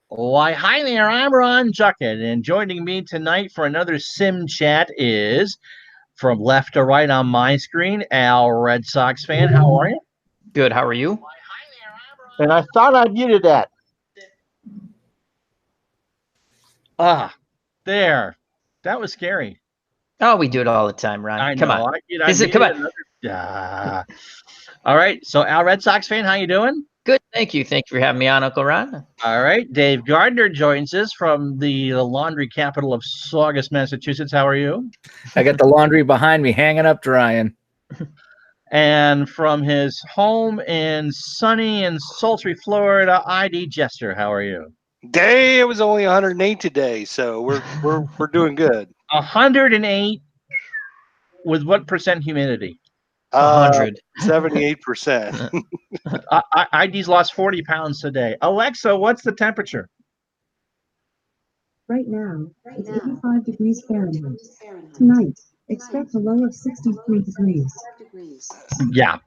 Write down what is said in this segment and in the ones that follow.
Why, hi there, I'm Ron Juckett, and joining me tonight for another Sim Chat is, from left to right on my screen, Al, Red Sox fan. How are you? Good. How are you? And I thought I muted that. There. That was scary. Oh, we do it all the time, Ron. I Come know. on. I Come muted on. another. All right, so Al, Red Sox fan, how you doing? Good. Thank you. Thank you for having me on, Uncle Ron. All right, Dave Gardner joins us from the laundry capital of Saugus, Massachusetts. How are you? I got the laundry behind me hanging up drying. And from his home in sunny and sultry Florida, IDJester. How are you? Day, it was only 108 today, so we're doing good. 108 with what percent humidity? 100. 78%. ID's lost 40 pounds today. Alexa, what's the temperature? Right now, it's 85 degrees Fahrenheit. Tonight, expect a low of 63 degrees. Yeah.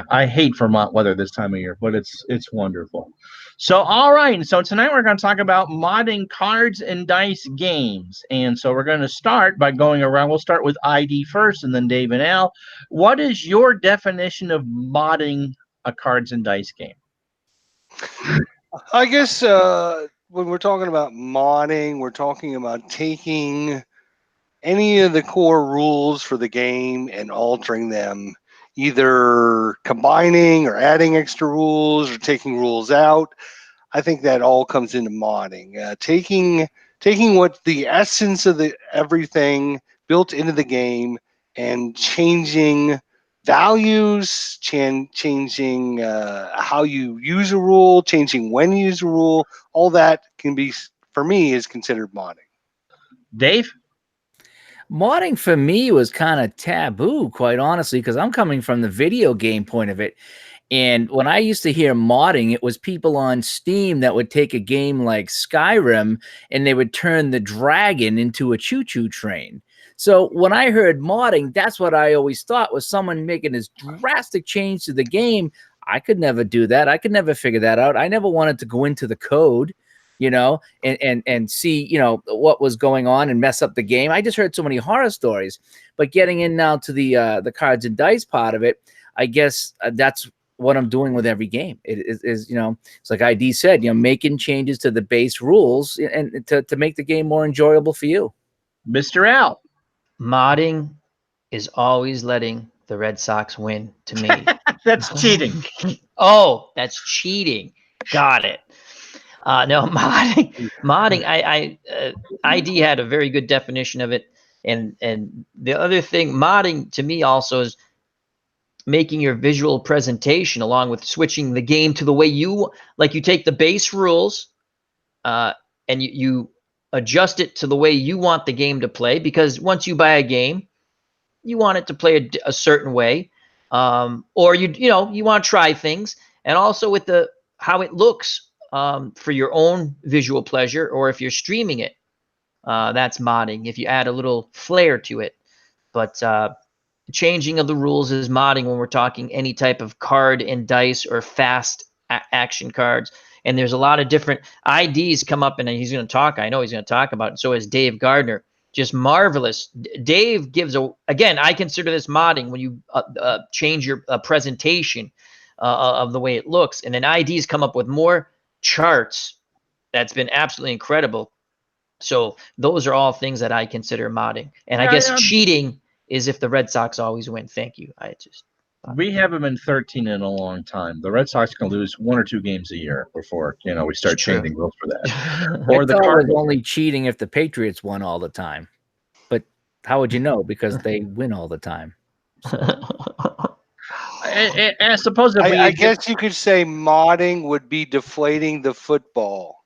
I hate Vermont weather this time of year, but it's wonderful. So, all right. So tonight we're going to talk about modding cards and dice games. And so we're going to start by going around. We'll start with ID first and then Dave and Al. What is your definition of modding a cards and dice game? I guess when we're talking about modding, we're talking about taking any of the core rules for the game and altering them, either combining or adding extra rules or taking rules out. I think that all comes into modding. Taking what the essence of the everything built into the game and changing values, changing how you use a rule, changing when you use a rule. All that can be, for me, is considered modding. Dave? Modding for me was kind of taboo, quite honestly, because I'm coming from the video game point of it. And when I used to hear modding, it was people on Steam that would take a game like Skyrim and they would turn the dragon into a choo-choo train. So when I heard modding, that's what I always thought was someone making this drastic change to the game. I could never do that. I could never figure that out. I never wanted to go into the code, and see, what was going on and mess up the game. I just heard so many horror stories. But getting in now to the cards and dice part of it, I guess that's what I'm doing with every game. It is it's like ID said, making changes to the base rules and to make the game more enjoyable for you. Mr. Al? Modding is always letting the Red Sox win to me. That's cheating. Oh, that's cheating. Got it. No, modding. ID had a very good definition of it, and the other thing, modding to me also is making your visual presentation, along with switching the game to the way you like. You take the base rules, and you adjust it to the way you want the game to play. Because once you buy a game, you want it to play a certain way, or you want to try things, and also with how it looks. For your own visual pleasure, or if you're streaming it, that's modding. If you add a little flair to it, but changing of the rules is modding when we're talking any type of card and dice or fast action cards. And there's a lot of different IDs come up, and he's going to talk. I know he's going to talk about it. So is Dave Gardner. Just marvelous. Dave gives again, I consider this modding when you change your presentation of the way it looks, and then IDs come up with more charts. That's been absolutely incredible. So those are all things that I consider modding. And I guess cheating is if the Red Sox always win. Thank you. We haven't been 13 in a long time. The Red Sox can lose 1 or 2 games a year before we start changing rules for that. Or the Cardinals was only cheating if the Patriots won all the time. But how would you know? Because they win all the time. So. And I suppose I guess you could say modding would be deflating the football.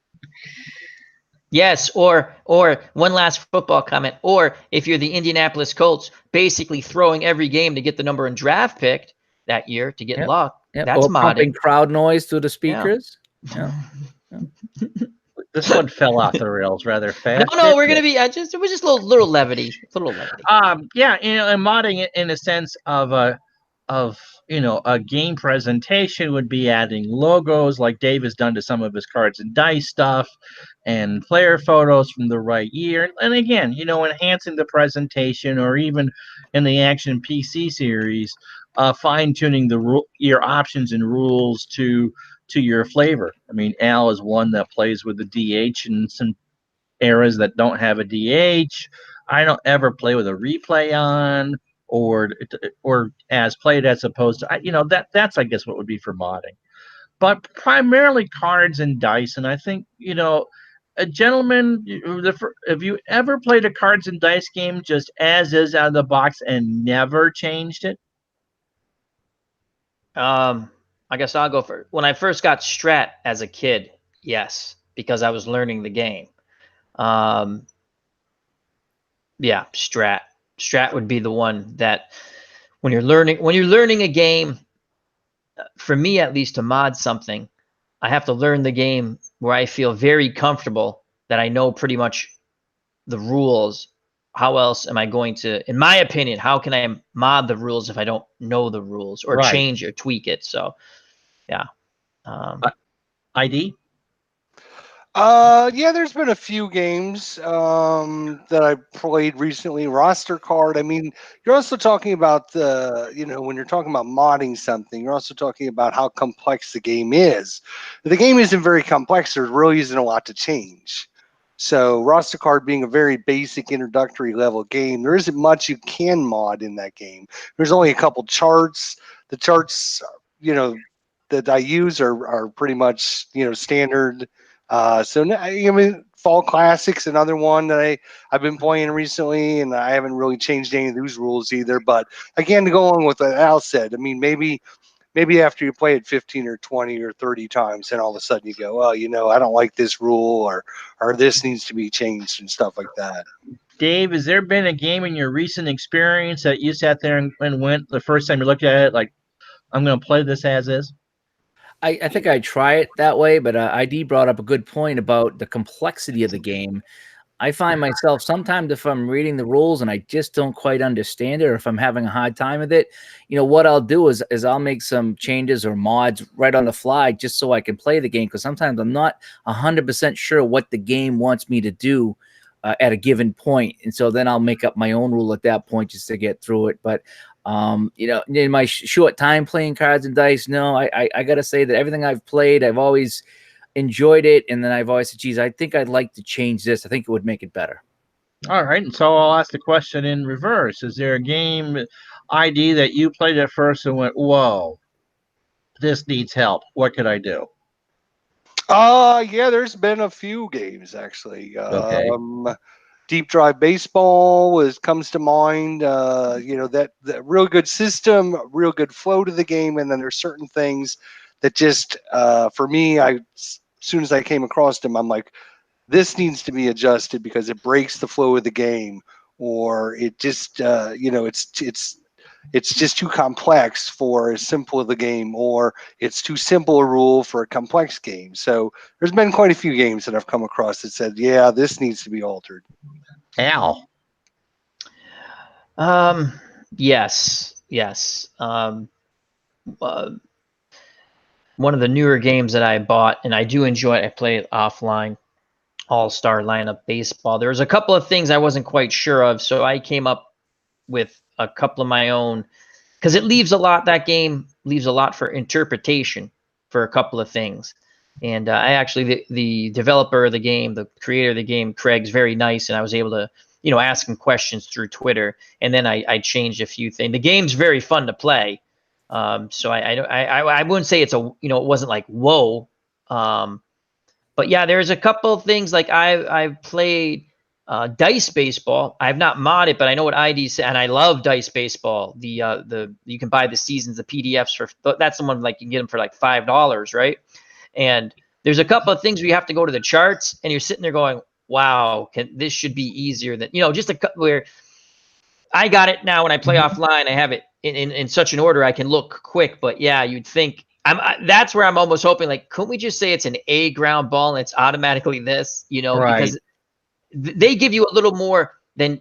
Yes, or one last football comment. Or if you're the Indianapolis Colts, basically throwing every game to get the number 1 draft pick that year to get luck. Yep. That's or modding. Pumping crowd noise through the speakers. Yeah. This one fell off the rails rather fast. No, we're gonna be. It was just a little levity. Yeah, and modding in a sense of a game presentation would be adding logos like Dave has done to some of his cards and dice stuff, and player photos from the right year. And again, enhancing the presentation, or even in the Action PC series, fine tuning your options and rules to your flavor. I mean, Al is one that plays with the DH in some eras that don't have a DH. I don't ever play with a replay on, or as played, as opposed to that's I guess what would be for modding, but primarily cards and dice. And I think a gentleman, have you ever played a cards and dice game just as is out of the box and never changed it? I guess I'll go for when I first got Strat as a kid. Yes, because I was learning the game. Yeah, Strat. Strat would be the one that when you're learning a game, for me at least, to mod something, I have to learn the game where I feel very comfortable that I know pretty much the rules. How else am I going to, in my opinion, how can I mod the rules if I don't know the rules, or Right. change or tweak it? So, yeah. ID? Yeah, there's been a few games that I played recently. Roster card. I mean, you're also talking about when you're talking about modding something, you're also talking about how complex the game is. The game isn't very complex. There really isn't a lot to change. So roster card being a very basic introductory level game, there isn't much you can mod in that game. There's only a couple charts. The charts, that I use are pretty much, standard. I mean, Fall Classic's another one that I've been playing recently, and I haven't really changed any of those rules either. But again, to go on with what Al said, I mean, maybe after you play it 15 or 20 or 30 times, then all of a sudden you go, well, I don't like this rule, or this needs to be changed and stuff like that. Dave, has there been a game in your recent experience that you sat there and went the first time you looked at it like, I'm going to play this as is? I think I try it that way, but ID brought up a good point about the complexity of the game. I find myself sometimes, if I'm reading the rules and I just don't quite understand it, or if I'm having a hard time with it, what I'll do is I'll make some changes or mods right on the fly just so I can play the game, because sometimes I'm not 100% sure what the game wants me to do at a given point. And so then I'll make up my own rule at that point just to get through it. But in my short time playing cards and dice, no, I got to say that everything I've played, I've always enjoyed it, and then I've always said, geez, I think I'd like to change this. I think it would make it better. All right, and so I'll ask the question in reverse. Is there a game, ID, that you played at first and went, whoa, this needs help? What could I do? Yeah, there's been a few games actually. Okay. Deep Drive Baseball comes to mind. That real good system, real good flow to the game, and then there's certain things that just for me, as soon as I came across them, I'm like, this needs to be adjusted because it breaks the flow of the game, or it just it's just too complex for as simple of a game, or it's too simple a rule for a complex game. So there's been quite a few games that I've come across that said, yeah, this needs to be altered. Al? Yes. One of the newer games that I bought, and I do enjoy it, I play it offline, All-Star Lineup Baseball. There was a couple of things I wasn't quite sure of, so I came up with a couple of my own, because that game leaves a lot for interpretation for a couple of things. And I actually, the developer of the game, the creator of the game, Craig's very nice, and I was able to, ask him questions through Twitter, and then I changed a few things. The game's very fun to play. So I wouldn't say it's it wasn't like, whoa. But yeah, there's a couple of things like I've played Dice Baseball. I've not modded, but I know what ID said, and I love Dice Baseball. The you can buy the seasons, the PDFs that's the one like you can get them for like $5, right? And there's a couple of things where you have to go to the charts, and you're sitting there going, "Wow, this should be easier than just where I got it now when I play offline. I have it in such an order I can look quick." But yeah, you'd think that's where I'm almost hoping, like, couldn't we just say it's an A ground ball and it's automatically this, Right. because they give you a little more than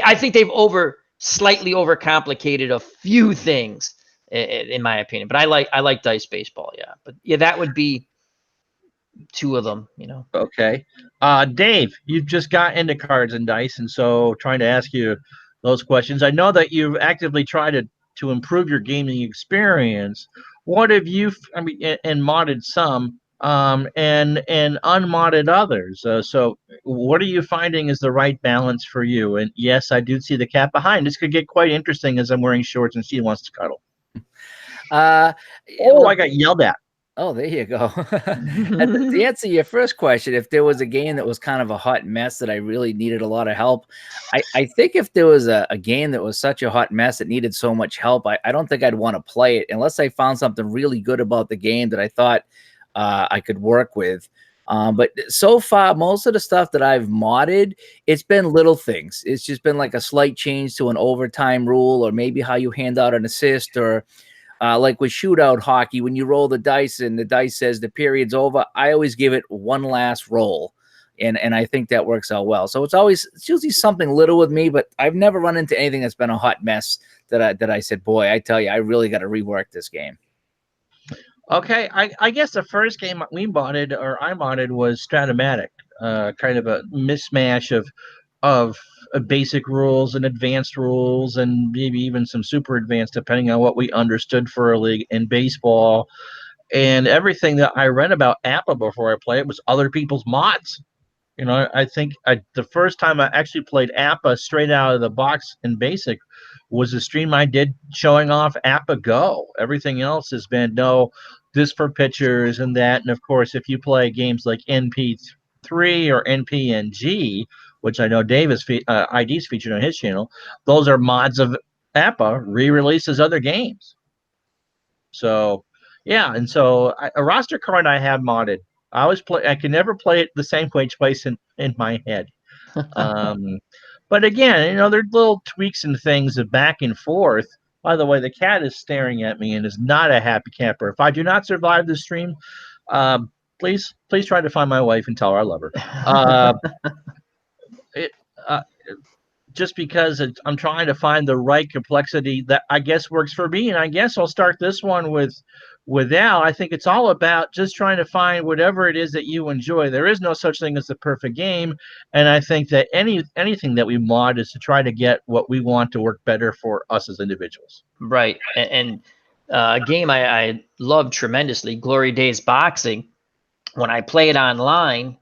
I think they've slightly overcomplicated a few things. in my opinion. But I like dice baseball, yeah. But yeah, that would be two of them, you know. Okay. Dave, you've just got into cards and dice, and so trying to ask you those questions. I know that you've actively tried to improve your gaming experience. What have you, I mean, and modded some, and unmodded others. So what are you finding is the right balance for you? And yes, I do see the cat behind. This could get quite interesting as I'm wearing shorts and she wants to cuddle. Uh, Oh, I got yelled at. Oh, there you go. To answer your first question, if there was a game that was kind of a hot mess that I really needed a lot of help, I think if there was a game that was such a hot mess that needed so much help, I don't think I'd want to play it unless I found something really good about the game that I thought I could work with. But so far, most of the stuff that I've modded, it's been little things. It's just been like a slight change to an overtime rule, or maybe how you hand out an assist, or like with shootout hockey, when you roll the dice and the dice says the period's over, I always give it one last roll. And I think that works out well. So it's usually something little with me, but I've never run into anything that's been a hot mess that I said, boy, I tell you, I really got to rework this game. Okay, I guess the first game we modded, or I modded, was Stratomatic, kind of a mismatch of basic rules and advanced rules, and maybe even some super advanced, depending on what we understood for a league in baseball. And everything that I read about APA before I played it was other people's mods. You know, I think the first time I actually played APA straight out of the box in basic was a stream I did showing off APA Go. Everything else has been this for pitchers and that. And of course, if you play games like NP3 or NPNG, which I know Davis ID's featured on his channel, those are mods of APA re-released as other games. So, yeah, and so a roster card I have modded. I can never play it the same way twice in my head. But again, there's little tweaks and things of back and forth. By the way, the cat is staring at me and is not a happy camper. If I do not survive this stream, please try to find my wife and tell her I love her. It, just because I'm trying to find the right complexity that I guess works for me, and I guess I'll start this one with Al. I think it's all about just trying to find whatever it is that you enjoy. There is no such thing as the perfect game, and I think that anything that we mod is to try to get what we want to work better for us as individuals. Right, and a game I love tremendously, Glory Days Boxing. When I play it online,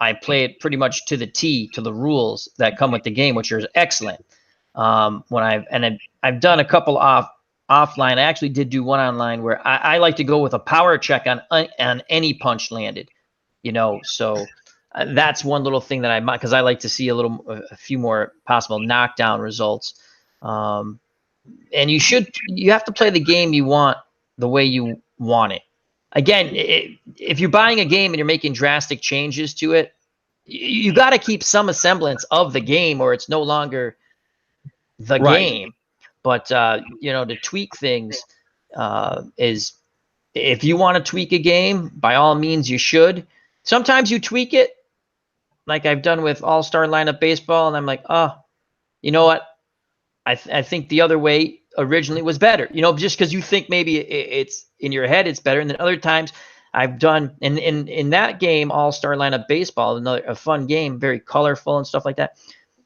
I play it pretty much to the T, to the rules that come with the game, which are excellent. I've done a couple offline. I actually did do one online where I like to go with a power check on any punch landed, so that's one little thing that I might, because I like to see a few more possible knockdown results. And you have to play the game you want the way you want it. Again, if you're buying a game and you're making drastic changes to it, you got to keep some semblance of the game, or it's no longer the game. But to tweak things is, if you want to tweak a game, by all means you should. Sometimes you tweak it, like I've done with All-Star Lineup Baseball, and I'm like, oh, you know what? I think the other way originally was better, just because you think maybe it's in your head it's better. And then other times I've done in that game, All-Star Lineup Baseball, a fun game, very colorful and stuff like that.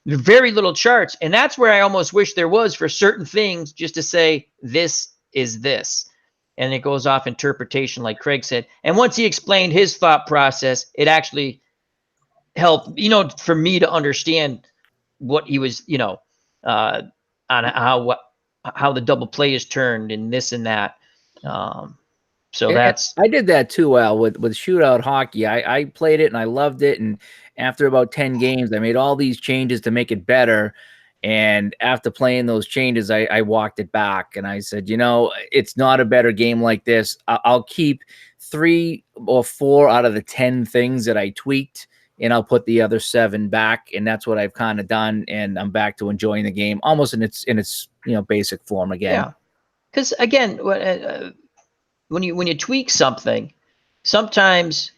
Very little charts, and that's where I almost wish there was for certain things, just to say this is this, and it goes off interpretation, like Craig said. And once he explained his thought process, it actually helped, for me to understand what he was, on how the double play is turned and this and that. So I did that too, Al, with shootout hockey. I played it and I loved it. And after about 10 games, I made all these changes to make it better. And after playing those changes, I walked it back and I said, it's not a better game like this. I'll keep 3 or 4 out of the 10 things that I tweaked, and I'll put the other 7 back. And that's what I've kind of done. And I'm back to enjoying the game almost in its basic form again. Yeah. Because again, when you tweak something, sometimes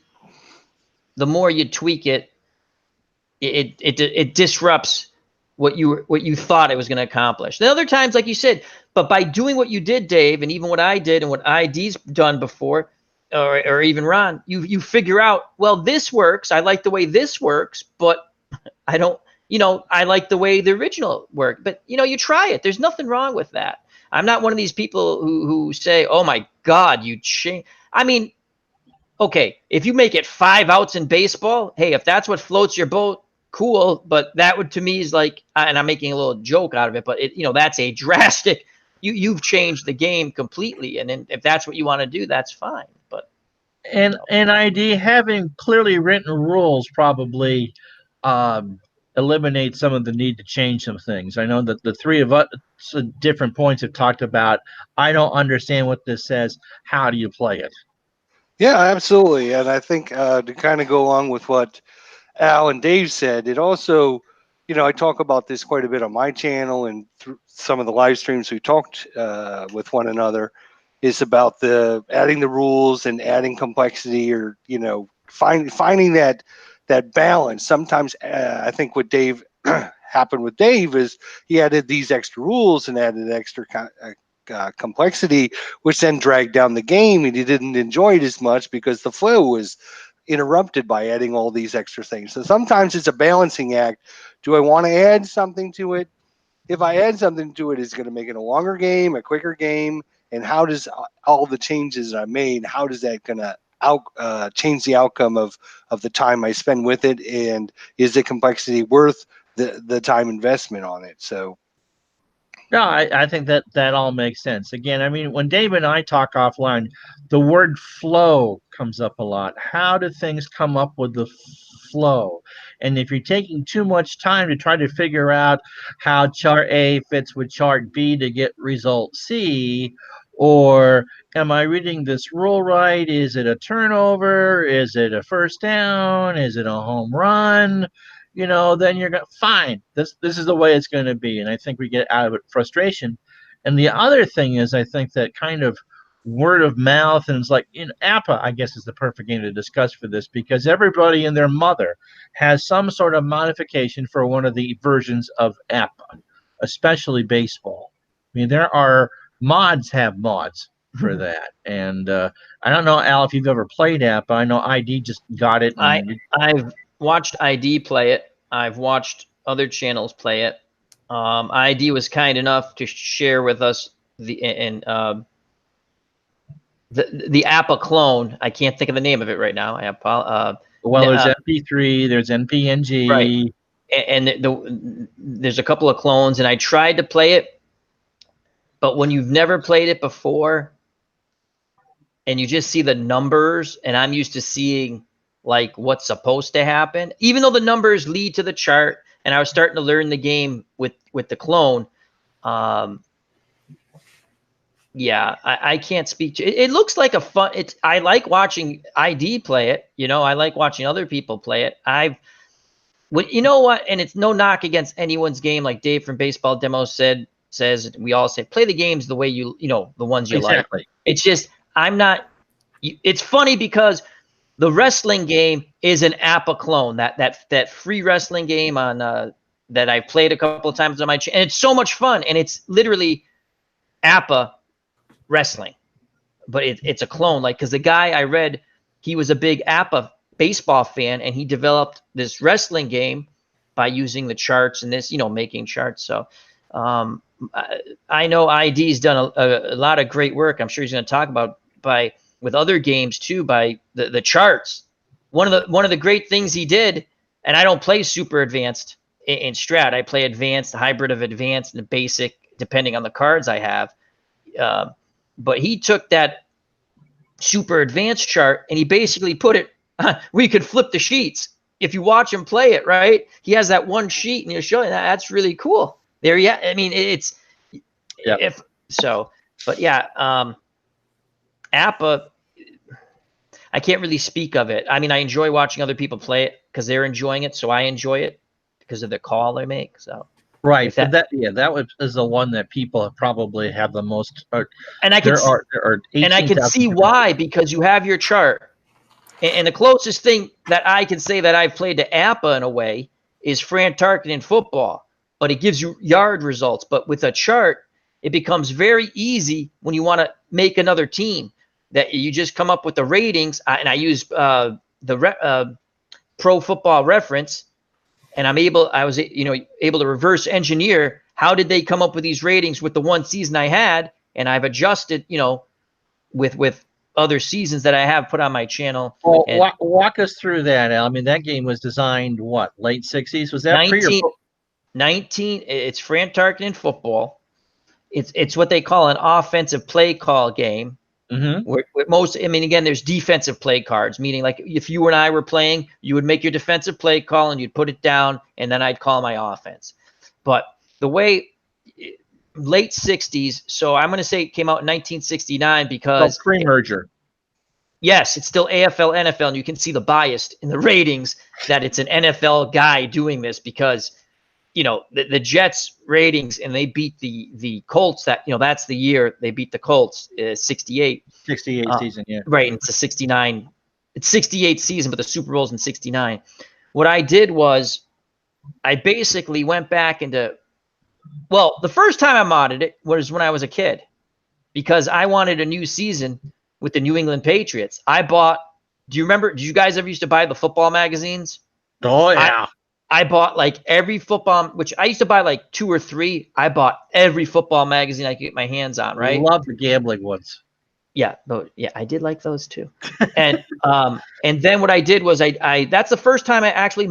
the more you tweak it, it disrupts what you thought it was going to accomplish. The other times, like you said, but by doing what you did, Dave, and even what I did and what ID's done before, or even Ron, you figure out, well, this works. I like the way this works, but I don't, I like the way the original worked. But, you try it. There's nothing wrong with that. I'm not one of these people who say, oh, my God, you change. I mean, okay, if you make it 5 outs in baseball, hey, if that's what floats your boat, cool. But that would, to me, is like, and I'm making a little joke out of it, but that's a drastic, you've changed the game completely. And then if that's what you want to do, that's fine. But and ID having clearly written rules probably eliminate some of the need to change some things. I know that the three of us at different points have talked about, I don't understand what this says. How do you play it? Yeah, absolutely. And I think to kind of go along with what Al and Dave said, it also, I talk about this quite a bit on my channel and through some of the live streams we talked with one another, is about the adding the rules and adding complexity, or finding that balance. Sometimes I think what Dave happened with Dave is he added these extra rules and added extra complexity, which then dragged down the game, and he didn't enjoy it as much because the flow was interrupted by adding all these extra things. So sometimes it's a balancing act. Do I want to add something to it? If I add something to it, it's going to make it a longer game, a quicker game. And how does all the changes I made, how does that going to change the outcome of the time I spend with it? And is the complexity worth the time investment on it? So no, I think that all makes sense. Again, I mean, when Dave and I talk offline, the word flow comes up a lot. How do things come up with the flow? And if you're taking too much time to try to figure out how chart A fits with chart B to get result C, or am I reading this rule right? Is it a turnover? Is it a first down? Is it a home run? Then you're going to fine. This is the way it's going to be. And I think we get out of it frustration. And the other thing is, I think that kind of word of mouth, and it's like APA, I guess, is the perfect game to discuss for this, because everybody and their mother has some sort of modification for one of the versions of APA, especially baseball. I mean, there are mods have mods for that. And I don't know, Al, if you've ever played APA. I know ID just got it. I've watched ID play it. I've watched other channels play it. ID was kind enough to share with us the APA clone. I can't think of the name of it right now. Well, there's MP3, there's NPNG, right, and there's a couple of clones, and I tried to play it, but when you've never played it before, and you just see the numbers, and I'm used to seeing like what's supposed to happen, even though the numbers lead to the chart, and I was starting to learn the game with the clone. Yeah, I can't speak to it. It looks like a fun. I like watching ID play it. I like watching other people play it. You know what? And it's no knock against anyone's game. Like Dave from Baseball Demo says, we all say play the games the way the ones you exactly. like. It's just I'm not. It's funny because the wrestling game is an APA clone. That free wrestling game on that I've played a couple of times on my channel, and it's so much fun. And it's literally APA wrestling, but it's a clone. Like, because the guy I read, he was a big APA baseball fan, and he developed this wrestling game by using the charts and this, making charts. So I know ID's done a lot of great work. I'm sure he's going to talk about with other games too, by the charts. One of the great things he did, and I don't play super advanced in Strat. I play advanced, hybrid of advanced and basic, depending on the cards I have. But he took that super advanced chart and he basically put it where you could flip the sheets. If you watch him play it, right, he has that one sheet and you're showing that. That's really cool. There, yeah. I mean, it's but yeah, APA, I can't really speak of it. I mean, I enjoy watching other people play it because they're enjoying it, so I enjoy it because of the call they make. So right, but that is the one that people probably have the most. And I can see why, because you have your chart, and the closest thing that I can say that I've played to APA in a way is Fran Tarkenton football. but it gives you yard results. But with a chart, it becomes very easy when you want to make another team that you just come up with the ratings. And I use Pro Football Reference, and I was able to reverse engineer how did they come up with these ratings with the one season I had, and I've adjusted, with other seasons that I have put on my channel. Well, walk us through that, Al. I mean, that game was designed what, late 60s? Was that 19? It's Fran Tarkenton football. It's what they call an offensive play call game. Mm-hmm. Again, there's defensive play cards, meaning like if you and I were playing, you would make your defensive play call and you'd put it down, and then I'd call my offense. But the way late 60s, so I'm going to say it came out in 1969 because pre-merger. Yes, it's still AFL, NFL, and you can see the bias in the ratings that it's an NFL guy doing this because the Jets ratings, and they beat the Colts. That's the year they beat the Colts, 68. 68 season, yeah. Right, and it's a 69. It's 68 season, but the Super Bowl's in 69. What I did was I basically went back into, the first time I modded it was when I was a kid because I wanted a new season with the New England Patriots. Do you remember, did you guys ever used to buy the football magazines? Oh, yeah. I bought like every football, which I used to buy like 2 or 3. I bought every football magazine I could get my hands on, right? Love the gambling ones. Yeah, I did like those too. And then what I did was I that's the first time I actually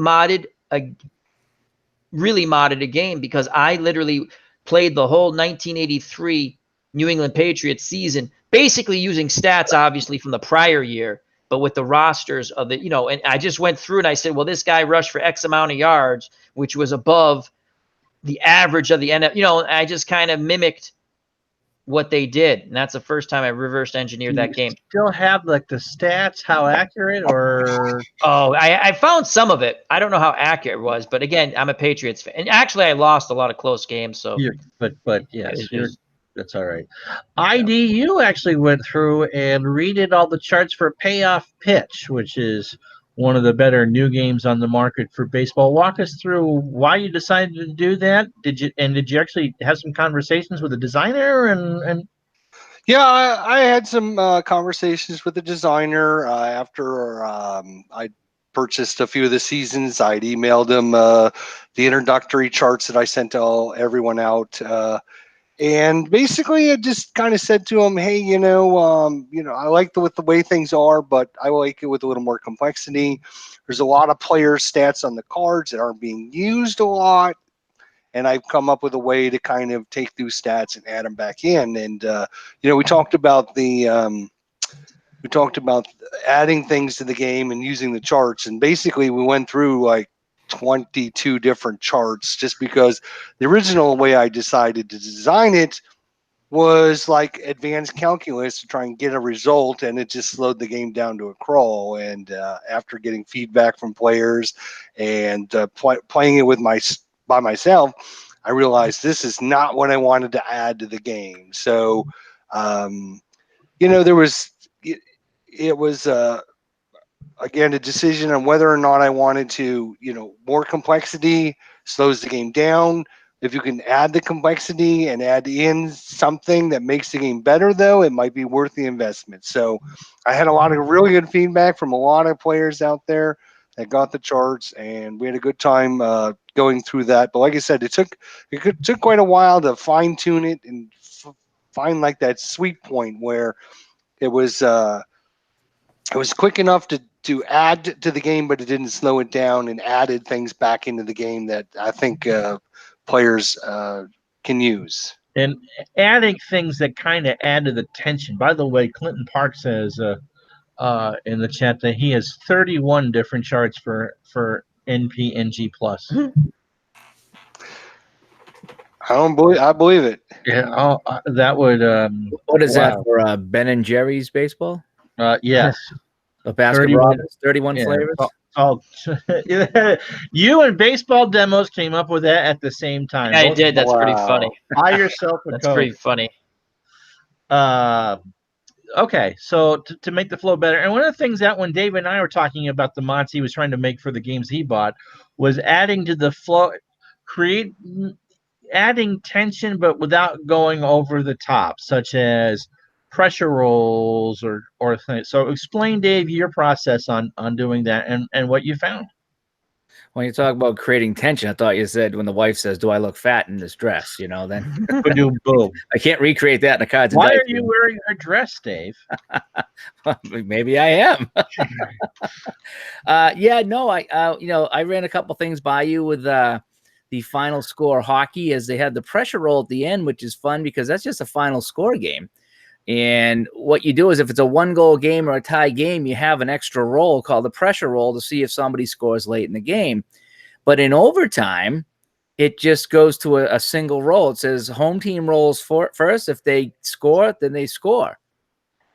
really modded a game because I literally played the whole 1983 New England Patriots season, basically using stats obviously from the prior year, but with the rosters of the, and I just went through and I said, well, this guy rushed for X amount of yards, which was above the average of the NFL. I just kind of mimicked what they did. And that's the first time I reverse engineered that game. Still have like the stats, how accurate or? Oh, I found some of it. I don't know how accurate it was, but again, I'm a Patriots fan. And actually I lost a lot of close games. So, but yes, that's all right. ID, you actually went through and redid all the charts for Payoff Pitch, which is one of the better new games on the market for baseball. Walk us through why you decided to do that. Did you actually have some conversations with the designer and? Yeah, I had some conversations with the designer after I purchased a few of the seasons. I'd emailed him the introductory charts that I sent to everyone out. And basically, I just kind of said to him, "Hey, I like the way things are, but I like it with a little more complexity. There's a lot of player stats on the cards that aren't being used a lot, and I've come up with a way to kind of take those stats and add them back in." And we talked about adding things to the game and using the charts, and basically we went through like 22 different charts just because the original way I decided to design it was like advanced calculus to try and get a result, and it just slowed the game down to a crawl. And after getting feedback from players and playing it by myself, I realized this is not what I wanted to add to the game. So it was again, a decision on whether or not I wanted to, more complexity slows the game down. If you can add the complexity and add in something that makes the game better, though, it might be worth the investment. So I had a lot of really good feedback from a lot of players out there that got the charts, and we had a good time going through that. But like I said, it took quite a while to fine tune it and find like that sweet point where it was quick enough to add to the game, but it didn't slow it down and added things back into the game that I think players can use. And adding things that kind of add to the tension. By the way, Clinton Park says in the chat that he has 31 different charts for NPNG Plus. I believe it. Yeah, that would. What is that for? Ben and Jerry's baseball? Yes. The Baskin Robbins, 31 flavors. You and Baseball Demos came up with that at the same time. Yeah, I did. That's pretty funny. Buy yourself a That's code. pretty funny. Okay, so to make the flow better, and one of the things that when Dave and I were talking about the mods he was trying to make for the games he bought was adding to the flow. create adding tension, but without going over the top, such as pressure rolls or things. So explain, Dave, your process on doing that and what you found. When you talk about creating tension, I thought you said when the wife says, "Do I look fat in this dress?" You know, then Boom. I can't recreate that in a cards and Why dice are you game. wearing a dress, Dave? Maybe I am. Yeah, no, I ran a couple things by you with the final score hockey, as they had the pressure roll at the end, which is fun because that's just a final score game. And what you do is, if it's a 1-goal game or a tie game, you have an extra roll called the pressure roll to see if somebody scores late in the game. But in overtime, it just goes to a single roll. It says home team rolls first. If they score, then they score.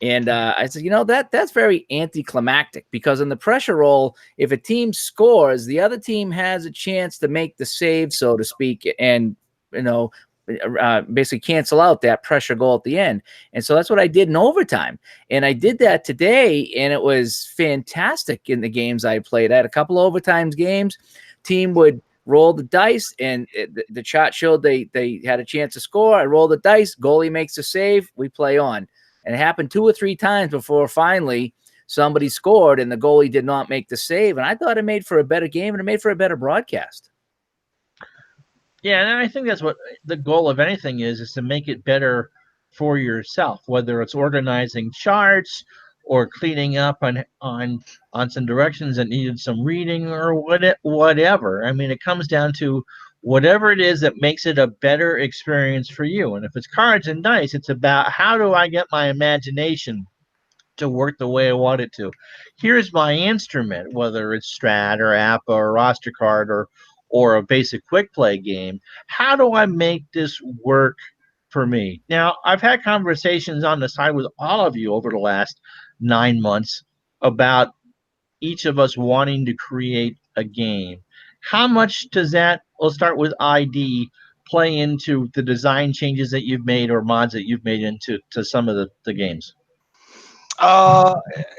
And I said, that's very anticlimactic, because in the pressure roll, if a team scores, the other team has a chance to make the save, so to speak, and basically cancel out that pressure goal at the end. And so that's what I did in overtime. And I did that today, and it was fantastic in the games I played. I had a couple of overtimes games. Team would roll the dice, and the chart showed they had a chance to score. I roll the dice, goalie makes a save, we play on. And it happened 2 or 3 times before finally somebody scored and the goalie did not make the save. And I thought it made for a better game, and it made for a better broadcast. Yeah, and I think that's what the goal of anything is to make it better for yourself, whether it's organizing charts or cleaning up on some directions that needed some reading or whatever. I mean, it comes down to whatever it is that makes it a better experience for you. And if it's cards and dice, it's about, how do I get my imagination to work the way I want it to? Here's my instrument, whether it's Strat or APA or roster card or a basic quick play game. How do I make this work for me? Now, I've had conversations on the side with all of you over the last 9 months about each of us wanting to create a game. How much does that, we'll start with ID, play into the design changes that you've made or mods that you've made into some of the games?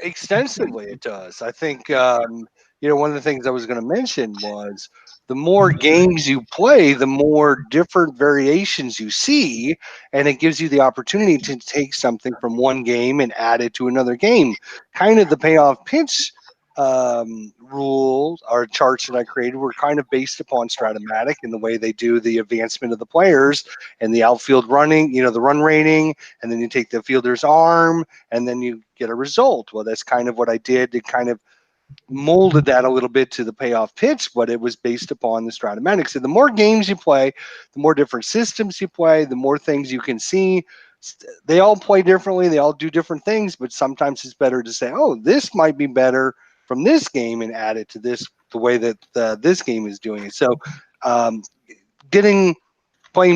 Extensively, it does. I think one of the things I was going to mention was, the more games you play, the more different variations you see, and it gives you the opportunity to take something from one game and add it to another game. Kind of the payoff pitch rules or charts that I created were kind of based upon Stratomatic and the way they do the advancement of the players and the outfield running, the run rating, and then you take the fielder's arm and then you get a result. Well, that's kind of what I did. It kind of molded that a little bit to the payoff pitch, but it was based upon the Stratomatic. So the more games you play, the more different systems you play, the more things you can see. They all play differently. They all do different things, but sometimes it's better to say, oh, this might be better from this game and add it to this, the way that this game is doing it. So playing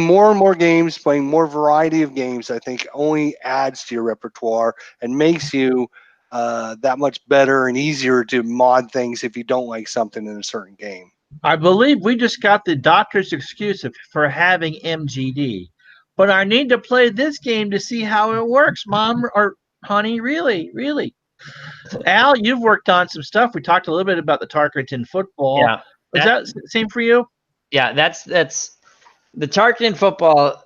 more and more games, playing more variety of games, I think only adds to your repertoire and makes you that much better and easier to mod things if you don't like something in a certain game. I believe we just got the doctor's excuse for having MGD, but I need to play this game to see how it works, Mom or honey. Really? Al, you've worked on some stuff. We talked a little bit about the Tarkington football. Yeah. Is that same for you? Yeah, that's the Tarkington football.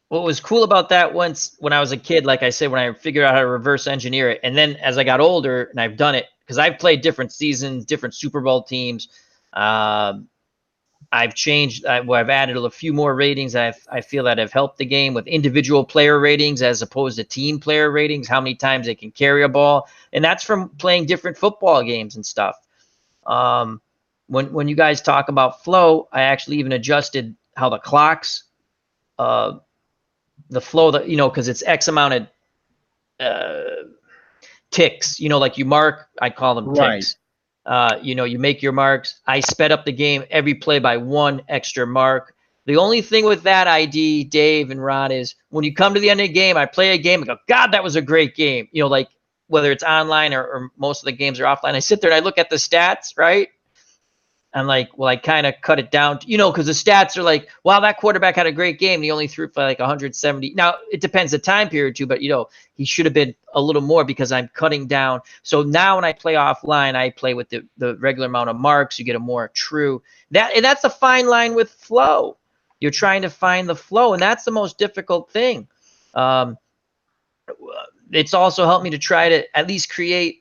What was cool about that, when I was a kid, like I said, when I figured out how to reverse engineer it, and then as I got older and I've done it, because I've played different seasons, different Super Bowl teams, I've changed. I've added a few more ratings. I feel that have helped the game with individual player ratings as opposed to team player ratings, how many times they can carry a ball. And that's from playing different football games and stuff. When you guys talk about flow, I actually even adjusted how the clocks, the flow, that, because it's X amount of ticks, like you mark, I call them ticks. You make your marks. I sped up the game every play by 1 extra mark. The only thing with that ID, Dave and Ron, is when you come to the end of the game, I play a game and go, God, that was a great game. Like whether it's online or most of the games are offline, I sit there and I look at the stats, right? I'm like, well, I kind of cut it down, because the stats are like, wow, that quarterback had a great game. And he only threw for like 170. Now, it depends the time period too, but, he should have been a little more because I'm cutting down. So now when I play offline, I play with the regular amount of marks. You get a more true. That's a fine line with flow. You're trying to find the flow, and that's the most difficult thing. It's also helped me to try to at least create.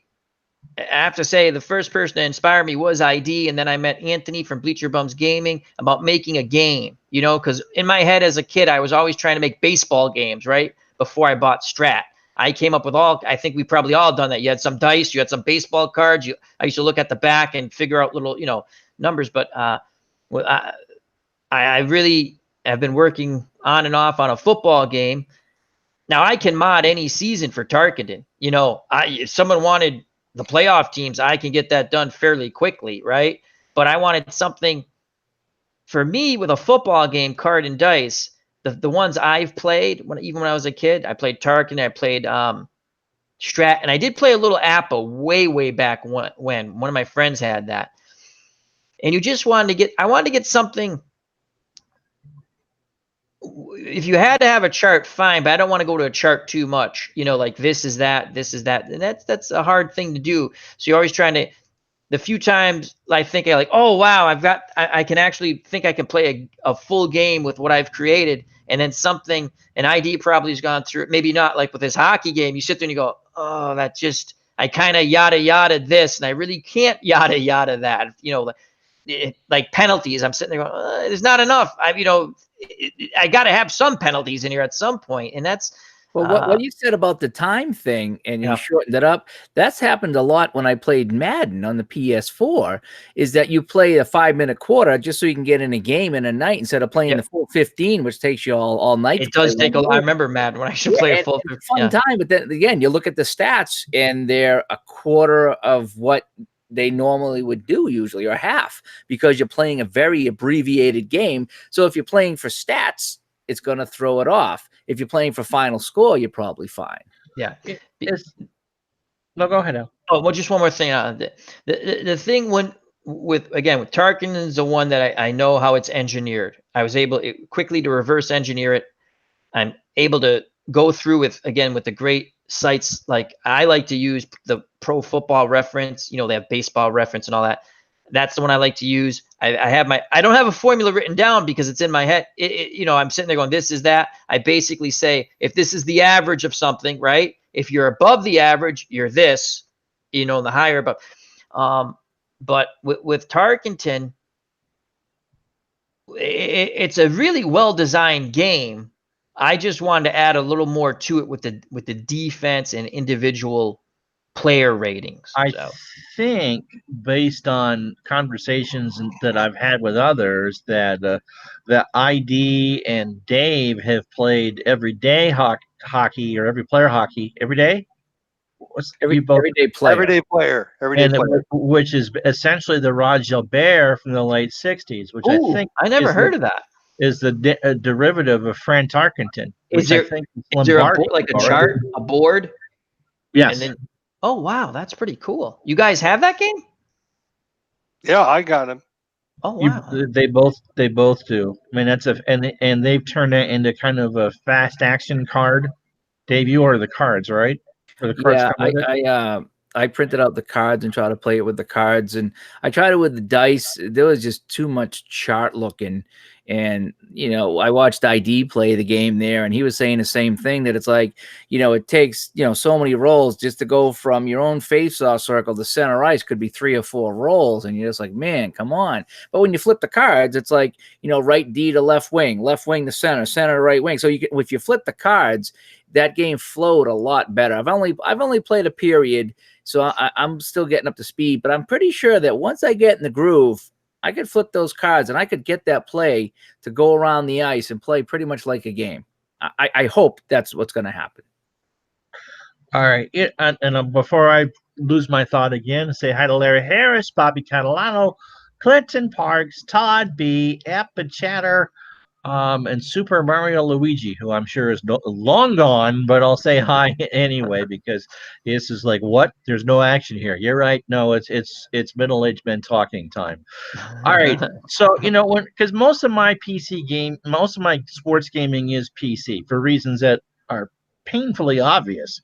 I have to say, the first person to inspire me was ID, and then I met Anthony from Bleacher Bums Gaming about making a game, because in my head as a kid, I was always trying to make baseball games, right? Before I bought Strat. I came up with I think we probably all done that. You had some dice, you had some baseball cards. I used to look at the back and figure out little, numbers, but I really have been working on and off on a football game. Now I can mod any season for Tarkenton. If someone wanted the playoff teams, I can get that done fairly quickly, right? But I wanted something for me with a football game, card and dice. The ones I've played, even when I was a kid, I played Tarkenton, I played Strat, and I did play a little Appa way back when one of my friends had that. And I wanted to get something. If you had to have a chart, fine, but I don't want to go to a chart too much. Like this is that, and that's a hard thing to do. So you're always trying to. The few times I think I like, oh wow, I can actually think I can play a full game with what I've created, and then an ID probably has gone through. Maybe not like with this hockey game. You sit there and you go, oh, I kind of yada this, and I really can't yada that. Like penalties. I'm sitting there going, there's not enough. I got to have some penalties in here at some point, and that's. Well, what you said about the time thing and you shortened it up, that's happened a lot when I played Madden on the PS4, is that you play a 5-minute quarter just so you can get in a game in a night instead of playing the full 15, which takes you all night. It does take I remember Madden when I should play a full 15. It's a fun time, but then again, you look at the stats and they're a quarter of what they normally would do usually, or half, because you're playing a very abbreviated game. So if you're playing for stats, it's going to throw it off. If you're playing for final score, you're probably fine. Yeah. No, go ahead, Al. Oh, well, just one more thing. The thing with Tarkin is the one that I know how it's engineered. I was able quickly to reverse engineer it. I'm able to go through with the great sites. Like I like to use the Pro Football Reference. They have Baseball Reference and all that. That's the one I like to use. I don't have a formula written down because it's in my head. I'm sitting there going, this is that. I basically say, if this is the average of something, right? If you're above the average, you're this, the higher above. But with Tarkenton, it's a really well-designed game. I just wanted to add a little more to it with the defense and individual player ratings. I think, based on conversations that I've had with others, that ID and Dave have played everyday hockey or every player hockey every day. Everyday player. Which is essentially the Rod Gilbert from the late '60s, which I never heard of that. Is the derivative of Fran Tarkenton. Is there a board, like a chart, a board? Yes. And then, oh wow, that's pretty cool. You guys have that game? Yeah, I got him. Oh wow. They both do. I mean, and they've turned it into kind of a fast action card. Dave, you order the cards, right? Or the cards I printed out the cards and tried to play it with the cards, and I tried it with the dice. There was just too much chart looking. And, I watched ID play the game there, and he was saying the same thing, that it's like, it takes, so many rolls just to go from your own face-off circle to center ice could be 3 or 4 rolls. And you're just like, man, come on. But when you flip the cards, it's like, right D to left wing to center to right wing. So if you flip the cards, that game flowed a lot better. I've only played a period, so I'm still getting up to speed, but I'm pretty sure that once I get in the groove, I could flip those cards and I could get that play to go around the ice and play pretty much like a game. I hope that's what's going to happen. All right. Before I lose my thought again, say hi to Larry Harris, Bobby Catalano, Clinton Parks, Todd B, App and Chatter, and Super Mario Luigi, who I'm sure is long gone, but I'll say hi anyway because this is like, what? There's no action here. You're right. No, it's middle-aged men talking time. All right. So because most of my most of my sports gaming is PC for reasons that are painfully obvious.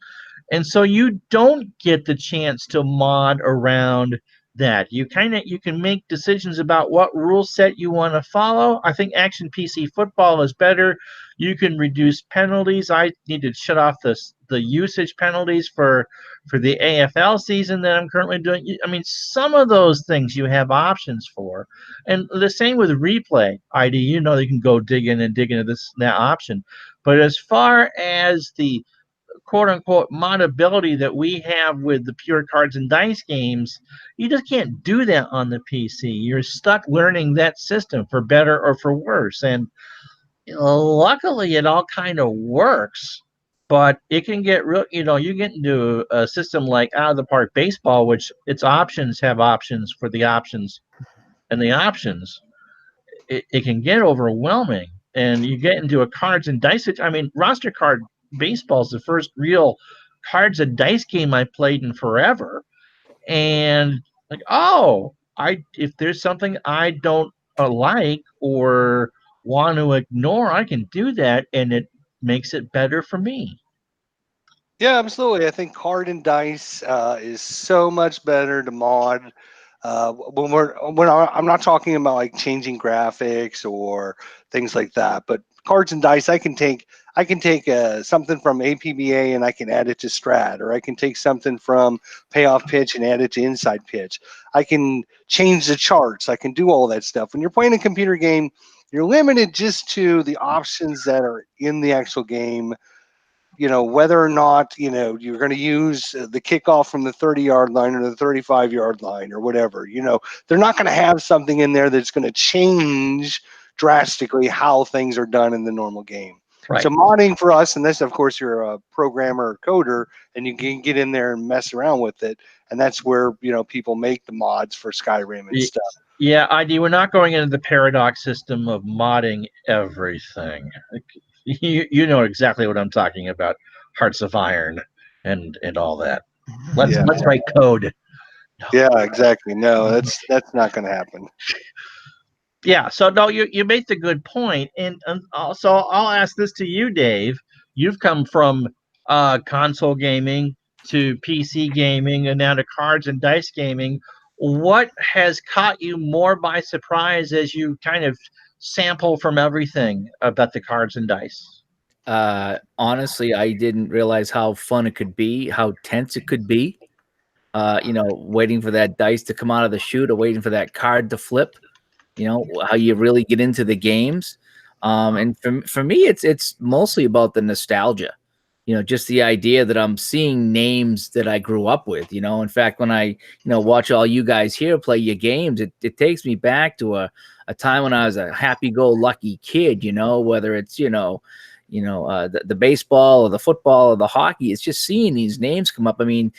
And so you don't get the chance to mod around that. You can make decisions about what rule set you want to follow. I think Action PC Football is better. You can reduce penalties. I need to shut off the usage penalties for the AFL season that I'm currently doing. I mean, some of those things you have options for. And the same with replay ID. You can go dig into that option. But as far as the quote unquote modability that we have with the pure cards and dice games, you just can't do that on the PC. You're stuck learning that system for better or for worse. And luckily, it all kind of works. But it can get real, you get into a system like Out of the Park Baseball, which its options have options for the options and the options. It can get overwhelming. And you get into a cards and dice. I mean, roster card baseball is the first real cards and dice game I played in forever. And like, oh, if there's something I don't like or want to ignore, I can do that, and it makes it better for me. Yeah, absolutely. I think card and dice is so much better to mod. I'm not talking about like changing graphics or things like that, but cards and dice, I can take something from APBA and I can add it to Strat, or I can take something from Payoff Pitch and add it to Inside Pitch. I can change the charts. I can do all that stuff. When you're playing a computer game, you're limited just to the options that are in the actual game. Whether or not, you're going to use the kickoff from the 30-yard line or the 35-yard line or whatever, they're not going to have something in there that's going to change drastically how things are done in the normal game. Right. So modding for us, and this, of course, you're a programmer or coder, and you can get in there and mess around with it. And that's where, people make the mods for Skyrim and stuff. Yeah, ID, we're not going into the paradox system of modding everything. You know exactly what I'm talking about. Hearts of Iron and all that. Let's write code. No. Yeah, exactly. No, that's not going to happen. Yeah, so no, you make the good point, and also I'll ask this to you, Dave. You've come from console gaming to PC gaming, and now to cards and dice gaming. What has caught you more by surprise as you kind of sample from everything about the cards and dice? Honestly, I didn't realize how fun it could be, how tense it could be. Waiting for that dice to come out of the chute or waiting for that card to flip. How you really get into the games. And for me, it's mostly about the nostalgia. Just the idea that I'm seeing names that I grew up with. In fact, when I watch all you guys here play your games, it takes me back to a time when I was a happy-go-lucky kid. Whether it's the baseball or the football or the hockey, it's just seeing these names come up. I mean,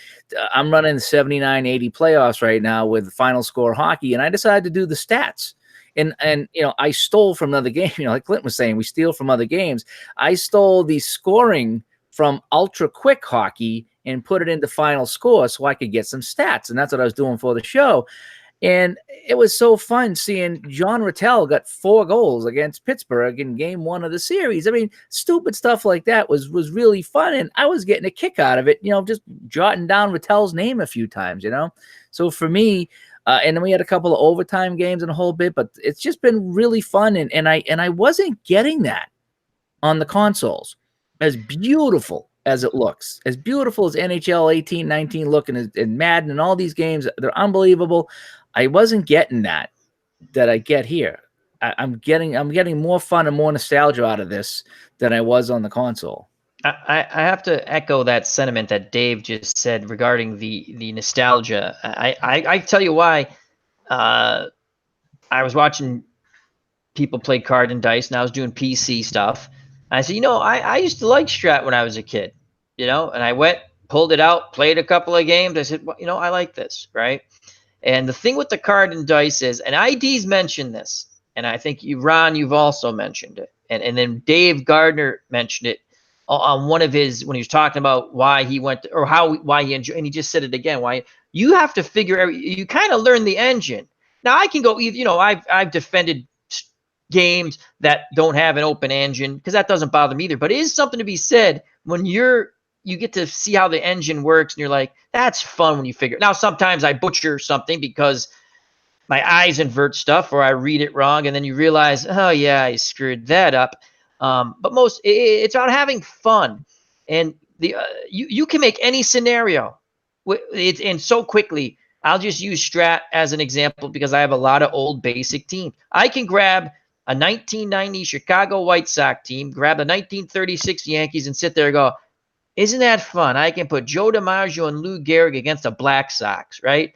I'm running the 79-80 playoffs right now with final score hockey, and I decided to do the stats. And I stole from another game. Like Clint was saying, we steal from other games. I stole the scoring from ultra quick hockey and put it into final score so I could get some stats. And that's what I was doing for the show. And it was so fun seeing John Rattel got 4 goals against Pittsburgh in game 1 of the series. I mean, stupid stuff like that was really fun. And I was getting a kick out of it, just jotting down Rattel's name a few times, So for me, and then we had a couple of overtime games and a whole bit, but it's just been really fun. And I wasn't getting that on the consoles. As beautiful as it looks, as beautiful as NHL 18-19 look and Madden and all these games, they're unbelievable. I wasn't getting that I get here. I'm getting more fun and more nostalgia out of this than I was on the console. I have to echo that sentiment that Dave just said regarding the nostalgia. I tell you why. I was watching people play card and dice, and I was doing PC stuff. I said, I used to like Strat when I was a kid, and I went, pulled it out, played a couple of games. I said, well, I like this, right? And the thing with the card and dice is, and ID's mentioned this, and I think Ron, you've also mentioned it, and then Dave Gardner mentioned it on one of his when he was talking about why he went or why he enjoyed, and he just said it again. Why you have to figure you kind of learn the engine. Now I can go, you know, I've defended games that don't have an open engine because that doesn't bother me either. But it is something to be said when you get to see how the engine works, and you're like, that's fun when you figure it. Now sometimes I butcher something because my eyes invert stuff or I read it wrong, and then you realize, oh yeah, I screwed that up. But it's about having fun, and you can make any scenario. And so quickly. I'll just use Strat as an example because I have a lot of old basic teams. I can grab a 1990 Chicago White Sox team, grab a 1936 Yankees, and sit there and go, isn't that fun? I can put Joe DiMaggio and Lou Gehrig against the Black Sox, right?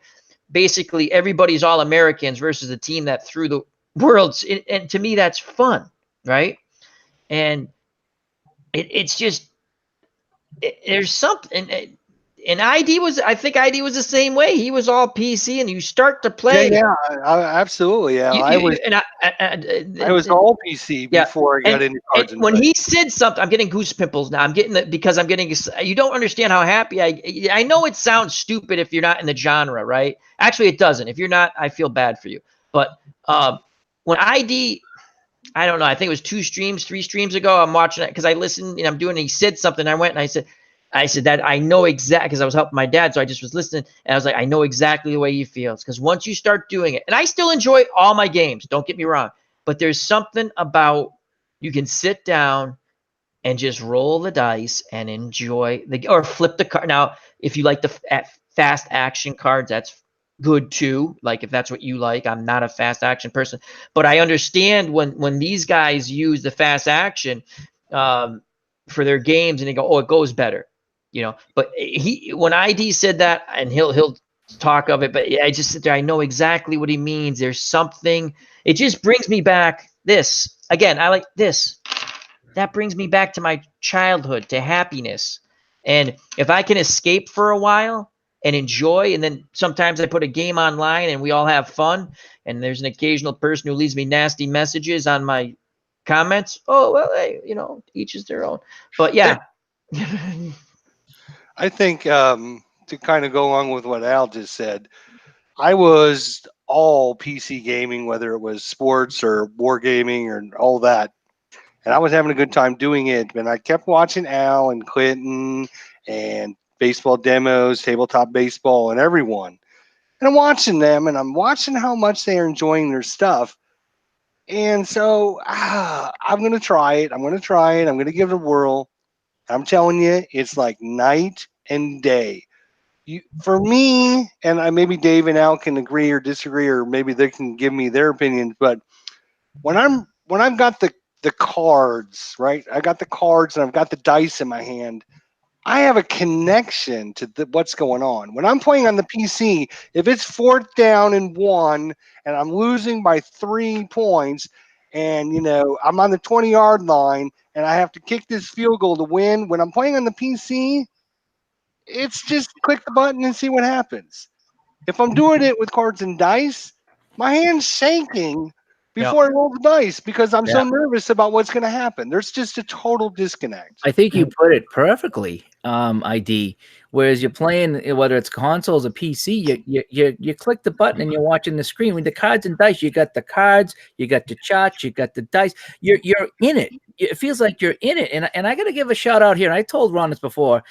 Basically, everybody's All-Americans versus a team that threw the worlds. And to me, that's fun, right? And it's just there's something. And I think ID was the same way. He was all PC, and you start to play. Yeah, absolutely. Yeah, I was all PC before I got into cards. And when he said something, I'm getting goose pimples now. I'm getting it because I'm getting. You don't understand how happy I know it sounds stupid if you're not in the genre, right? Actually, it doesn't. If you're not, I feel bad for you. But when ID, I don't know. I think it was 3 streams ago. I'm watching it because I listened and I'm doing. He said something. I went and I said that I know exactly because I was helping my dad, so I just was listening, and I was like, I know exactly the way he feels because once you start doing it, and I still enjoy all my games, don't get me wrong, but there's something about you can sit down and just roll the dice and enjoy or flip the card. Now, if you like the fast action cards, that's good too. Like if that's what you like, I'm not a fast action person, but I understand when these guys use the fast action for their games and they go, oh, it goes better. You know, but when ID said that, and he'll talk of it, but I just sit there. I know exactly what he means. There's something. It just brings me back. This again. I like this. That brings me back to my childhood, to happiness. And if I can escape for a while and enjoy, and then sometimes I put a game online and we all have fun. And there's an occasional person who leaves me nasty messages on my comments. Oh well, hey, you know, each is their own. But yeah. I think to kind of go along with what Al just said, I was all PC gaming, whether it was sports or war gaming or all that. And I was having a good time doing it. And I kept watching Al and Clinton and baseball demos, tabletop baseball, and everyone. And I'm watching them, and I'm watching how much they are enjoying their stuff. And so I'm going to try it. I'm going to give it a whirl. I'm telling you, it's like night and day. For me, and maybe Dave and Al can agree or disagree, or maybe they can give me their opinions. But when I've got the cards, right? I got the cards and I've got the dice in my hand. I have a connection to what's going on. When I'm playing on the PC, if it's 4th down and 1, and I'm losing by 3 points, and I'm on the 20-yard line, and I have to kick this field goal to win. When I'm playing on the PC, it's just click the button and see what happens. If I'm doing it with cards and dice, my hand's shaking before I roll the dice because I'm so nervous about what's going to happen. There's just a total disconnect. I think you put it perfectly, ID. Whereas you're playing, whether it's consoles or PC, you click the button and you're watching the screen. With the cards and dice, you got the cards, you got the charts, you got the dice. You're in it. It feels like you're in it. And I got to give a shout out here. And I told Ron this before.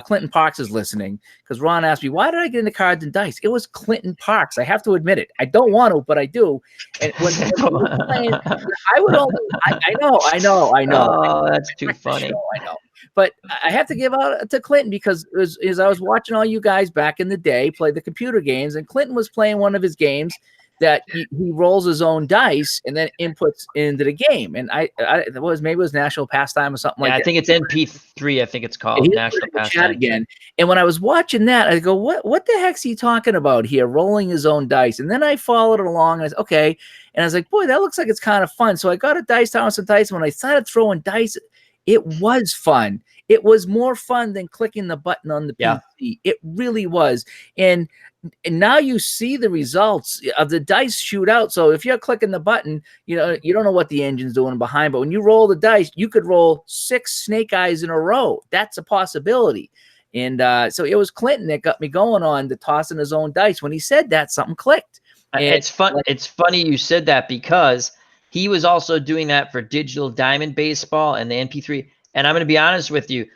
Clinton Parks is listening because Ron asked me, why did I get into cards and dice? It was Clinton Parks. I have to admit it. I don't want to, but I do. And when playing, I would only. I know. Oh, that's too funny. I know. But I have to give out to Clinton because as I was watching all you guys back in the day play the computer games, and Clinton was playing one of his games that he rolls his own dice and then inputs into the game. And maybe it was National Pastime or something like that. I think it's NP3. I think it's called National Pastime again. And when I was watching that, I go, what the heck's he talking about here? Rolling his own dice. And then I followed it along. And I said, okay. And I was like, boy, that looks like it's kind of fun. So I got a dice tower and some dice. When I started throwing dice, it was fun. It was more fun than clicking the button on the PC. It really was. And and now you see the results of the dice shoot out. So if you're clicking the button, you don't know what the engine's doing behind, but when you roll the dice, you could roll 6 snake eyes in a row. That's a possibility. And so it was Clinton that got me going on the tossing his own dice. When he said that, something clicked. And it's fun. It's funny you said that, because he was also doing that for Digital Diamond Baseball and the NP3. And I'm going to be honest with you,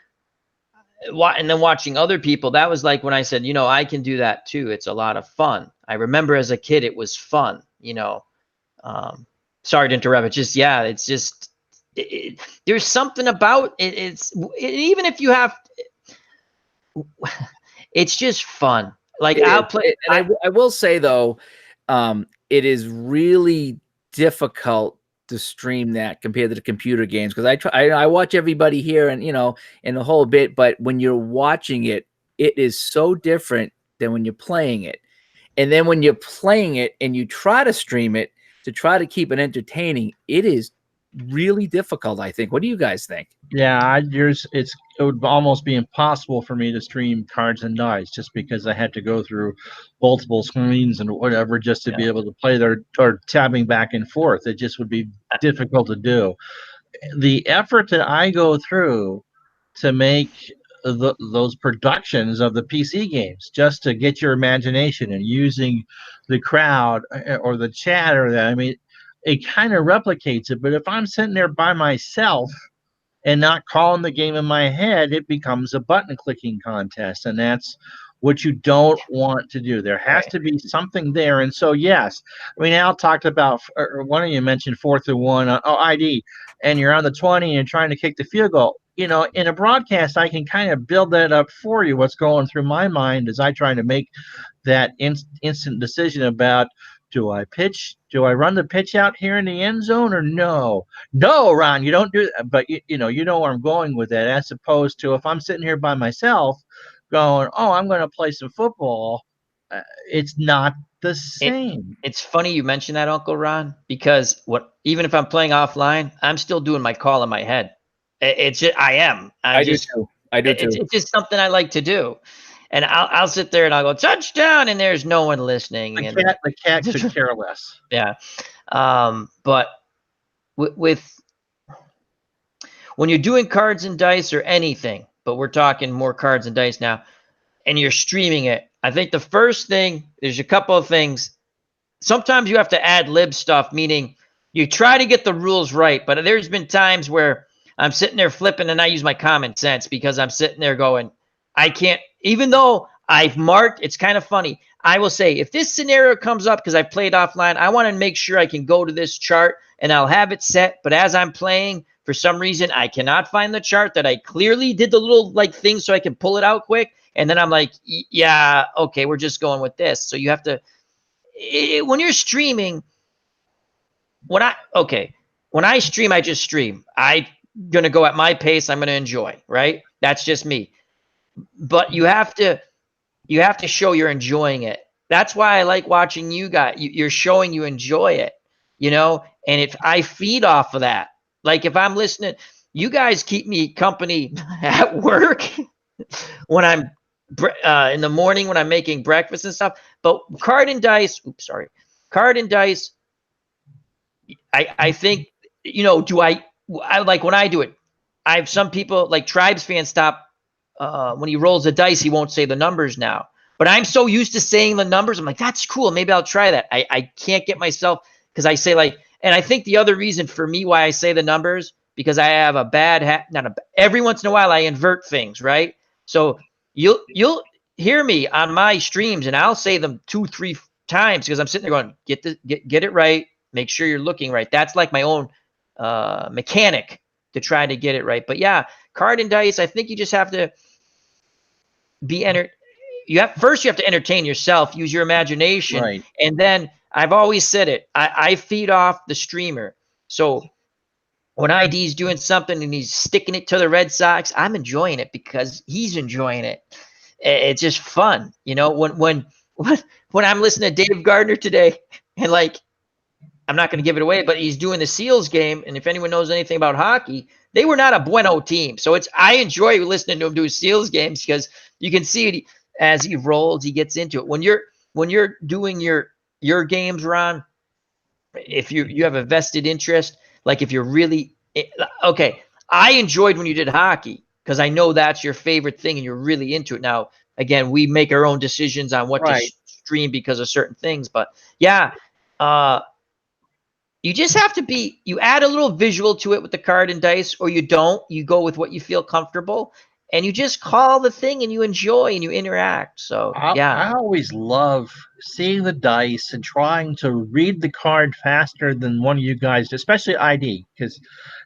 and then watching other people, that was like when I said, I can do that too. It's a lot of fun. I remember as a kid, it was fun, sorry to interrupt. It's just, there's something about it. Even if you have, it's just fun. Like I'll play. I will say though, it is really difficult to stream that compared to the computer games, because I watch everybody here and in the whole bit, but when you're watching it, it is so different than when you're playing it. And then when you're playing it and you try to stream it to try to keep it entertaining, it is really difficult, I think. What do you guys think? Yeah, it would almost be impossible for me to stream Cards and Dice, just because I had to go through multiple screens and whatever just to be able to play there, or tabbing back and forth. It just would be difficult to do. The effort that I go through to make those productions of the PC games, just to get your imagination and using the crowd or the chat or that, I mean, it kind of replicates it. But if I'm sitting there by myself and not calling the game in my head, it becomes a button clicking contest, and that's what you don't want to do. There has to be something there. And so, yes, I mean, Al talked about, or one of you mentioned 4th and 1, ID, and you're on the 20 and trying to kick the field goal. In a broadcast, I can kind of build that up for you. What's going through my mind as I try to make that instant decision about, do I pitch? Do I run the pitch out here in the end zone or no? No, Ron, you don't do that. But you know where I'm going with that, as opposed to if I'm sitting here by myself going, oh, I'm going to play some football. It's not the same. It's funny you mentioned that, Uncle Ron, because even if I'm playing offline, I'm still doing my call in my head. It's just, I do too. It's just something I like to do. And I'll sit there and I'll go, touchdown, and there's no one listening. The cat could care less. Yeah. But with when you're doing Cards and Dice or anything, but we're talking more Cards and Dice now, and you're streaming it, I think the first thing, there's a couple of things. Sometimes you have to ad lib stuff, meaning you try to get the rules right. But there's been times where I'm sitting there flipping and I use my common sense, because I'm sitting there going, I can't, even though I've marked, it's kind of funny. I will say, if this scenario comes up, because I've played offline, I want to make sure I can go to this chart and I'll have it set. But as I'm playing, for some reason, I cannot find the chart that I clearly did the little thing so I can pull it out quick. And then I'm like, yeah, okay, we're just going with this. So you have to, when you're streaming, when I stream, I just stream. I'm going to go at my pace. I'm going to enjoy, right? That's just me. But you have to show you're enjoying it. That's why I like watching you guys. You're showing you enjoy it, and if I feed off of that, like if I'm listening, you guys keep me company at work when I'm in the morning when I'm making breakfast and stuff. But Card and Dice, I think, do I like when I do it, I have some people like Tribes fans stop. When he rolls the dice, he won't say the numbers now. But I'm so used to saying the numbers. I'm like, that's cool. Maybe I'll try that. I can't get myself, because I say and I think the other reason for me why I say the numbers, because I have a bad every once in a while I invert things, right? So you'll hear me on my streams and I'll say them 2-3 times, because I'm sitting there going, get it right. Make sure you're looking right. That's like my own mechanic to try to get it right. But yeah, Card and Dice, I think you just have to be you have to entertain yourself, use your imagination, right. And then I've always said it, I feed off the streamer. So when ID's doing something and he's sticking it to the Red Sox, I'm enjoying it because he's enjoying it. It's just fun, when I'm listening to Dave Gardner today, and I'm not going to give it away, but he's doing the Seals game, and if anyone knows anything about hockey, they were not a bueno team. So I enjoy listening to him do Seals games, because you can see it as he rolls, he gets into it. When you're when you're doing your games, Ron, if you have a vested interest, like if you're really okay, I enjoyed when you did hockey because I know that's your favorite thing and you're really into it. Now, again, we make our own decisions on what to stream because of certain things, but yeah, you just have to be. You add a little visual to it with the card and dice, or you don't. You go with what you feel comfortable, and you just call the thing and you enjoy and you interact. So I always love seeing the dice and trying to read the card faster than one of you guys, especially ID,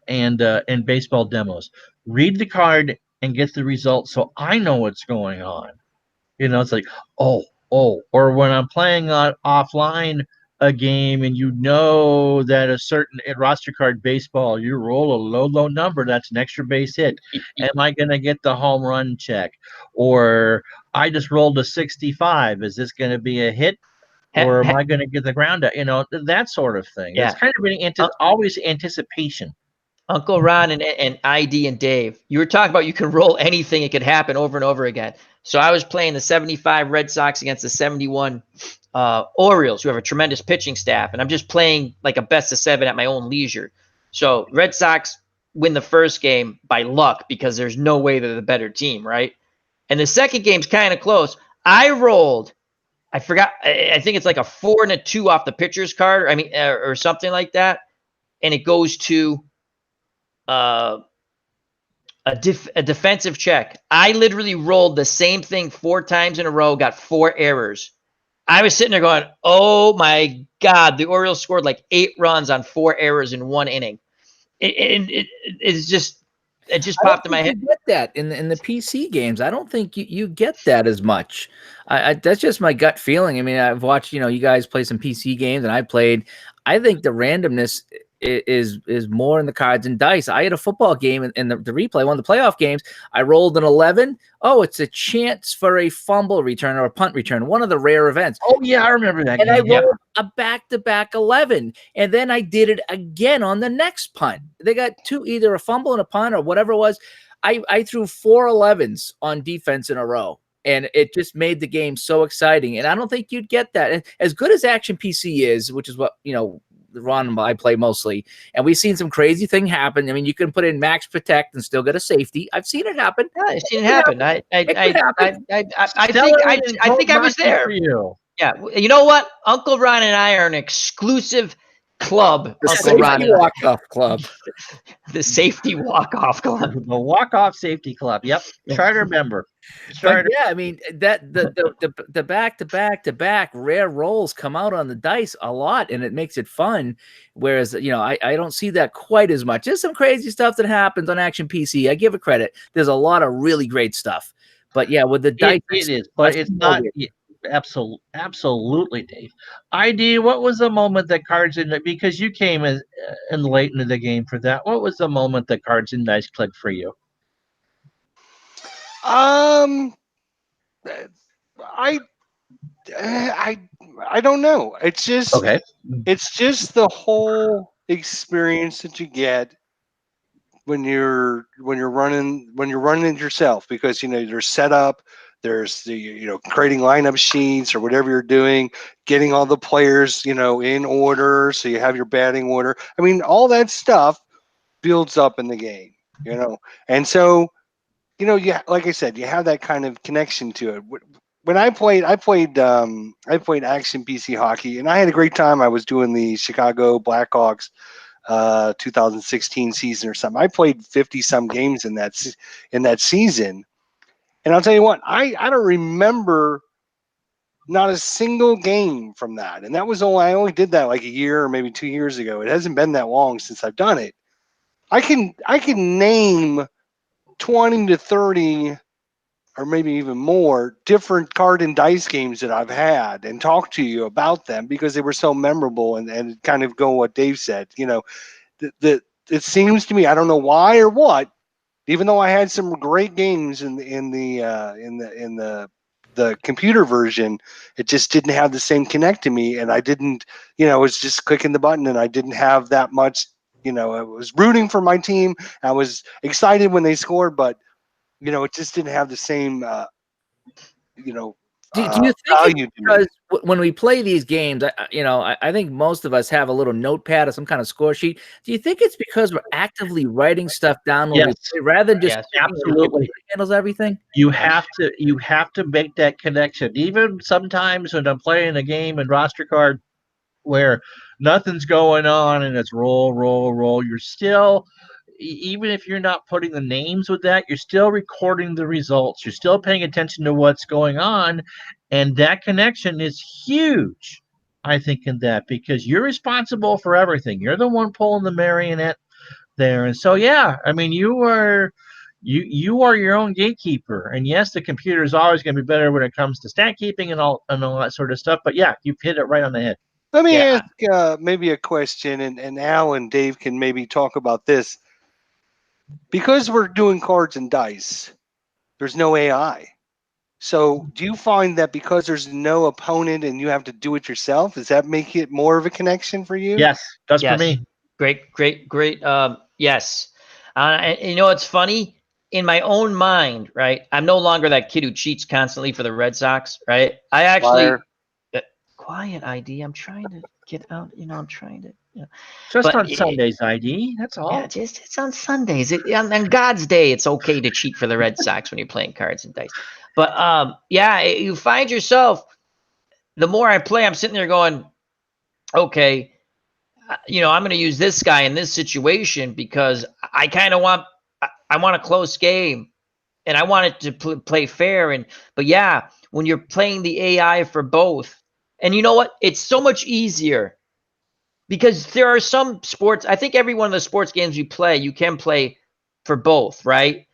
and baseball demos. Read the card and get the result, so I know what's going on. It's like, oh, or when I'm playing on offline a game and you know that a certain roster card baseball, you roll a low number, that's an extra base hit. Am I going to get the home run check? Or I just rolled a 65. Is this going to be a hit? Or am I going to get the ground out? That sort of thing. Yeah. It's kind of always anticipation. Uncle Ron and ID and Dave, you were talking about you can roll anything, it could happen over and over again. So I was playing the 75 Red Sox against the 71 Orioles, who have a tremendous pitching staff, and I'm just playing like a best of 7 at my own leisure. So Red Sox win the first game by luck because there's no way they're the better team, right? And the second game's kind of close. I rolled, I forgot, I think it's like a 4 and a 2 off the pitcher's card, or something like that, and it goes to a defensive check. I literally rolled the same thing 4 times in a row, got 4 errors. I was sitting there going, oh my God, the Orioles scored like 8 runs on 4 errors in 1 inning. It just popped in my head. You get that in the PC games. I don't think you get that as much. That's just my gut feeling. I mean, I've watched, you guys play some PC games, and I played. I think the randomness is more in the cards and dice. I had a football game in the replay, one of the playoff games. I rolled an 11. Oh, it's a chance for a fumble return or a punt return, one of the rare events. Oh, yeah, I remember that. And I rolled a back-to-back 11, and then I did it again on the next punt. They got 2, either a fumble and a punt or whatever it was. I threw 4 11s on defense in a row, and it just made the game so exciting. And I don't think you'd get that. And as good as Action PC is, which is what, Ron and I play mostly, and we've seen some crazy thing happen. I mean, you can put in max protect and still get a safety. I've seen it happen. Yeah, I've seen it happen. I think I was there. Yeah, you know what? Uncle Ron and I are an exclusive club. The Uncle Ron walk-off club. The safety walk-off club. The walk-off safety club. Yep. Charter member. But yeah, I mean, that the back-to-back rare rolls come out on the dice a lot, and it makes it fun. Whereas, I don't see that quite as much. There's some crazy stuff that happens on Action PC. I give it credit. There's a lot of really great stuff. But yeah, with the dice, it is, but it's not. Absolutely, Dave. ID, what was the moment that cards in because you came in late into the game for that? What was the moment that cards and dice clicked for you? I don't know. It's just okay. It's just the whole experience that you get when you're running it yourself, because there's setup. There's the creating lineup sheets or whatever you're doing, getting all the players in order, so you have your batting order. I mean, all that stuff builds up in the game, and so like I said, you have that kind of connection to it. When I played Action PC hockey, and I had a great time. I was doing the Chicago Blackhawks 2016 season or something. I played 50 some games in that season. And I'll tell you what, I don't remember not a single game from that. And that was I only did that like a year or maybe 2 years ago. It hasn't been that long since I've done it. I can name 20 to 30 or maybe even more different card and dice games that I've had and talk to you about them because they were so memorable and kind of go what Dave said. It seems to me, I don't know why or what, even though I had some great games in the computer version, it just didn't have the same connect to me, and I didn't, it was just clicking the button, and I didn't have that much, I was rooting for my team, I was excited when they scored, but it just didn't have the same, Do you think value it's to me. because when we play these games, I think most of us have a little notepad or some kind of score sheet. Do you think it's because we're actively writing stuff down when we Yes. play, rather than just Yes. thinking the Absolutely. computer handles everything? You have to make that connection. Even sometimes when I'm playing a game in roster card where nothing's going on and it's roll, roll, roll, you're still, even if you're not putting the names with that, you're still recording the results. You're still paying attention to what's going on, and that connection is huge, I think, in that, because you're responsible for everything. You're the one pulling the marionette there. And so, yeah, I mean, you are your own gatekeeper. And yes, the computer is always going to be better when it comes to stat keeping and all that sort of stuff. But yeah, you've hit it right on the head. Let me Yeah. ask maybe a question, and Al and Dave can maybe talk about this. Because we're doing cards and dice, there's no AI. So do you find that because there's no opponent and you have to do it yourself, does that make it more of a connection for you? Yes, does for Yes. me. Great. Yes. And you know, it's funny. In my own mind, right? I'm no longer that kid who cheats constantly for the Red Sox, right? I actually Liar. quiet ID. I'm trying to get out. I'm trying to. Just But on Sundays, ID. That's all. Yeah, just it's on Sundays. On God's day, it's okay to cheat for the Red Sox when you're playing cards and dice. But yeah, you find yourself. The more I play, I'm sitting there going, okay, I'm going to use this guy in this situation because I kind of want. I want a close game, and I want it to play fair. But yeah, when you're playing the AI for both, and you know what, it's so much easier. Because there are some sports, I think every one of the sports games you play, you can play for both, right?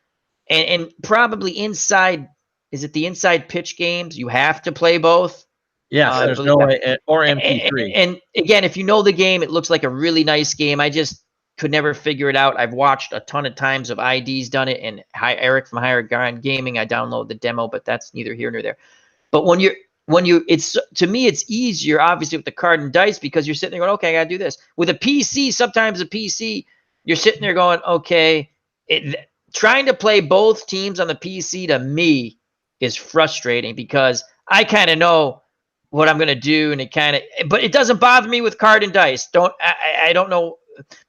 And probably inside, is it the inside pitch games? You have to play both. Yes, I there's believe. no way, or MP3. And again, if you know the game, it looks like a really nice game. I just could never figure it out. I've watched a ton of times of ID's done it, and Eric from Higher Ground Gaming, I download the demo, but that's neither here nor there. But when it's, to me, it's easier, obviously, with the card and dice, because you're sitting there going, okay, I gotta do this. With a PC, sometimes a PC, you're sitting there going, okay, trying to play both teams on the PC to me is frustrating because I kind of know what I'm gonna do, and but it doesn't bother me with card and dice. I don't know,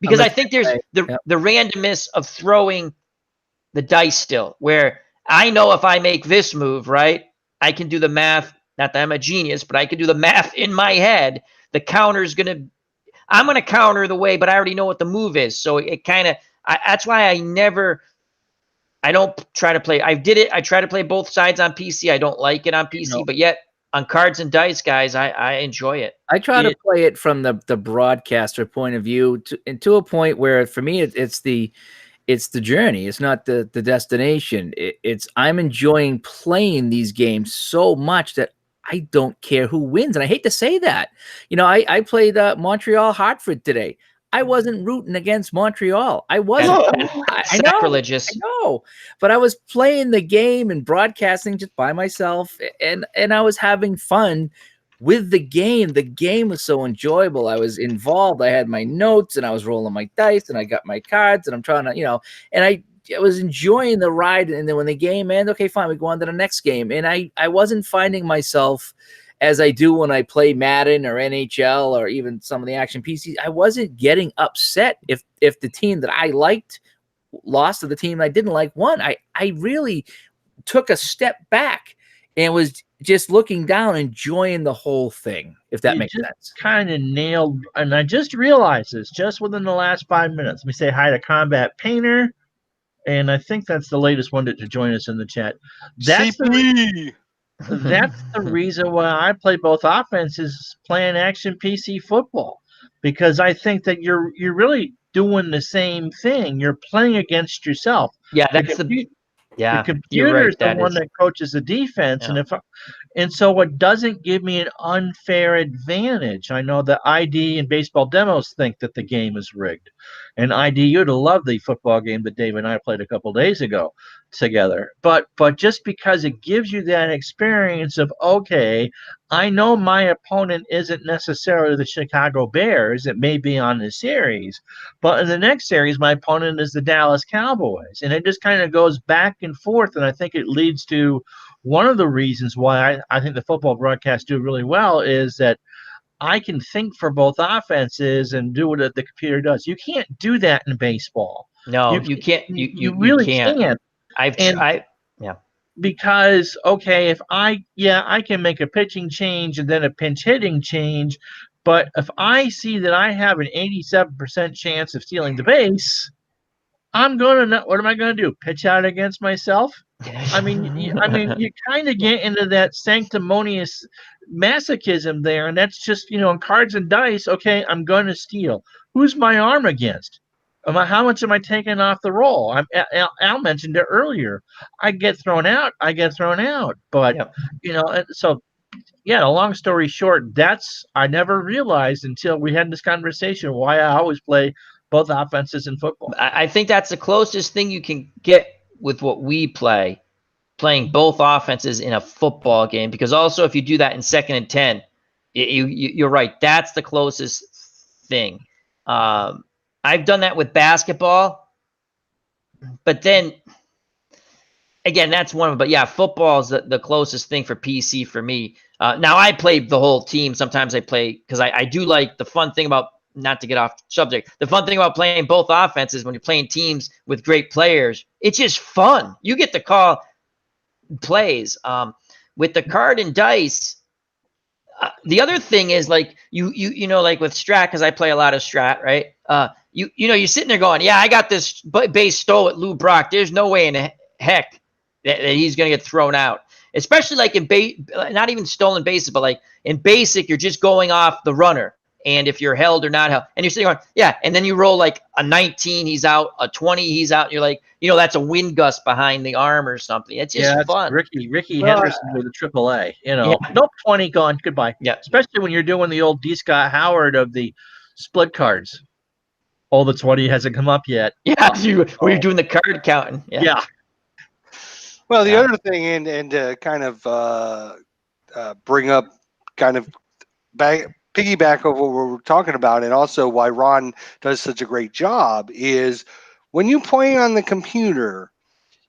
because I think there's the randomness of throwing the dice still, where I know if I make this move, right, I can do the math. Not that I'm a genius, but I can do the math in my head. The counter's I'm going to counter the way, but I already know what the move is. So it that's why I don't try to play. I try to play both sides on PC. I don't like it on PC, but yet on cards and dice, guys, I enjoy it. I try to play it from the broadcaster point of view to a point where, for me, it's the journey. It's not the destination. I'm enjoying playing these games so much that I don't care who wins. And I hate to say that. I played Montreal Hartford today. I wasn't rooting against Montreal. I wasn't. I know. But I was playing the game and broadcasting just by myself, and I was having fun with the game. The game was so enjoyable. I was involved. I had my notes, and I was rolling my dice, and I got my cards, and I'm trying to, and I was enjoying the ride. And then when the game ended, okay, fine, we go on to the next game. And I wasn't finding myself, as I do when I play Madden or NHL or even some of the action PCs, I wasn't getting upset if the team that I liked lost to the team I didn't like won. I really took a step back and was just looking down, enjoying the whole thing, if that makes sense. Kind of nailed, and I just realized this just within the last 5 minutes. Let me say hi to Combat Painter, and I think that's the latest one to join us in the chat. That's the reason why I play both offenses playing action PC football, because I think that you're really doing the same thing. You're playing against yourself. Yeah, the computer you're right, is the one that coaches the defense, yeah. and so it doesn't give me an unfair advantage. I know that ID and baseball demos think that the game is rigged, and ID, you'd love the football game that Dave and I played a couple days ago together. But just because it gives you that experience of, okay, I know my opponent isn't necessarily the Chicago Bears. It may be on the series, but in the next series, my opponent is the Dallas Cowboys, and it just kind of goes back and forth, and I think it leads to one of the reasons why I think the football broadcasts do really well is that I can think for both offenses and do what the computer does. You can't do that in baseball. No, you can't. You You really can't. can't. Yeah. Because okay, if I can make a pitching change and then a pinch hitting change, but if I see that I have an 87% chance of stealing the base, I'm gonna know what am I gonna do? Pitch out against myself? I mean, you kind of get into that sanctimonious masochism there, and that's just in cards and dice. Okay, I'm gonna steal. Who's my arm against? How much am I taking off the roll? Al mentioned it earlier. I get thrown out. I get thrown out. But Yep. so yeah. Long story short, I never realized until we had this conversation why I always play both offenses in football. I think that's the closest thing you can get with what we play, playing both offenses in a football game. Because also, if you do that in 2nd and 10, you're right. That's the closest thing. I've done that with basketball, but then again, that's one of them. But yeah, football is the closest thing for PC for me. Now I play the whole team. Sometimes I play because I do like the fun thing about, not to get off subject, the fun thing about playing both offenses when you're playing teams with great players, it's just fun. You get to call plays. With the card and dice, the other thing is like you know, like with Strat, because I play a lot of Strat, right? You're sitting there going, yeah, I got this base stole at Lou Brock. There's no way in the heck that he's going to get thrown out. Especially like in not even stolen bases, but like in basic, you're just going off the runner. And if you're held or not held, and you're sitting going, yeah, and then you roll like a 19, he's out, a 20, he's out. And you're like, that's a wind gust behind the arm or something. It's just fun. Ricky Henderson with a AAA. Nope, 20 gone. Goodbye. Yeah. Especially when you're doing the old D. Scott Howard of the split cards. Oh, the 20 hasn't come up yet. Yeah, where you're doing the card counting. Yeah. Well, the other thing, and to kind of bring up, kind of piggyback over what we're talking about, and also why Ron does such a great job, is when you play on the computer,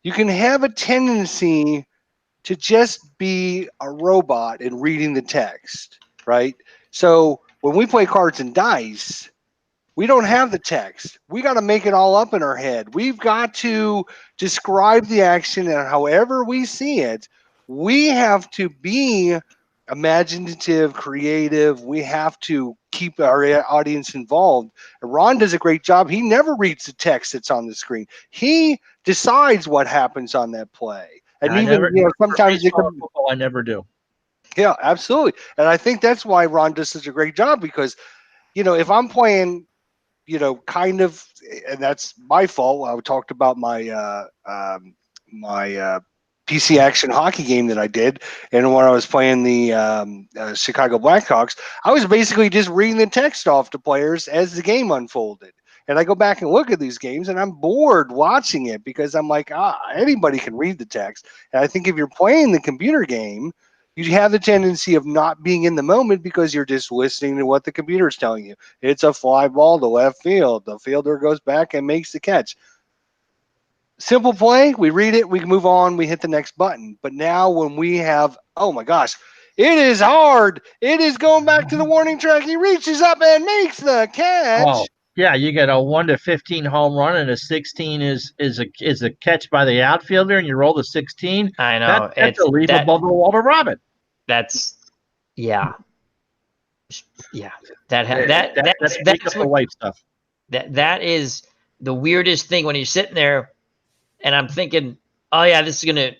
you can have a tendency to just be a robot in reading the text, right? So when we play cards and dice, we don't have the text. We got to make it all up in our head. We've got to describe the action, and however we see it, we have to be imaginative, creative. We have to keep our audience involved. And Ron does a great job. He never reads the text that's on the screen. He decides what happens on that play. And sometimes I never do. Yeah, absolutely. And I think that's why Ron does such a great job, because if I'm playing, kind of, and that's my fault. I talked about my my PC action hockey game that I did, and when I was playing the Chicago Blackhawks, I was basically just reading the text off to players as the game unfolded. And I go back and look at these games, and I'm bored watching it because I'm like, anybody can read the text. And I think if you're playing the computer game, you have the tendency of not being in the moment because you're just listening to what the computer is telling you. It's a fly ball to left field. The fielder goes back and makes the catch. Simple play. We read it. We move on. We hit the next button. But now when we have, oh my gosh, it is hard. It is going back to the warning track. He reaches up and makes the catch. Oh, yeah, you get a 1-15 home run, and a 16 is a catch by the outfielder, and you roll the 16. I know. That's a leap above the Walter Robin. That's yeah. That's the white stuff. That is the weirdest thing when you're sitting there, and I'm thinking, oh yeah, this is gonna,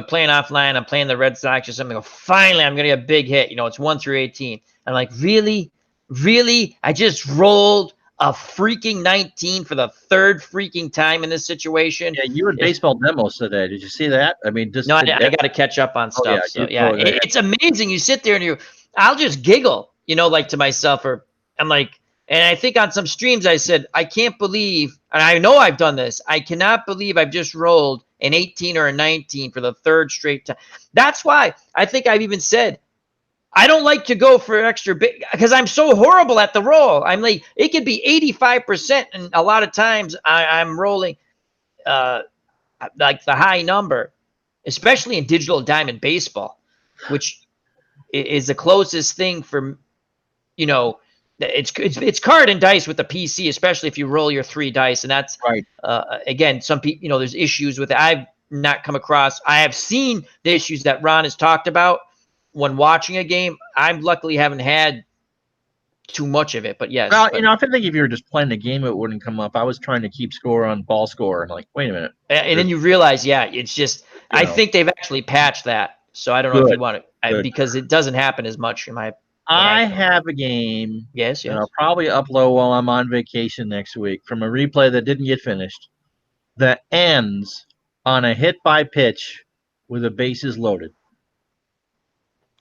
playing offline. I'm playing the Red Sox or something. Finally, I'm gonna get a big hit. It's 1-18. I'm like, really? I just rolled a freaking 19 for the third freaking time in this situation. Yeah, you were in baseball demos today. Did you see that? I mean, I got to catch up on stuff. It's amazing. You sit there and I'll just giggle, like to myself, or I'm like, and I think on some streams I said, I can't believe, and I know I've done this, I cannot believe I've just rolled an 18 or a 19 for the third straight time. That's why I think I've even said, I don't like to go for extra big because I'm so horrible at the roll. I'm like, it could be 85%, and a lot of times I'm rolling like the high number. especially in digital diamond baseball, which is the closest thing for, it's card and dice with the PC, especially if you roll your 3 dice. And that's Right. Again, some people, there's issues with it. I've not come across. I have seen the issues that Ron has talked about when watching a game. I luckily haven't had too much of it, but yes. Well, I think if you were just playing the game, it wouldn't come up. I was trying to keep score on ball score. I'm like, wait a minute. And then you realize, it's just, I think they've actually patched that. So I don't know if you want to, because it doesn't happen as much in my. I have a game. Yes. And I'll probably upload while I'm on vacation next week from a replay that didn't get finished that ends on a hit by pitch with the bases loaded.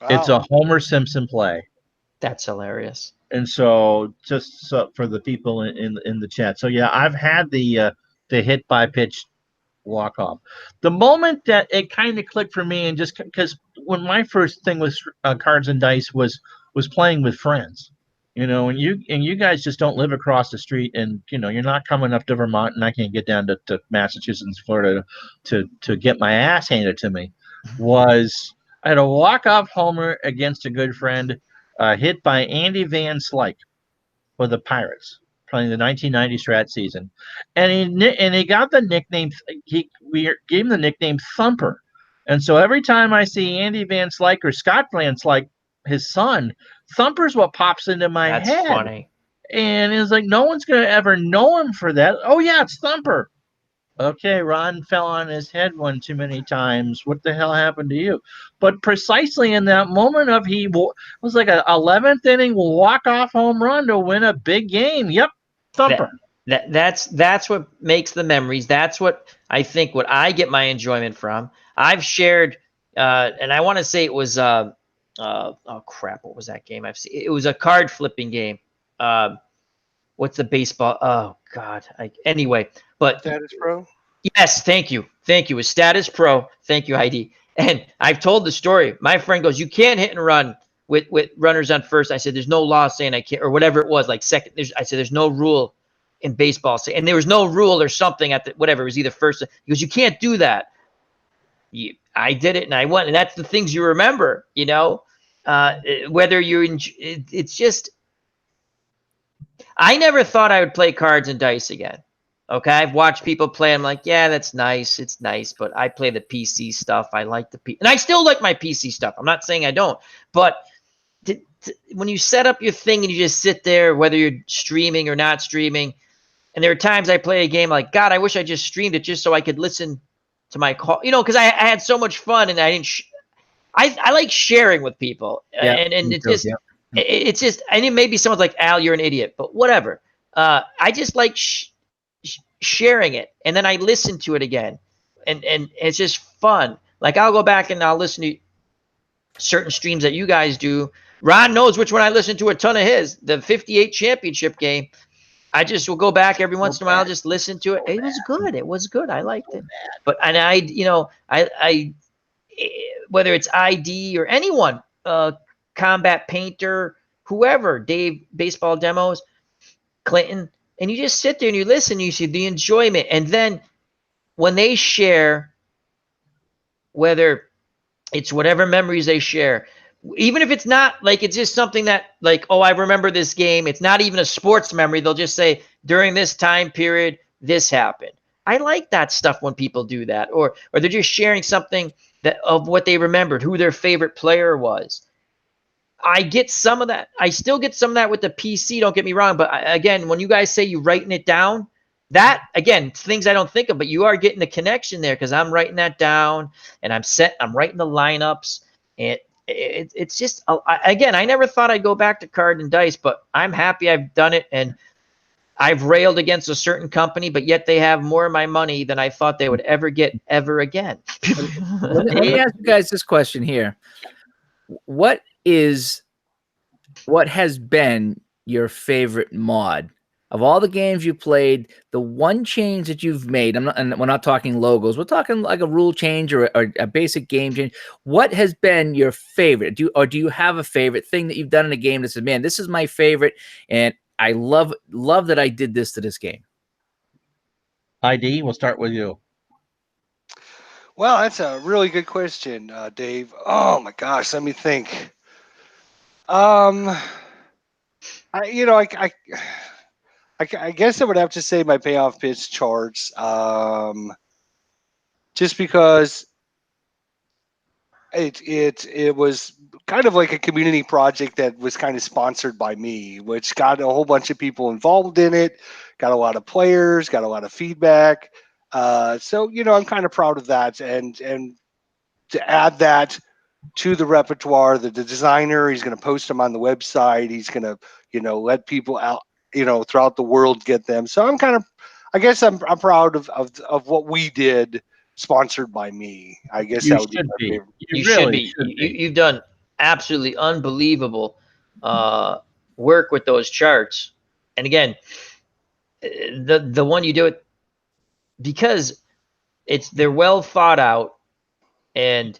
Wow. It's a Homer Simpson play. That's hilarious. And so, just for the people in the chat, so yeah, I've had the hit by pitch walk off. The moment that it kind of clicked for me, and just because when my first thing with cards and dice was playing with friends, and you guys just don't live across the street, and you're not coming up to Vermont, and I can't get down to Massachusetts, Florida, to get my ass handed to me. I had a walk-off homer against a good friend, hit by Andy Van Slyke for the Pirates, playing the 1990 Strat season, and he got the nickname. We gave him the nickname Thumper, and so every time I see Andy Van Slyke or Scott Van Slyke, his son, Thumper's what pops into my head. That's funny. And it's like no one's gonna ever know him for that. Oh yeah, it's Thumper. Okay, Ron fell on his head one too many times. What the hell happened to you? But precisely in that moment of it was like a 11th inning walk-off home run to win a big game. Yep, Thumper. That's what makes the memories. That's what I think what I get my enjoyment from. I've shared, and I want to say it was oh crap, what was that game? It was a card flipping game. What's the baseball? Oh God. Anyway, but Status Pro. Yes, thank you. It was Status Pro. Thank you, ID. And I've told the story. My friend goes, "You can't hit and run with runners on first." I said, "There's no law saying I can't," or whatever it was, like second. I said, "There's no rule in baseball," and there was no rule or something at the whatever. It was either first. He goes, "You can't do that." I did it, and I won, and that's the things you remember. Whether you're it's just. I never thought I would play cards and dice again. Okay, I've watched people play. I'm like, yeah, that's nice. It's nice, but I play the PC stuff. I like and I still like my PC stuff. I'm not saying I don't, but when you set up your thing and you just sit there, whether you're streaming or not streaming, and there are times I play a game like, God, I wish I just streamed it just so I could listen to my call, because I had so much fun and I didn't. I like sharing with people, and it just. Yeah. It's just, I mean, maybe someone's like, Al, you're an idiot, but whatever. I just like sharing it, and then I listen to it again, and it's just fun. Like I'll go back and I'll listen to certain streams that you guys do. Ron knows which one I listen to a ton of his. The 58 championship game. I just will go back every once in a while, just listen to it. It was good. It was good. I liked it. But and I whether it's ID or anyone. Combat Painter, whoever, Dave, baseball demos, Clinton, and you just sit there and you listen, you see the enjoyment. And then when they share, whether it's whatever memories they share, even if it's not like it's just something that like, oh, I remember this game. It's not even a sports memory. They'll just say during this time period, this happened. I like that stuff when people do that, or they're just sharing something that of what they remembered, who their favorite player was. I get some of that. I still get some of that with the PC. Don't get me wrong. But again, when you guys say you writing it down, that, again, things I don't think of, but you are getting the connection there because I'm writing that down and I'm writing the lineups. And it's just, again, I never thought I'd go back to card and dice, but I'm happy I've done it. And I've railed against a certain company, but yet they have more of my money than I thought they would ever get ever again. Let me ask you guys this question here. What has been your favorite mod of all the games you played? The one change that you've made, and we're not talking logos, we're talking like a rule change or a basic game change. What has been your favorite? Do you have a favorite thing that you've done in a game that says, man, this is my favorite, and I love that I did this to this game? ID, we'll start with you. Well, that's a really good question, Dave. Oh my gosh, let me think. I guess I would have to say my payoff pitch charts. Just because it was kind of like a community project that was kind of sponsored by me, which got a whole bunch of people involved in it, got a lot of players, got a lot of feedback. So I'm kind of proud of that, and to add that to the repertoire, the designer, he's going to post them on the website. He's going to let people out throughout the world get them. So I guess I'm proud of what we did, sponsored by me. I guess You that would should be my be. favorite. You should really be. should be. You've done absolutely unbelievable work with those charts. And again, the one you do it because they're well thought out, and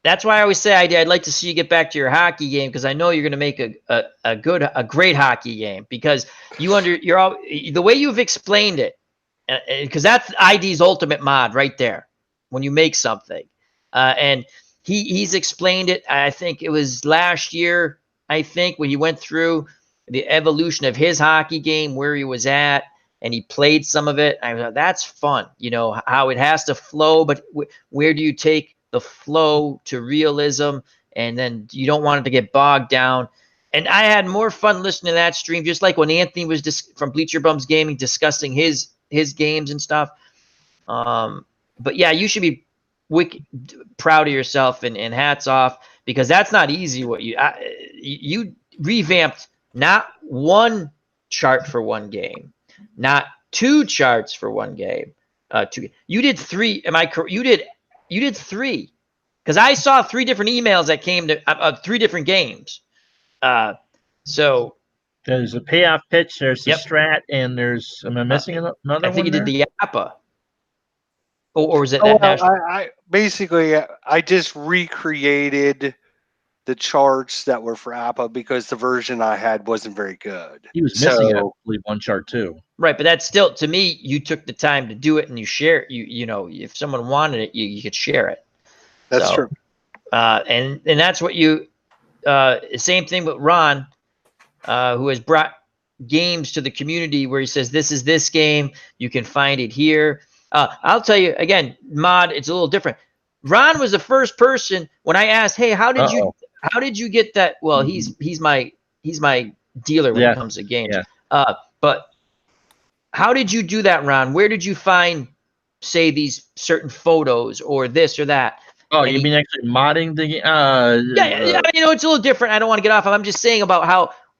that's why I always say I'd like to see you get back to your hockey game, because I know you're going to make a great hockey game, because the way you've explained it, because that's ID's ultimate mod right there when you make something, and he's explained it. I think it was last year, I think, when he went through the evolution of his hockey game, where he was at, and he played some of it. I thought that's fun, how it has to flow, but where do you take the flow to realism, and then you don't want it to get bogged down. And I had more fun listening to that stream, just like when Anthony was from Bleacher Bums Gaming discussing his games and stuff. But yeah, you should be proud of yourself, and hats off, because that's not easy. What you revamped not one chart for one game, not two charts for one game. You did three. Am I correct? You did three, because I saw three different emails that came to three different games. So There's a payoff pitch, there's the Yep. strat, and there's, am I missing another one? I think you did there? the APA. Or was it Oh, that well, national? I just recreated the charts that were for APA because the version I had wasn't very good. He was missing, I believe, one chart too. Right, but that's still, to me, you took the time to do it, and you share it. If someone wanted it, you could share it. That's true. And that's what same thing with Ron, who has brought games to the community, where he says, this is this game, you can find it here. I'll tell you again, mod, it's a little different. Ron was the first person when I asked, hey, how did you get that? Well, he's my dealer when it comes to games. Yeah. But how did you do that, Ron? Where did you find, say, these certain photos or this or that? Oh, you mean actually modding the? Yeah. It's a little different. I don't want to get off. I'm just saying about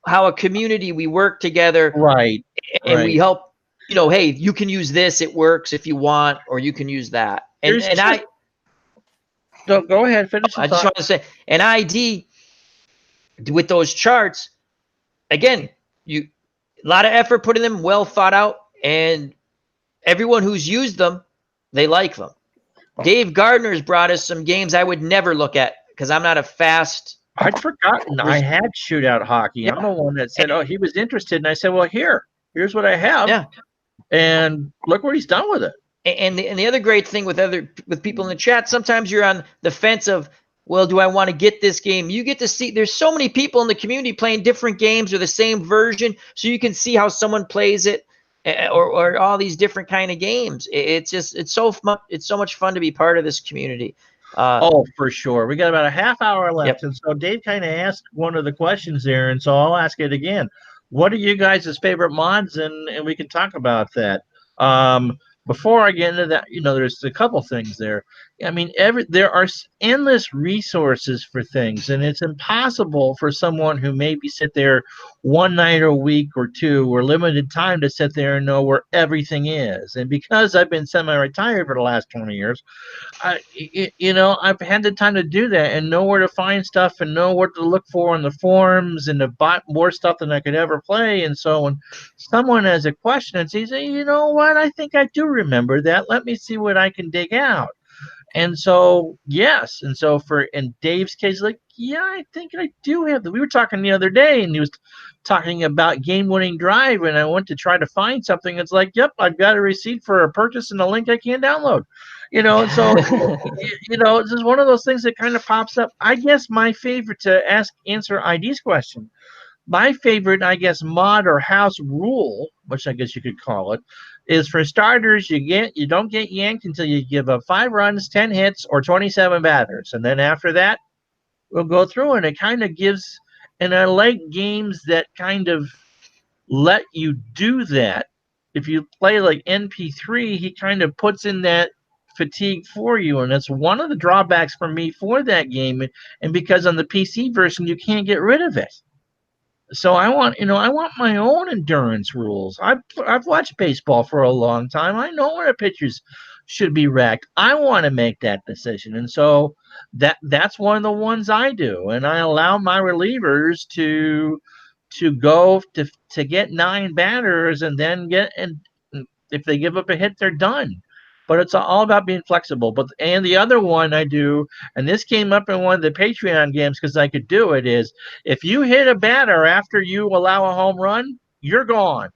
how a community, we work together, right, and we help. Hey, you can use this; it works if you want, or you can use that. Go ahead, finish. I just want to say, an ID with those charts, again, a lot of effort put in them, well thought out, and everyone who's used them, they like them. Dave Gardner's brought us some games I would never look at, because I'm not a fast. I'd forgotten I had shootout hockey. Yeah. I'm the one that said, he was interested, and I said, well, here's what I have. Yeah. And look what he's done with it. And the other great thing with people in the chat, sometimes you're on the fence of, well, do I want to get this game? You get to see, there's so many people in the community playing different games or the same version, so you can see how someone plays it, or all these different kind of games. It's so much fun to be part of this community. For sure. We got about a half hour left. Yep. And so Dave kind of asked one of the questions there, and so I'll ask it again. What are you guys' favorite mods? And we can talk about that. Before I get into that, there's a couple things there. I mean, there are endless resources for things, and it's impossible for someone who maybe sit there one night a week or two or limited time to sit there and know where everything is. And because I've been semi-retired for the last 20 years, I've had the time to do that and know where to find stuff and know what to look for on the forums and to buy more stuff than I could ever play. And so when someone has a question and says, you know what, I think I do remember that. Let me see what I can dig out. And so, yes. And so in Dave's case, like, yeah, I think I do have that. We were talking the other day and he was talking about game winning drive. And I went to try to find something. It's like, yep, I've got a receipt for a purchase and a link I can't download. And so, it's just one of those things that kind of pops up. I guess my favorite to answer ID's question, my favorite, I guess, mod or house rule, which I guess you could call it, is for starters, you don't get yanked until you give up 5 runs, 10 hits, or 27 batters, and then after that, we'll go through, and it kind of gives. And I like games that kind of let you do that. If you play like NP3, he kind of puts in that fatigue for you, and that's one of the drawbacks for me for that game. And because on the PC version, you can't get rid of it. So I want my own endurance rules. I've watched baseball for a long time. I know where pitchers should be racked. I want to make that decision, and so that's one of the ones I do, and I allow my relievers to go to get 9 batters, and then if they give up a hit, they're done. But it's all about being flexible. And the other one I do, and this came up in one of the Patreon games because I could do it, is if you hit a batter after you allow a home run, you're gone.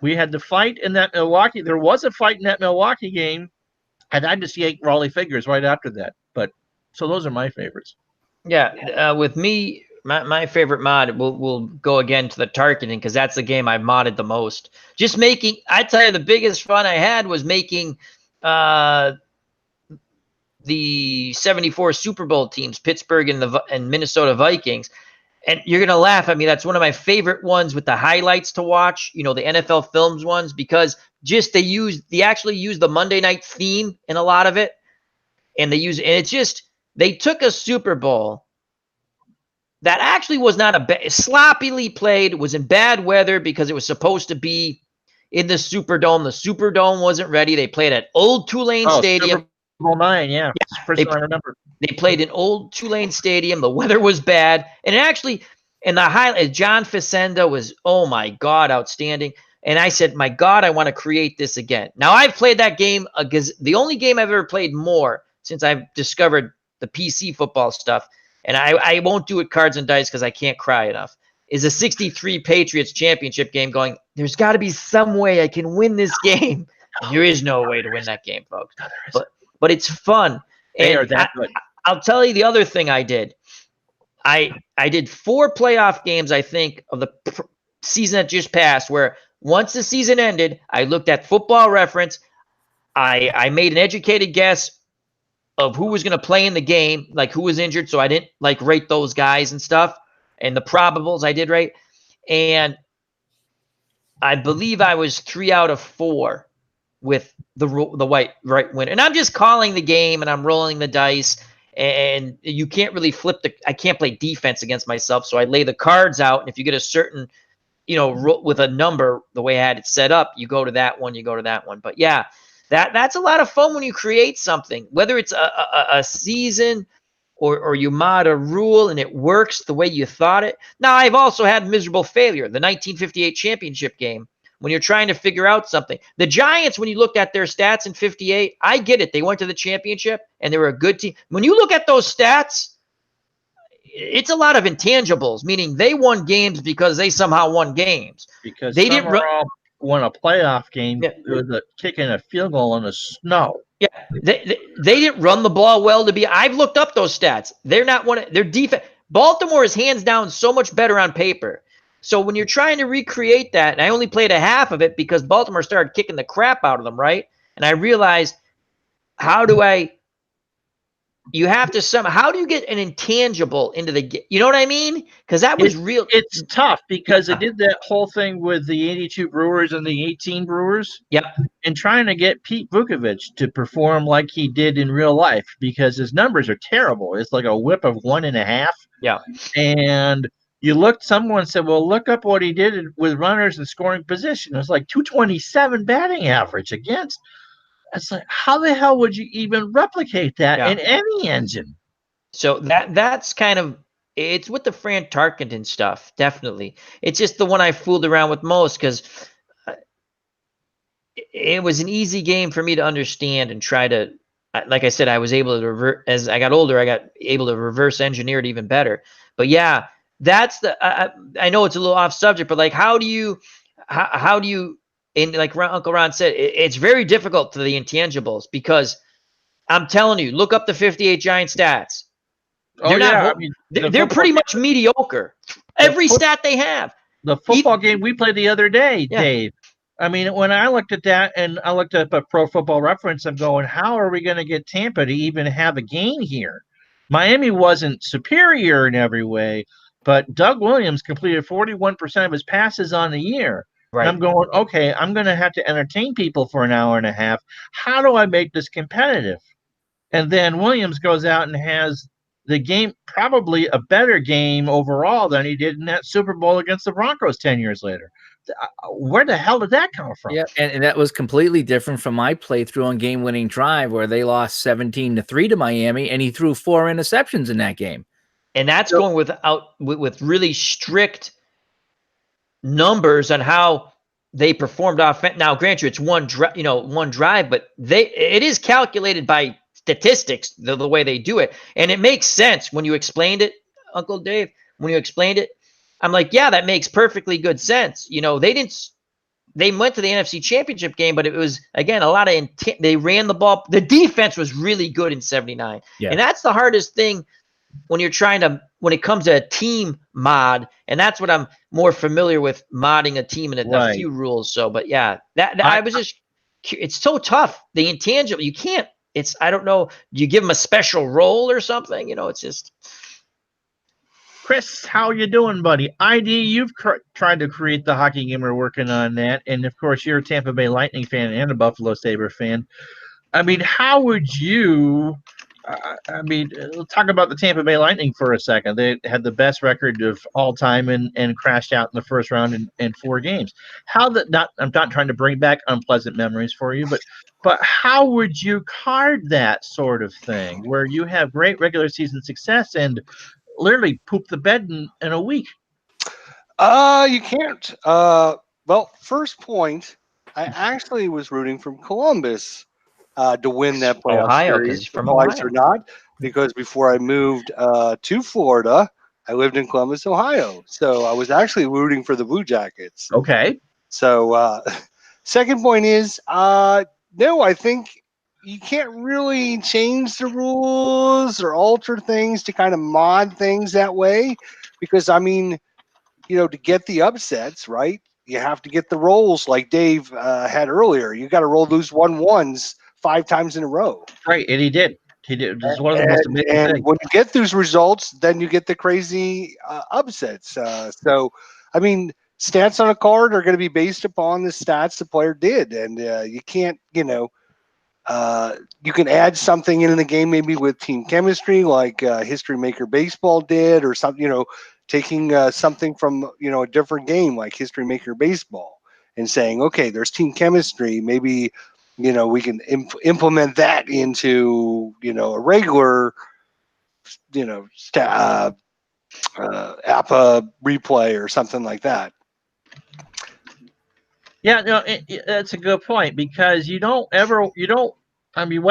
We had the fight in that Milwaukee. There was a fight in that Milwaukee game, and I just yanked Raleigh Figures right after that. But so those are my favorites. Yeah, with me, my favorite mod will go again to the targeting because that's the game I've modded the most. Just making, I tell you, the biggest fun I had was making the 74 Super Bowl teams, Pittsburgh and Minnesota Vikings. And you're going to laugh at me. That's one of my favorite ones with the highlights to watch, the NFL Films ones, because just they actually use the Monday night theme in a lot of it. And they took a Super Bowl that actually was not sloppily played, was in bad weather because it was supposed to be in the Superdome. The Superdome wasn't ready. They played at Old Tulane Stadium. Super Bowl 9, yeah. Yeah, First time I remember. They played in Old Tulane Stadium. The weather was bad. And the highlight, John Facenda was, oh my God, outstanding. And I said, my God, I want to create this again. Now, I've played that game because the only game I've ever played more since I've discovered the PC football stuff, and I won't do it cards and dice because I can't cry enough, is a 63 Patriots championship game going, there's got to be some way I can win this game. And there is no way to win that game, folks. But it's fun. They are that good. I'll tell you the other thing I did. I did 4 playoff games, I think, of the season that just passed, where once the season ended, I looked at Football Reference. I made an educated guess of who was going to play in the game, like who was injured, so I didn't rate those guys and stuff, and the probables I did rate. And I believe I was 3 out of 4 with the right winner. And I'm just calling the game and I'm rolling the dice, and you can't really I can't play defense against myself. So I lay the cards out. And if you get a certain, with a number, the way I had it set up, you go to that one, But yeah, that's a lot of fun when you create something, whether it's a season or you mod a rule and it works the way you thought it. Now, I've also had miserable failure. The 1958 championship game, when you're trying to figure out something. The Giants, when you looked at their stats in 58, I get it. They went to the championship and they were a good team. When you look at those stats, it's a lot of intangibles, meaning they won games because they somehow won games. Because they didn't won a playoff game with a kick and a field goal in the snow. Yeah, they didn't run the ball well to be. I've looked up those stats. They're not their defense. Baltimore is hands down so much better on paper. So when you're trying to recreate that, and I only played a half of it because Baltimore started kicking the crap out of them, right? And I realized, how do you get an intangible into the game? You know what I mean? Because that was real. It's tough because they did that whole thing with the 82 Brewers and the 18 Brewers. Yep. And trying to get Pete Vukovich to perform like he did in real life, because his numbers are terrible. It's like a whip of 1.5. Yeah. And someone said, well, look up what he did with runners in scoring position. It was like 227 batting average against. It's like, how the hell would you even replicate that in any engine? So that's kind of, it's with the Fran Tarkenton stuff, definitely. It's just the one I fooled around with most because it was an easy game for me to understand and try to, like I said, I was able to as I got older, I got able to reverse engineer it even better. But yeah, that's I know it's a little off subject, but like, how do you, and like Uncle Ron said, it's very difficult to the intangibles, because I'm telling you, look up the 58 Giant stats. Oh They're yeah, not, I mean they're pretty much mediocre. Every stat they have. the football game we played the other day, Yeah. Dave. I mean, when I looked at that and I looked up a Pro Football Reference, I'm going, how are we going to get Tampa to even have a game here? Miami wasn't superior in every way, but Doug Williams completed 41% of his passes on the year. Right. And I'm going, okay, I'm going to have to entertain people for an hour and a half. How do I make this competitive? And then Williams goes out and has the game, probably a better game overall than he did in that Super Bowl against the Broncos 10 years later. Where the hell did that come from? Yeah, and that was completely different from my playthrough on game-winning drive, where they lost 17-3 to Miami, and he threw 4 interceptions in that game. And that's going with really strict numbers on how they performed offense. Now, granted, it's one drive, but it is calculated by statistics the way they do it, and it makes sense when you explained it, Uncle Dave. When you explained it, I'm like, yeah, that makes perfectly good sense. They went to the NFC Championship game, but it was, again, a lot of they ran the ball. The defense was really good in '79, and that's the hardest thing when it comes to a team mod, and that's what I'm more familiar with, modding a team and a few rules. So, but yeah, I was just, it's so tough. The intangible, you can't. I don't know. Do you give them a special role or something? It's just. Chris, how you doing, buddy? ID, you've tried to create the hockey game. We're working on that, and of course, you're a Tampa Bay Lightning fan and a Buffalo Sabre fan. I mean, how would you? Let's talk about the Tampa Bay Lightning for a second. They had the best record of all time and crashed out in the first round in 4 games. I'm not trying to bring back unpleasant memories for you, but how would you card that sort of thing where you have great regular season success and literally poop the bed in a week? You can't. Well, first point, I actually was rooting from Columbus to win that playoff Ohio, series, from Ohio. or not, because before I moved to Florida, I lived in Columbus, Ohio. So I was actually rooting for the Blue Jackets. Okay. So second point is, no, I think you can't really change the rules or alter things to kind of mod things that way, because, I mean, to get the upsets, right, you have to get the rolls like Dave had earlier. You got to roll those 1-1s 5 times in a row. Right, and he did. He did. This is one of the most amazing things. And when you get those results, then you get the crazy upsets. So, I mean, stats on a card are going to be based upon the stats the player did, and you can't, you can add something in the game, maybe with team chemistry, like History Maker Baseball did, or something, taking something from, a different game like History Maker Baseball and saying, okay, there's team chemistry. Maybe, we can implement that into, a regular, APA replay or something like that. Yeah, no, that's a good point, because what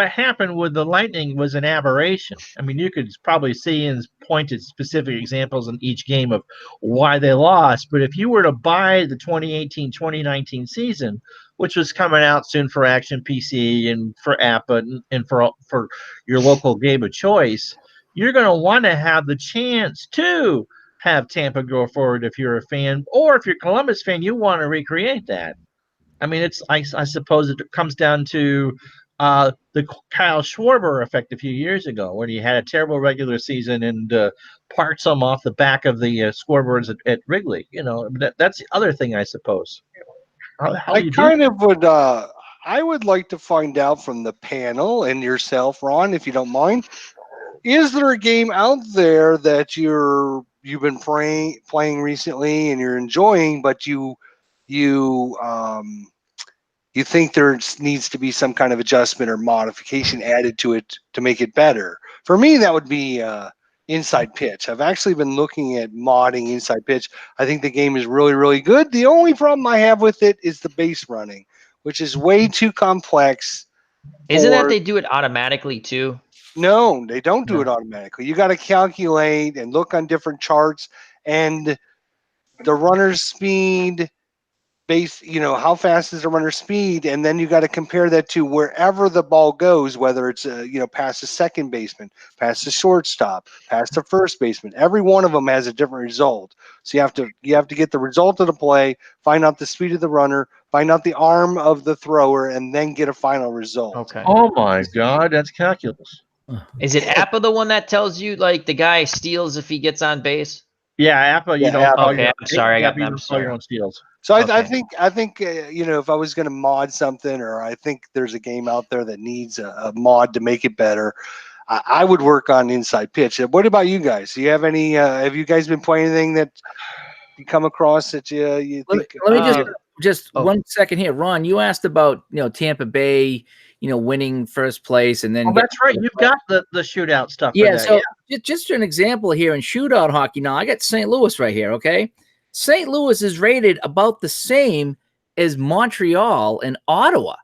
happened with the Lightning was an aberration. I mean, you could probably see and point to specific examples in each game of why they lost. But if you were to buy the 2018-2019 season, which was coming out soon for Action PC and for APA and for your local game of choice, you're going to want to have the chance to have Tampa go forward if you're a fan, or if you're a Columbus fan, you want to recreate that. I mean, I suppose it comes down to the Kyle Schwarber effect a few years ago, when he had a terrible regular season and parked some off the back of the scoreboards at Wrigley. That's the other thing, I suppose. I would like to find out from the panel and yourself, Ron, if you don't mind. Is there a game out there that you've been playing recently and you're enjoying, but you think there needs to be some kind of adjustment or modification added to it to make it better? For me, that would be Inside Pitch. I've actually been looking at modding Inside Pitch. I think the game is really, really good. The only problem I have with it is the base running, which is way too complex Isn't that Or they do it automatically too? no, they don't do No. it automatically. You got to calculate and look on different charts and the runner's speed, how fast is the runner's speed, and then you got to compare that to wherever the ball goes, whether it's past the second baseman, past the shortstop, past the first baseman. Every one of them has a different result. So you have to get the result of the play, find out the speed of the runner, find out the arm of the thrower, and then get a final result. Okay. Oh my God, that's calculus. Is it Appa the one that tells you like the guy steals if he gets on base? Yeah, Appa, you Yeah, don't Appa. call Okay, your I'm sorry. Appa, you I'm don't call your sorry. own steals. So I Okay. think if I was going to mod something, or I think there's a game out there that needs a mod to make it better, I would work on inside pitch. What about you guys? Do you have any? Have you guys been playing anything that you come across that you Let me, think? let me just Oh. 1 second here, Ron. You asked about Tampa Bay, winning first place and then Oh, that's right. You've got the shootout stuff for yeah. that. So just an example here in shootout hockey. Now I got St. Louis right here. Okay, St. Louis is rated about the same as Montreal and Ottawa,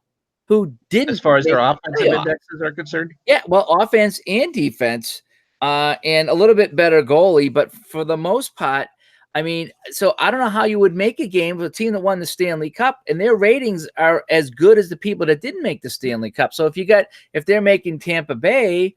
who didn't As far as their make the offensive playoffs. indexes are concerned. Yeah, well, offense and defense, and a little bit better goalie, but for the most part, I mean, so I don't know how you would make a game with a team that won the Stanley Cup, and their ratings are as good as the people that didn't make the Stanley Cup. So if they're making Tampa Bay,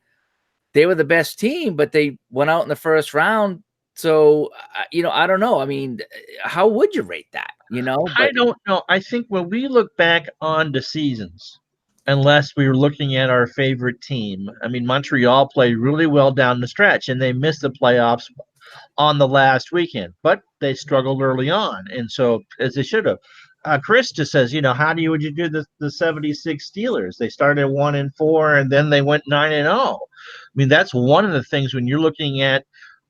they were the best team, but they went out in the first round. So I don't know. I mean, how would you rate that? I don't know. I think when we look back on the seasons, unless we were looking at our favorite team, I mean, Montreal played really well down the stretch, and they missed the playoffs on the last weekend, but they struggled early on, and so as they should have. Chris just says, would you do the 76 Steelers? They started 1-4, and then they went 9-0. I mean, that's one of the things when you're looking at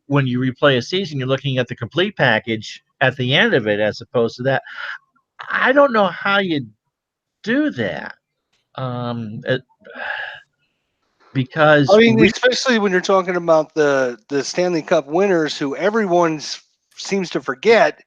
when you replay a season, you're looking at the complete package at the end of it, as opposed to that. I don't know how you do that. Because I mean, especially when you're talking about the Stanley Cup winners, who everyone seems to forget.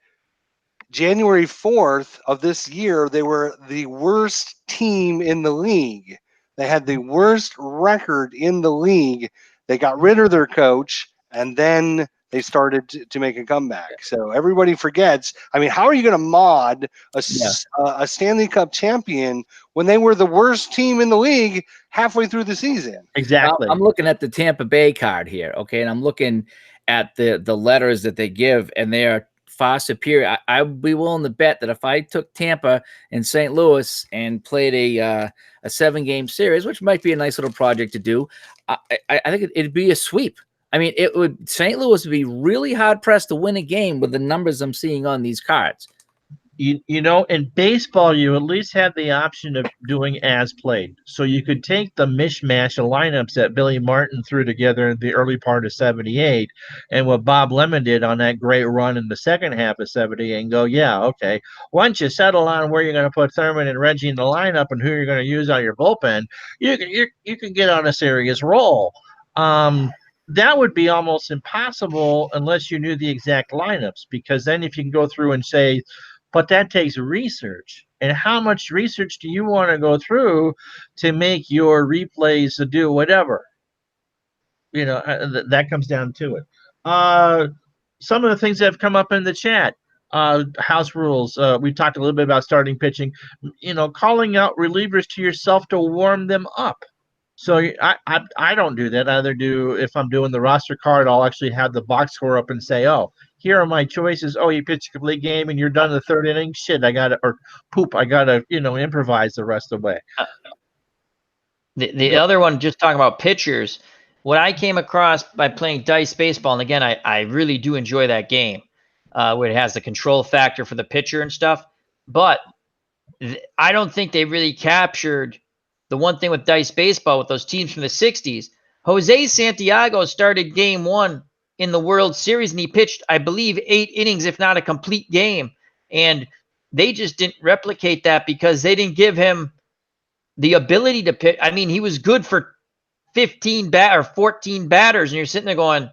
January 4th of this year, they were the worst team in the league. They had the worst record in the league. They got rid of their coach, and then they started to make a comeback. So everybody forgets. I mean, how are you going to mod a Stanley Cup champion when they were the worst team in the league halfway through the season? exactly. I'm looking at the Tampa Bay card here, okay, and I'm looking at the letters that they give, and they are far superior. I'd be willing to bet that if I took Tampa and St. Louis and played a 7-game series, which might be a nice little project to do, I think it'd be a sweep. I mean, St. Louis would be really hard pressed to win a game with the numbers I'm seeing on these cards. In baseball, you at least had the option of doing as played. So you could take the mishmash of lineups that Billy Martin threw together in the early part of 78 and what Bob Lemon did on that great run in the second half of 78 and go, yeah, okay. Once you settle on where you're going to put Thurman and Reggie in the lineup and who you're going to use on your bullpen, you can get on a serious roll. That would be almost impossible unless you knew the exact lineups, because then if you can go through and say, but that takes research. And how much research do you want to go through to make your replays to do whatever? That comes down to it. Some of the things that have come up in the chat, house rules. We talked a little bit about starting pitching. Calling out relievers to yourself to warm them up. So I don't do that. I either do, if I'm doing the roster card, I'll actually have the box score up and say, oh, here are my choices. Oh, you pitched a complete game and you're done in the third inning. Shit, I gotta improvise the rest of the way. The other one, just talking about pitchers, what I came across by playing dice baseball, and again, I really do enjoy that game, where it has the control factor for the pitcher and stuff. But I don't think they really captured the one thing with dice baseball with those teams from the 60s. Jose Santiago started game 1 in the World Series, and he pitched, I believe, 8 innings, if not a complete game. And they just didn't replicate that because they didn't give him the ability to pitch. I mean, he was good for 14 batters, and you're sitting there going,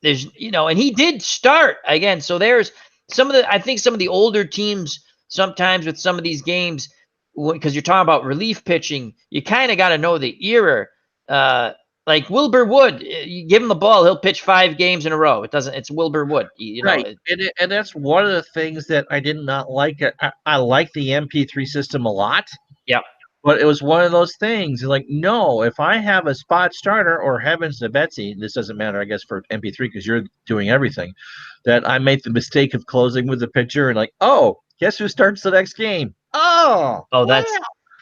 and he did start again. So there's I think some of the older teams, sometimes with some of these games, because you're talking about relief pitching, you kind of got to know the era. Like Wilbur Wood, you give him the ball, he'll pitch 5 games in a row. It's Wilbur Wood, you know. Right, and that's one of the things that I did not like. I like the MP3 system a lot. Yeah. But it was one of those things like, no, if I have a spot starter, or heavens to Betsy, this doesn't matter, I guess, for MP3 because you're doing everything, that I make the mistake of closing with the pitcher and like, oh, guess who starts the next game? Oh, that's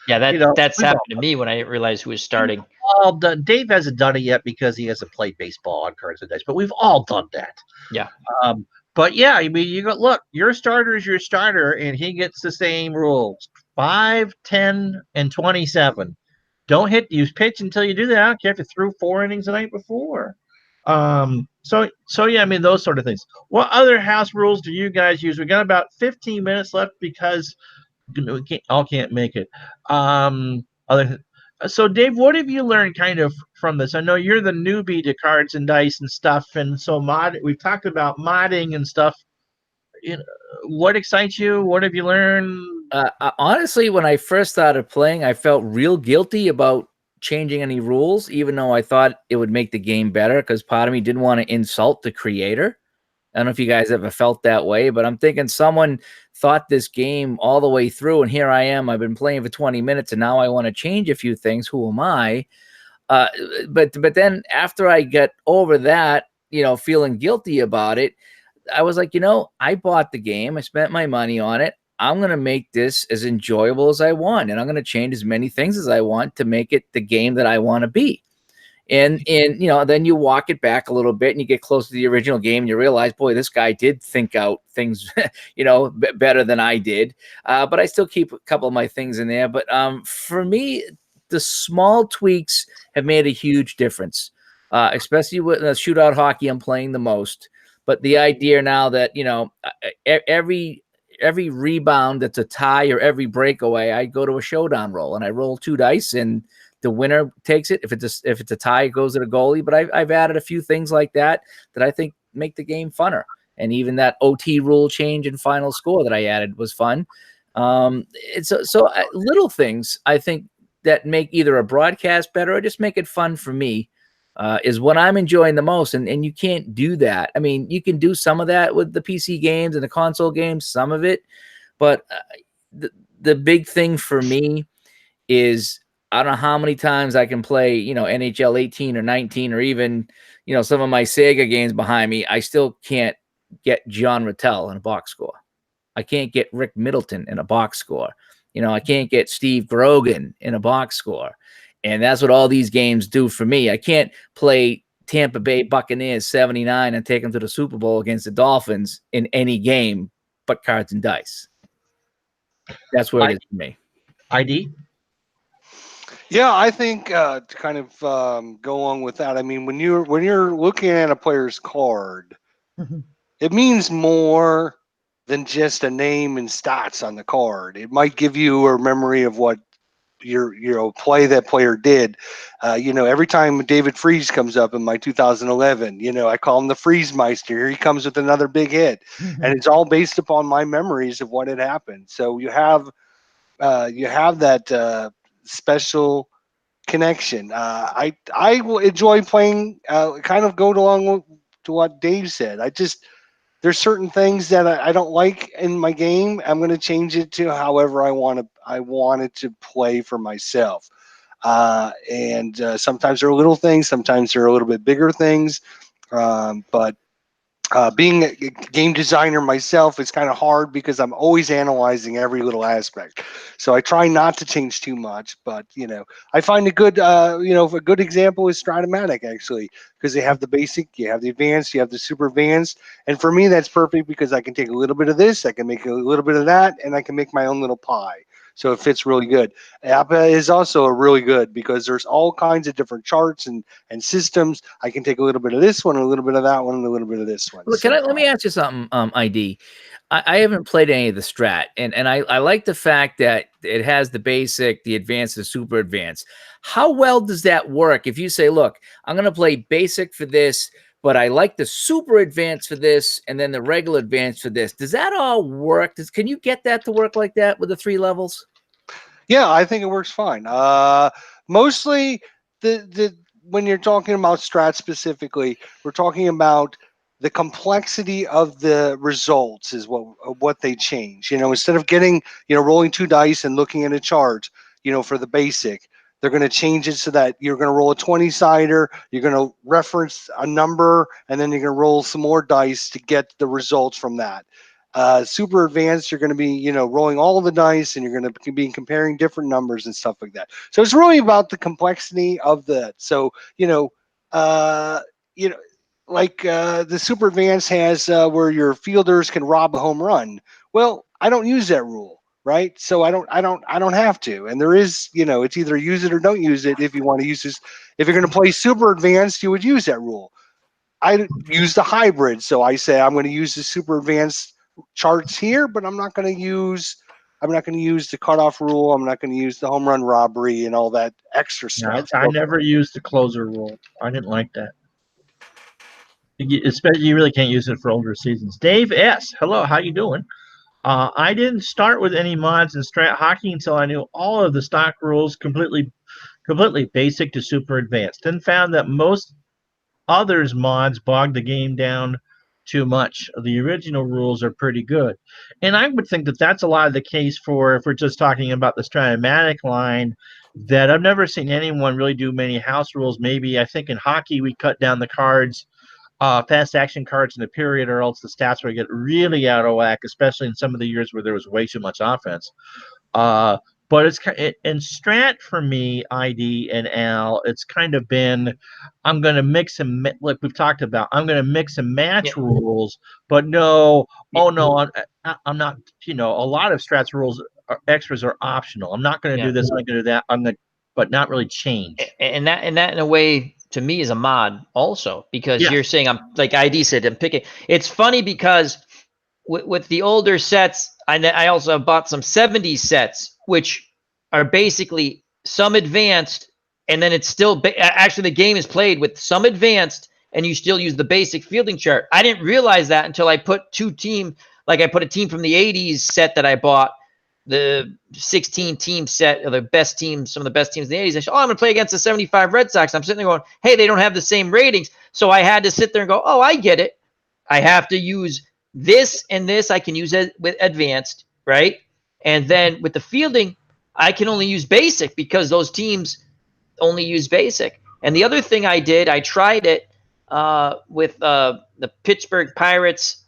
wow. that's happened to me when I didn't realize who was starting. All done. Dave hasn't done it yet because he hasn't played baseball on Cards and Dice, but we've all done that. Yeah. But yeah, I mean, you go, look, your starter is your starter, and he gets the same rules: 5, 10, and 27. Don't hit. You pitch until you do that. I don't care if you threw 4 innings the night before. So yeah, I mean, those sort of things. What other house rules do you guys use? We got about 15 minutes left because we can't make it. So Dave, what have you learned kind of from this? I know you're the newbie to Cards and Dice and stuff, and so we've talked about modding and stuff. What excites you? What have you learned? Honestly, when I first started playing, I felt real guilty about changing any rules, even though I thought it would make the game better, because part of me didn't want to insult the creator. I don't know if you guys ever felt that way, but I'm thinking someone thought this game all the way through, and here I am. I've been playing for 20 minutes, and now I want to change a few things. Who am I? But then after I get over that, feeling guilty about it, I was like, I bought the game. I spent my money on it. I'm going to make this as enjoyable as I want, and I'm going to change as many things as I want to make it the game that I want to be. And then you walk it back a little bit and you get close to the original game and you realize, boy, this guy did think out things, better than I did. But I still keep a couple of my things in there. But for me, the small tweaks have made a huge difference, especially with the shootout hockey I'm playing the most. But the idea now that, every rebound that's a tie or every breakaway, I go to a showdown roll and I roll 2 dice and the winner takes it. If it's a tie, it goes to the goalie. But I've added a few things like that I think make the game funner. And even that OT rule change and final score that I added was fun. It's so little things I think that make either a broadcast better or just make it fun for me is what I'm enjoying the most. And you can't do that. I mean, you can do some of that with the PC games and the console games, some of it. But the big thing for me is I don't know how many times I can play, NHL 18 or 19 or even, some of my Sega games behind me. I still can't get John Rattel in a box score. I can't get Rick Middleton in a box score. I can't get Steve Grogan in a box score. And that's what all these games do for me. I can't play Tampa Bay Buccaneers 79 and take them to the Super Bowl against the Dolphins in any game but Cards and Dice. That's where it is for me. ID? Yeah, I think to kind of go along with that. I mean, when you're looking at a player's card, it means more than just a name and stats on the card. It might give you a memory of what your play that player did. Every time David Freese comes up in my 2011, I call him the Freeze Meister. Here he comes with another big hit, and it's all based upon my memories of what had happened. So you have that special connection. I will enjoy playing. Kind of go along to what Dave said. There's certain things that I don't like in my game. I'm going to change it to however I want it to play for myself. And sometimes they're little things, sometimes they're a little bit bigger things. But being a game designer myself, it's kind of hard because I'm always analyzing every little aspect. So I try not to change too much, but I find a good, a good example is Stratomatic actually, because they have the basic, you have the advanced, you have the super advanced. And for me, that's perfect because I can take a little bit of this, I can make a little bit of that, and I can make my own little pie. So it fits really good. APA is also a really good because there's all kinds of different charts and systems. I can take a little bit of this one, a little bit of that one, and a little bit of this one. Look, let me ask you something, ID. I haven't played any of the Strat, and I like the fact that it has the basic, the advanced, the super advanced. How well does that work if you say, look, I'm going to play basic for this, but I like the super advanced for this, and then the regular advanced for this. Does that all work? Can you get that to work like that with the 3 levels? Yeah, I think it works fine. Mostly the when you're talking about strat specifically, we're talking about the complexity of the results is what they change. Instead of getting, rolling 2 dice and looking at a chart, for the basic, they're going to change it so that you're going to roll a 20-sider, you're going to reference a number, and then you're going to roll some more dice to get the results from that. Super advanced, you're going to be, rolling all the dice, and you're going to be comparing different numbers and stuff like that. So it's really about the complexity of that. So, like the super advanced has where your fielders can rob a home run. Well, I don't use that rule, right? So I don't have to. And there is, it's either use it or don't use it. If you want to use this, if you're going to play super advanced, you would use that rule. I use the hybrid, so I say I'm going to use the super advanced charts here, but I'm not going to use the cutoff rule. I'm not going to use the home run robbery and all that extra stuff. I never used the closer rule. I didn't like that. Especially, you really can't use it for older seasons. Dave S. Hello, how you doing? I didn't start with any mods in Strat Hockey until I knew all of the stock rules completely basic to super advanced, and found that most others mods bogged the game down too much. The original rules are pretty good, and I would think that that's a lot of the case for if we're just talking about the Stratomatic line. That I've never seen anyone really do many house rules. Maybe I think in hockey we cut down the cards, fast action cards in the period, or else the stats would get really out of whack, especially in some of the years where there was way too much offense. Uh, but in Strat for me, ID and Al, it's kind of been, I'm going to mix and like we've talked about, I'm going to mix and match rules, but no, I'm not. A lot of Strat's rules extras are optional. I'm not going to do this. I'm not going to do that. But not really change. And that in a way to me is a mod also, because you're saying, I'm like ID said, I'm picking. It's funny because with the older sets, I also bought some 70s sets, which are basically some advanced, and then it's still actually the game is played with some advanced, and you still use the basic fielding chart. I didn't realize that until I put I put a team from the 80s set that I bought, the 16 team set of the best teams, some of the best teams in the 80s. I said, I'm going to play against the 75 Red Sox. I'm sitting there going, hey, they don't have the same ratings. So I had to sit there and go, I get it. I have to use this and this. I can use it with advanced, right? And then with the fielding, I can only use basic because those teams only use basic. And the other thing I did, I tried it with the Pittsburgh Pirates.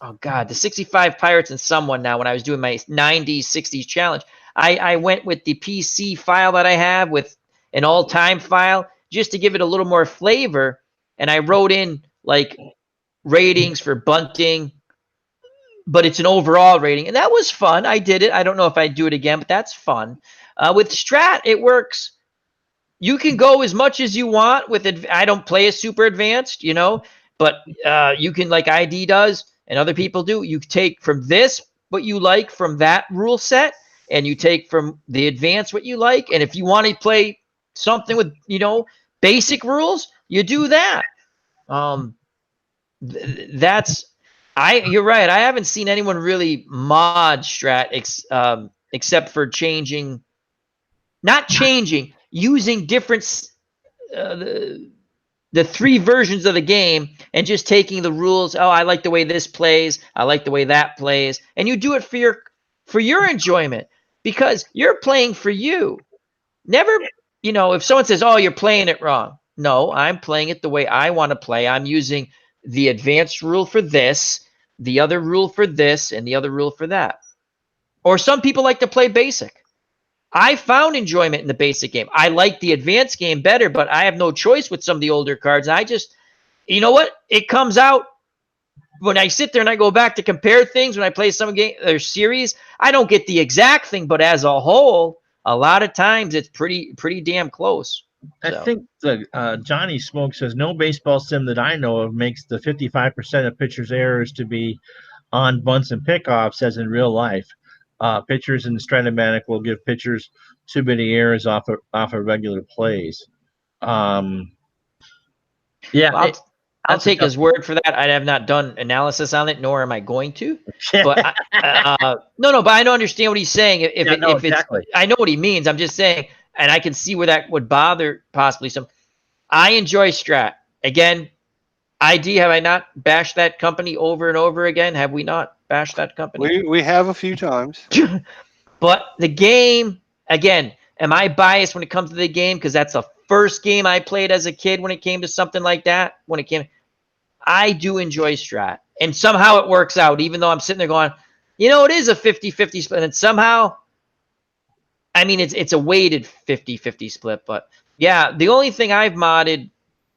Oh, God, the 65 Pirates and someone now when I was doing my 90s, 60s challenge. I went with the PC file that I have with an all-time file just to give it a little more flavor. And I wrote in like ratings for bunting, but it's an overall rating. And that was fun. I did it. I don't know if I'd do it again, but that's fun. With Strat, it works. You can go as much as you want with it. I don't play a super advanced, but you can, like ID does and other people do, you take from this what you like from that rule set, and you take from the advanced what you like. And if you want to play something with, basic rules, you do that. You're right. I haven't seen anyone really mod Strat except for using different the 3 versions of the game and just taking the rules. Oh, I like the way this plays. I like the way that plays. And you do it for your enjoyment, because you're playing for you. Never, if someone says, oh, you're playing it wrong. No, I'm playing it the way I want to play. I'm using the advanced rule for this, the other rule for this, and the other rule for that. Or some people like to play basic. I found enjoyment in the basic game. I like the advanced game better, but I have no choice with some of the older cards. I just, you know what? It comes out when I sit there and I go back to compare things when I play some game or series. I don't get the exact thing, but as a whole, a lot of times it's pretty damn close. I think Johnny Smoke says no baseball sim that I know of makes the 55% of pitchers' errors to be on bunts and pickoffs as in real life. Pitchers in the Stratomatic will give pitchers too many errors off of regular plays. I'll take his word for that. I have not done analysis on it, nor am I going to. But no, but I don't understand what he's saying. If exactly. it's, I know what he means. I'm just saying, and I can see where that would bother possibly some. I enjoy Strat. Again, ID, have I not bashed that company over and over again? Have we not bashed that company? We have a few times. But the game, again, am I biased when it comes to the game? Because that's the first game I played as a kid when it came to something like that. I do enjoy Strat. And somehow it works out, even though I'm sitting there going, it is a 50-50 split. And somehow, I mean, it's a weighted 50-50 split. But yeah, the only thing I've modded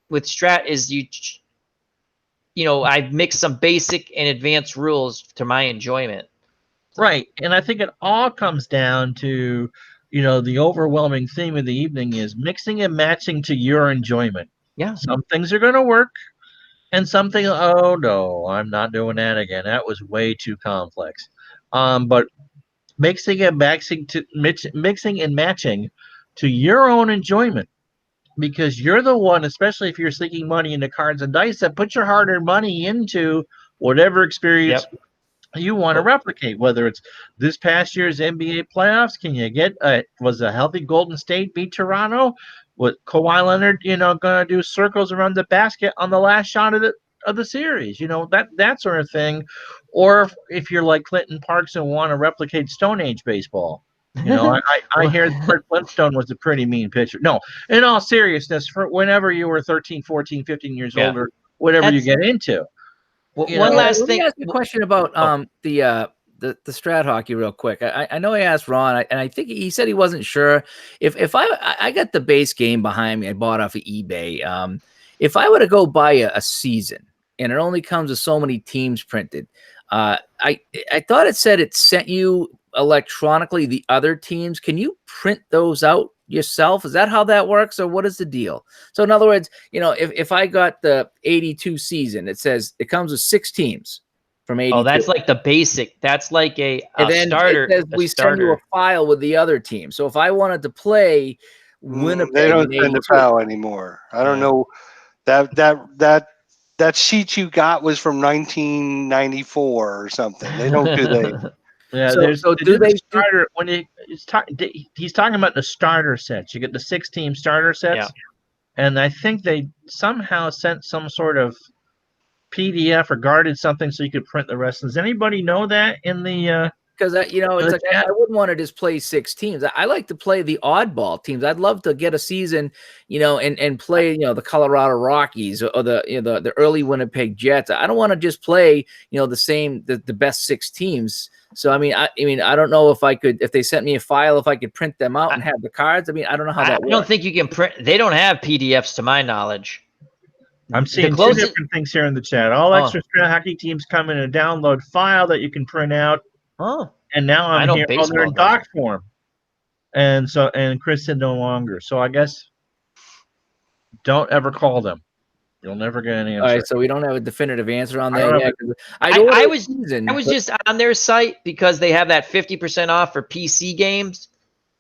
with Strat is I've mixed some basic and advanced rules to my enjoyment. Right. And I think it all comes down to, the overwhelming theme of the evening is mixing and matching to your enjoyment. Yeah. Some things are going to work and some things, oh no, I'm not doing that again. That was way too complex. But mixing and matching to your own enjoyment, because you're the one, especially if you're sinking money into cards and dice, that put your hard-earned money into whatever experience you want to replicate, whether it's this past year's NBA playoffs. Can you get was a healthy Golden State beat Toronto? With Kawhi Leonard, going to do circles around the basket on the last shot of the series, that sort of thing. Or if you're like Clinton Parks and want to replicate Stone Age baseball, I hear Fred Flintstone was a pretty mean pitcher. No, in all seriousness, for whenever you were 13, 14, 15 years older, whatever you get into. One last let thing. me ask you a question about the Strat hockey real quick. I know I asked Ron, and I think he said he wasn't sure if I got the base game behind me. I bought off of eBay. If I were to go buy a season and it only comes with so many teams printed, I thought it said it sent you electronically the other teams. Can you print those out yourself? Is that how that works, or what is the deal? So in other words, if I got the 82 season, it says it comes with 6 teams from 82. Oh, that's like the basic. That's like a starter. It says we send you a file with the other team. So if I wanted to play Winnipeg, they don't send a file anymore. I don't know that sheet you got was from 1994 or something. They don't do that. Yeah, starter when he's talking about the starter sets. You get the 6-team starter sets, and I think they somehow sent some sort of PDF or guarded something so you could print the rest. Does anybody know that in the? Because it's like I wouldn't want to just play 6 teams. I like to play the oddball teams. I'd love to get a season, and play the Colorado Rockies or the early Winnipeg Jets. I don't want to just play the best 6 teams. So I don't know if they sent me a file, if I could print them out and have the cards. I don't know how that works. I don't think you can print. They don't have PDFs to my knowledge. I'm seeing 2 different things here in the chat. All extra Strat hockey teams come in a download file that you can print out. Oh, and now I'm here. Oh, they're in doc form, and Chris said no longer. So I guess don't ever call them. You'll never get an answer. All right, so we don't have a definitive answer on that yet. I was just on their site because they have that 50% off for PC games,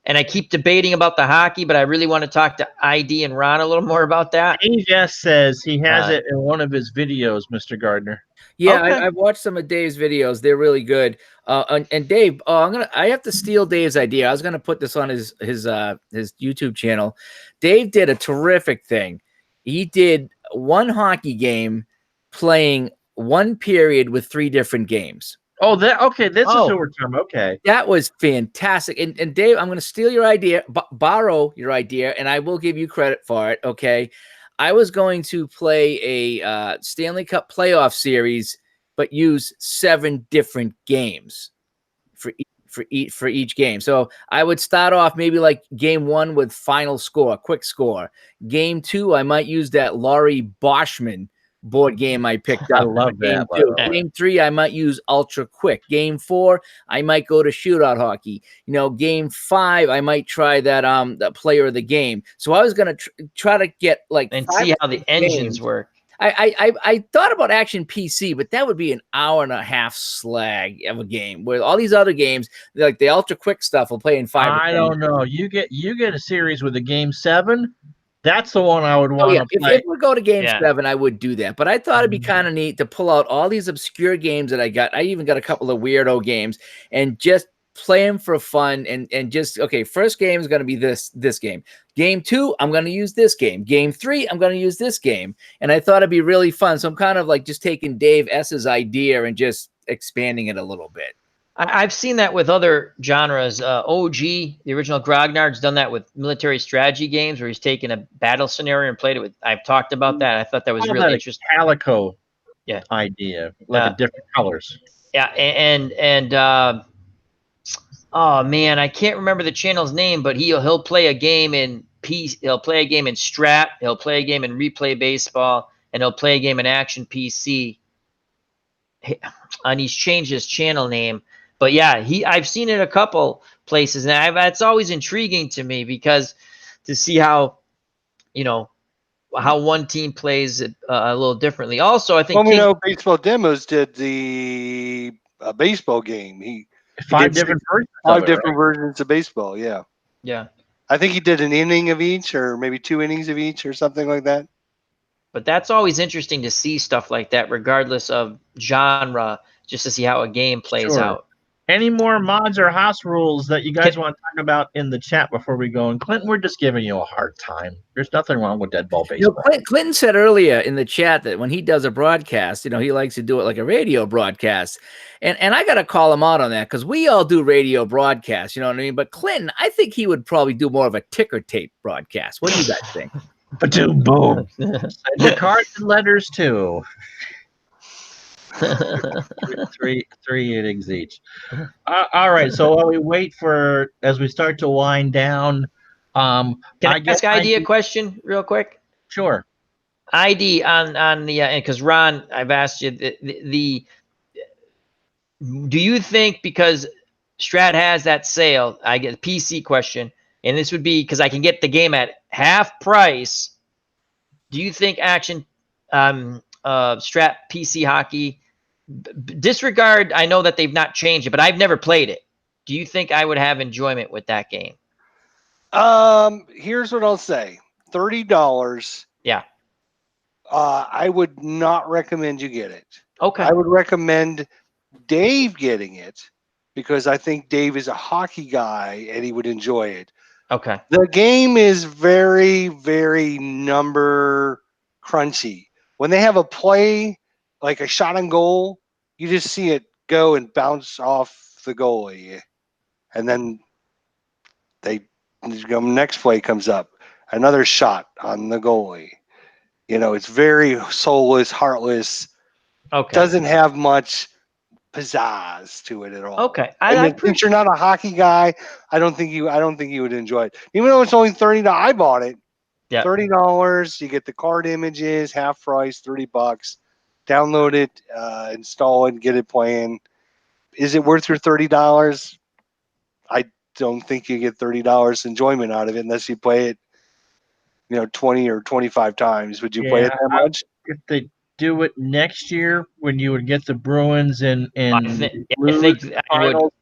and I keep debating about the hockey, but I really want to talk to ID and Ron a little more about that. AJ says he has it in one of his videos, Mr. Gardner. Yeah, okay. I've watched some of Dave's videos. They're really good. And Dave, I have to steal Dave's idea. I was gonna put this on his YouTube channel. Dave did a terrific thing. He did one hockey game playing one period with 3 different games. Oh, okay. This is who we're talking about. Okay. That was fantastic. And Dave, I'm going to steal your idea, borrow your idea, and I will give you credit for it. Okay. I was going to play a Stanley Cup playoff series, but use 7 different games for each game. So I would start off maybe like game 1 with final score, quick score. Game 2, I might use that Laurie Boschman board game I picked up. I love that. Game 3, I might use ultra quick. Game 4, I might go to shootout hockey. Game 5, I might try that the player of the game. So I was gonna try to get and see how the engines work. I thought about Action PC, but that would be an hour and a half slag of a game. Where all these other games, like the ultra quick stuff, will play in 5. I don't know. You get a series with a game 7. That's the one I would Oh want yeah, to play. if we go to game Yeah. 7, I would do that. But I thought it'd be kind of neat to pull out all these obscure games that I got. I even got a couple of weirdo games and just play them for fun and just okay. First game is going to be this game. Game 2, I'm going to use this game. Game 3, I'm going to use this game. And I thought it'd be really fun. So I'm kind of like just taking Dave S's idea and just expanding it a little bit. I've seen that with other genres. OG, the original Grognard's done that with military strategy games where he's taken a battle scenario and played it with. I've talked about that. I thought that was really interesting. Calico Yeah. idea, like a different colors. Yeah, and oh man, I can't remember the channel's name, but he'll play a game in PC, he'll play a game in Strat, he'll play a game in Replay Baseball, and he'll play a game in Action PC. And he's changed his channel name. But yeah, I've seen it a couple places, and that's always intriguing to me because to see how, how one team plays it a little differently. Also, I think we know Baseball Demos did the baseball game. Five different versions of baseball. Yeah. Yeah. I think he did an inning of each, or maybe 2 innings of each, or something like that. But that's always interesting to see stuff like that, regardless of genre, just to see how a game plays out. Any more mods or house rules that you guys want to talk about in the chat before we go? And Clinton, we're just giving you a hard time. There's nothing wrong with dead ball baseball. Clinton said earlier in the chat that when he does a broadcast, he likes to do it like a radio broadcast. And I got to call him out on that because we all do radio broadcasts, you know what I mean? But Clinton, I think he would probably do more of a ticker tape broadcast. What do you guys think? Ba-doom, boom. The cards and letters too. three innings each. All right. So while we wait as we start to wind down, can I ask ID a question real quick? Sure. ID on the because Ron, I've asked you do you think because Strat has that sale, I get a PC question, and this would be because I can get the game at half price. Do you think Action Strat PC Hockey disregard? I know that they've not changed it, but I've never played it. Do you think I would have enjoyment with that game? Here's what I'll say: $30. Yeah. I would not recommend you get it. Okay. I would recommend Dave getting it because I think Dave is a hockey guy and he would enjoy it. Okay. The game is very, very number crunchy. When they have a play, like a shot on goal, you just see it go and bounce off the goalie. And then next play comes up, another shot on the goalie. It's very soulless, heartless. Okay. Doesn't have much pizzazz to it at all. Okay. Since you're not a hockey guy, I don't think you would enjoy it. Even though it's only $30, I bought it. Yeah. $30. You get the card images, half price, $30. Download it, install it, get it playing. Is it worth your $30? I don't think you get $30 enjoyment out of it unless you play it, 20 or 25 times. Would you play it that much? If they do it next year, when you would get the Bruins and finals,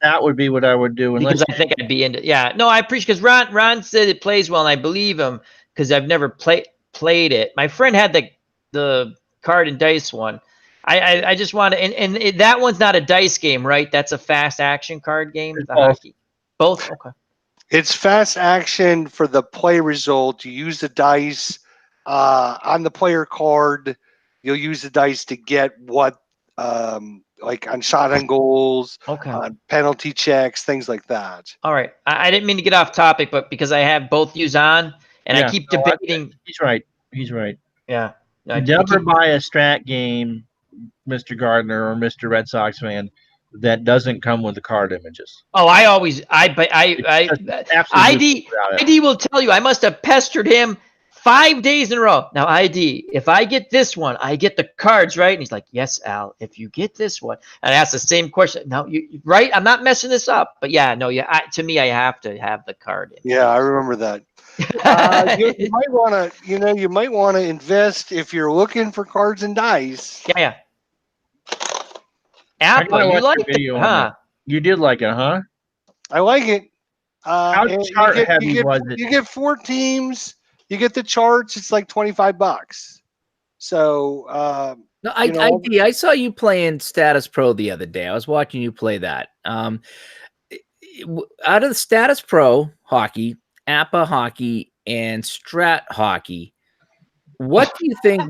that would be what I would do. Because I think I'd be into. Yeah, no, I appreciate because Ron said it plays well, and I believe him because I've never played it. My friend had the card and dice one. I just want to, and that one's not a dice game, right? That's a fast action card game. The hockey, both. Okay. It's fast action for the play result. You use the dice on the player card. You'll use the dice to get what, like on shot on goals, on penalty checks, things like that. All right. I didn't mean to get off topic, but because I have both views on, and I keep debating. He's right. Yeah. Never buy a Strat game, Mr. Gardner or Mr. Red Sox fan, that doesn't come with the card images. Oh, ID will tell you I must have pestered him 5 days in a row. Now, ID, if I get this one, I get the cards, right? And he's like, yes, Al, if you get this one. And I asked the same question. Now, right? I'm not messing this up. But yeah, no, to me, I have to have the card. Yeah, I remember that. You might want to invest if you're looking for cards and dice. Yeah. Apple, you like it, huh? You did like it, huh? I like it. How chart heavy was it? You get 4 teams. You get the charts, it's like $25. So No, I saw you playing Status Pro the other day. I was watching you play that. Out of the Status Pro hockey, APA hockey, and Strat hockey, what do you think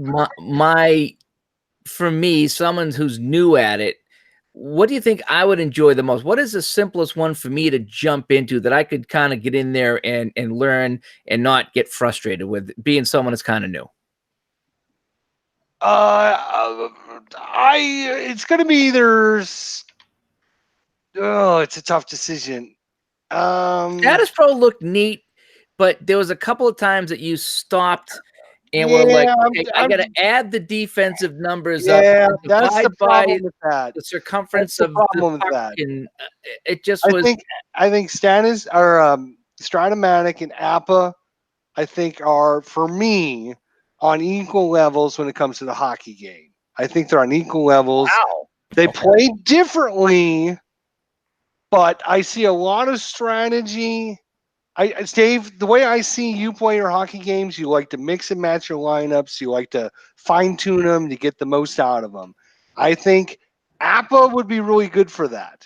for me, someone who's new at it, what do you think I would enjoy the most? What is the simplest one for me to jump into that I could kind of get in there and learn and not get frustrated with being someone that's kind of new? It's going to be either. Oh, it's a tough decision. Status Pro looked neat, but there was a couple of times that you stopped and were like, okay, I got to add the defensive numbers up. That's the problem with that. The circumference of the puck, and it just was. I think Status or Stratomatic and APA, I think are for me on equal levels when it comes to the hockey game. I think they're on equal levels. Wow. They play differently, but I see a lot of strategy. Dave, the way I see you play your hockey games, you like to mix and match your lineups. You like to fine tune them to get the most out of them. I think APA would be really good for that.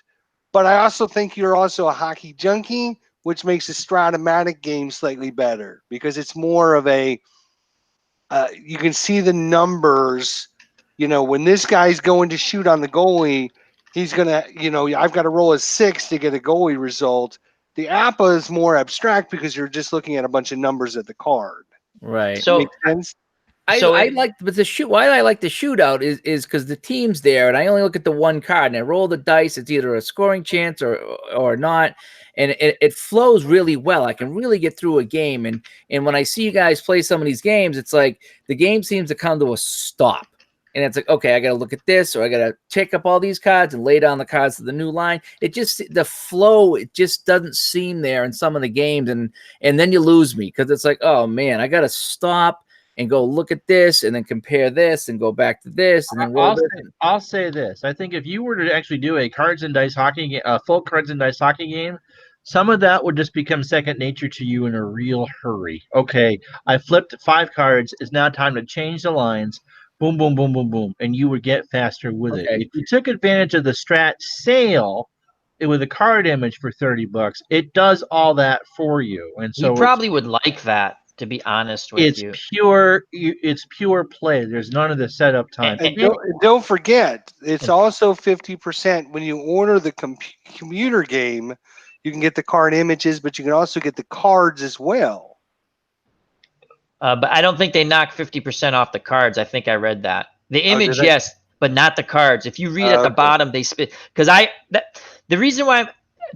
But I also think you're also a hockey junkie, which makes the Stratomatic game slightly better because it's more of a you can see the numbers. You know, when this guy's going to shoot on the goalie, he's going to, I've got to roll a 6 to get a goalie result. The APA is more abstract because you're just looking at a bunch of numbers at the card. Right. So makes sense? I like, but why I like the shootout is because the team's there, and I only look at the one card, and I roll the dice. It's either a scoring chance or not, and it flows really well. I can really get through a game, and when I see you guys play some of these games, it's like the game seems to come to a stop. And it's like, okay, I got to look at this, or I got to check up all these cards and lay down the cards to the new line. The flow, it just doesn't seem there in some of the games. And then you lose me because it's like, oh man, I got to stop and go look at this and then compare this and go back to this. And then I'll say this. I think if you were to actually do a cards and dice hockey game, a full cards and dice hockey game, some of that would just become second nature to you in a real hurry. Okay, I flipped 5 cards. It's now time to change the lines. Boom, boom, boom, boom, boom, and you would get faster with it. If you took advantage of the Strat sale with a card image for $30, it does all that for you. And so you probably would like that, to be honest with you. It's pure play. There's none of the setup time. And don't forget, it's also 50% when you order the computer game. You can get the card images, but you can also get the cards as well. But I don't think they knock 50% off the cards. I think I read that. The image, yes, but not the cards. If you read at the bottom, they spit. Because the reason why,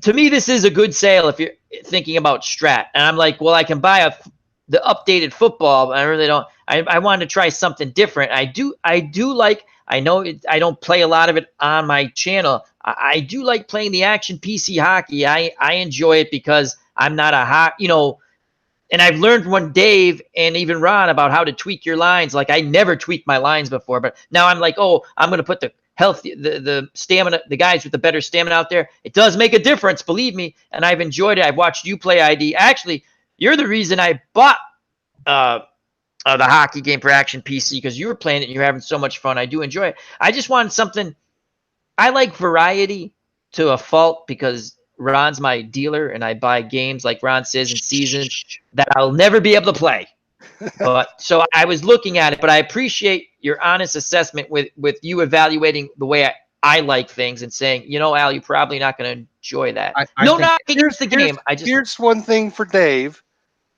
to me, this is a good sale if you're thinking about Strat. And I'm like, well, I can buy the updated football, but I really don't. I wanted to try something different. I do like. I know I don't play a lot of it on my channel. I do like playing the action PC hockey. I enjoy it because I'm not a and I've learned from Dave and even Ron about how to tweak your lines. Like I never tweaked my lines before, but now I'm like, oh, I'm going to put the healthy, the stamina, the guys with the better stamina out there. It does make a difference, believe me. And I've enjoyed it. I've watched you play ID. Actually, you're the reason I bought the hockey game for Action PC because you were playing it and you're having so much fun. I do enjoy it. I just wanted something. I like variety to a fault because Ron's my dealer, and I buy games like Ron says in seasons that I'll never be able to play. But so I was looking at it, but I appreciate your honest assessment with you evaluating the way I like things and saying, Al, you're probably not going to enjoy that. Here's the game. Here's one thing for Dave,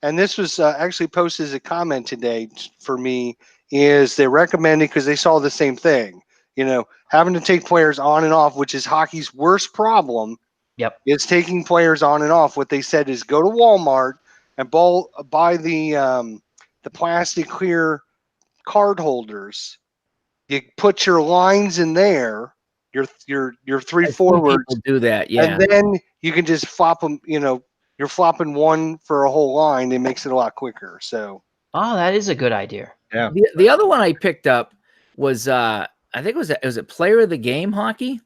and this was actually posted as a comment today for me, is they recommended because they saw the same thing. Having to take players on and off, which is hockey's worst problem. Yep. It's taking players on and off. What they said is go to Walmart and buy the plastic clear card holders. You put your lines in there, your 3 forwards. People do that, yeah. And then you can just flop them, you're flopping one for a whole line. It makes it a lot quicker. So that is a good idea. Yeah. The other one I picked up was I think it was Player of the Game hockey.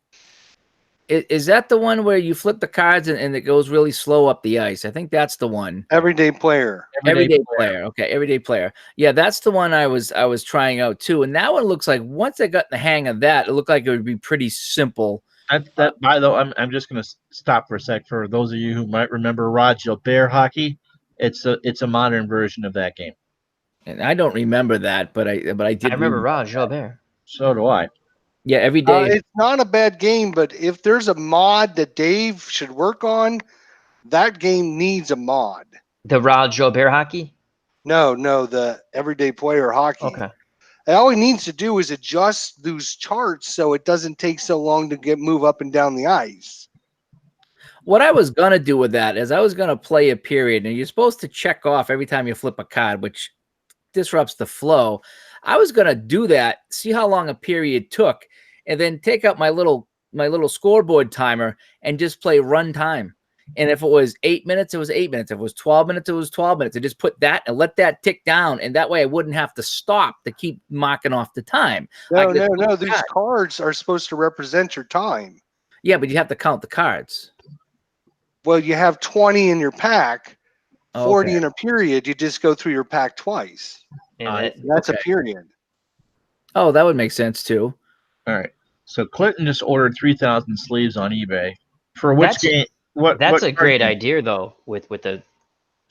Is that the one where you flip the cards and it goes really slow up the ice? I think that's the one. Everyday player. Everyday player. Okay, everyday player. Yeah, that's the one I was trying out too. And that one looks like once I got the hang of that, it looked like it would be pretty simple. By the way, I'm just going to stop for a sec. For those of you who might remember Rod Gilbert hockey, it's a modern version of that game. And I don't remember that, but I did. I remember Rod Gilbert. So do I. Yeah, every day. It's not a bad game, but if there's a mod that Dave should work on, that game needs a mod. The Rod Gilbert hockey? No, the everyday player hockey. Okay. And all he needs to do is adjust those charts so it doesn't take so long to move up and down the ice. What I was gonna do with that is I was gonna play a period, and you're supposed to check off every time you flip a card, which disrupts the flow. I was gonna do that, see how long a period took, and then take out my little scoreboard timer and just play run time. And if it was 8 minutes, it was 8 minutes. If it was 12 minutes, it was 12 minutes. And just put that and let that tick down. And that way I wouldn't have to stop to keep marking off the time. No. These cards are supposed to represent your time. Yeah, but you have to count the cards. Well, you have 20 in your pack, 40 Okay. in a period. You just go through your pack twice. And That's okay. a period. Oh, that would make sense too. All right. So Clinton just ordered 3,000 sleeves on eBay. For which game? That's a great game? idea, though, with the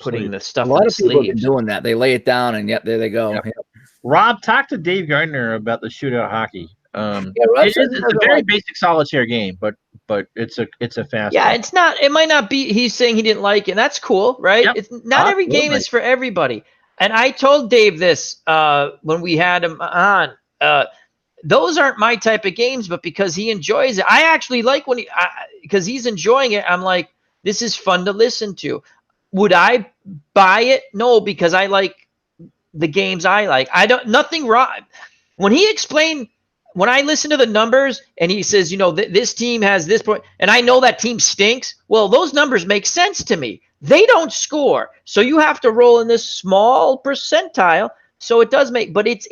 putting Sleeve. the stuff A in lot the of people have been sleeves. doing that. They lay it down, and yep, there they go. Yep. Yep. Rob, talk to Dave Gardner about the shootout hockey. Rob It's says he a doesn't very like- basic solitaire game, but it's a fast Yeah, game. it's not. It might not be. He's saying he didn't like it. And that's cool, right? Yep. It's not every game Absolutely. is for everybody. And I told Dave this when we had him on. Those aren't my type of games, but because he enjoys it, I actually like when because he's enjoying it. I'm like, this is fun to listen to. Would I buy it? No, because I like the games I like. Nothing wrong. When he explained, when I listen to the numbers and he says, this team has this point, and I know that team stinks. Well, those numbers make sense to me. They don't score. So you have to roll in this small percentile. So it does make, but it's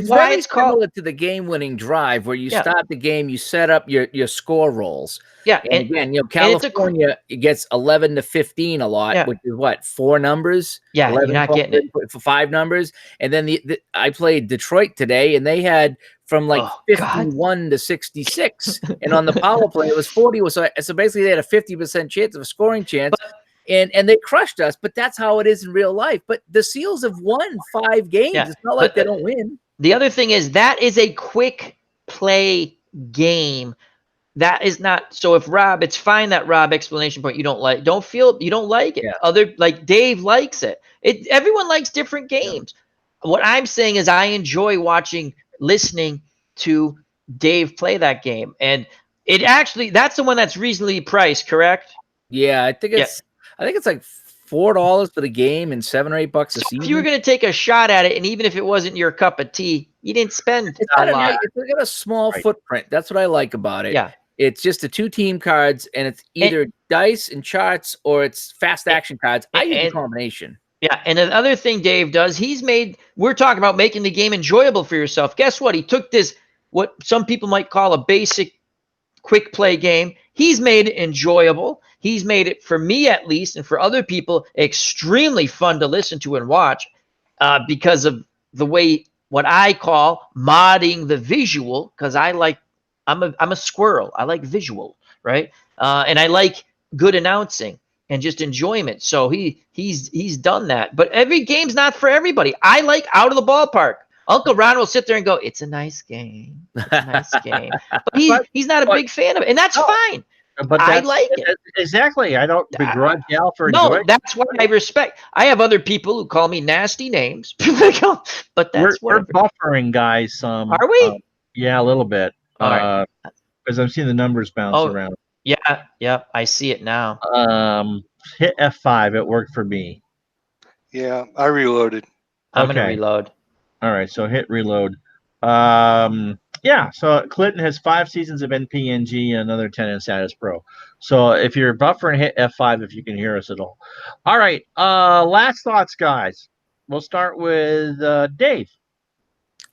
why very it's called. similar to the game-winning drive, where you start the game, you set up your score rolls. Yeah, And again, California it gets 11 to 15 a lot, which is what, 4 numbers? Yeah, 11, you're not 12, getting it for 5 numbers. And then I played Detroit today, and they had from 51 to 66, and on the power play it was 40. So basically they had a 50% chance of a scoring chance. And they crushed us, but that's how it is in real life. But the Seals have won 5 games. Yeah, it's not like they don't win. The other thing is that is a quick play game. That is not so. If Rob, it's fine that Rob explanation point you don't like. Don't feel you don't like it. Yeah. Dave likes it. Everyone likes different games. Yeah. What I'm saying is I enjoy listening to Dave play that game, and it actually that's the one that's reasonably priced, correct? Yeah, I think it's like $4 for the game and $7 or $8 a season. If you were going to take a shot at it, and even if it wasn't your cup of tea, you didn't spend a lot. It's got a small footprint. That's what I like about it. Yeah. It's just the 2 team cards, and it's either dice and charts or it's fast action cards. I use a combination. Yeah, and the other thing Dave does, we're talking about making the game enjoyable for yourself. Guess what? He took this, what some people might call a basic quick play game. He's made it enjoyable. He's made it, for me at least, and for other people, extremely fun to listen to and watch because of the way, what I call modding the visual, because I'm a squirrel. I like visual, right? And I like good announcing and just enjoyment. So he's done that. But every game's not for everybody. I like out of the ballpark. Uncle Ron will sit there and go, "It's a nice game. It's a nice game." But he's not a big fan of it, and that's fine. But I like it. Exactly. I don't begrudge Al for enjoying. No, that's what I respect. I have other people who call me nasty names, but that's we're buffering, guys. Are we? Yeah, a little bit. All right. Because I'm seeing the numbers bounce around. Yeah, I see it now. Hit F5. It worked for me. Yeah, I reloaded. I'm gonna reload. All right, so hit reload. Yeah, so Clinton has 5 seasons of NPNG and another 10 in Status Pro. So if you're buffering, hit F5 if you can hear us at all. All right, last thoughts, guys. We'll start with Dave.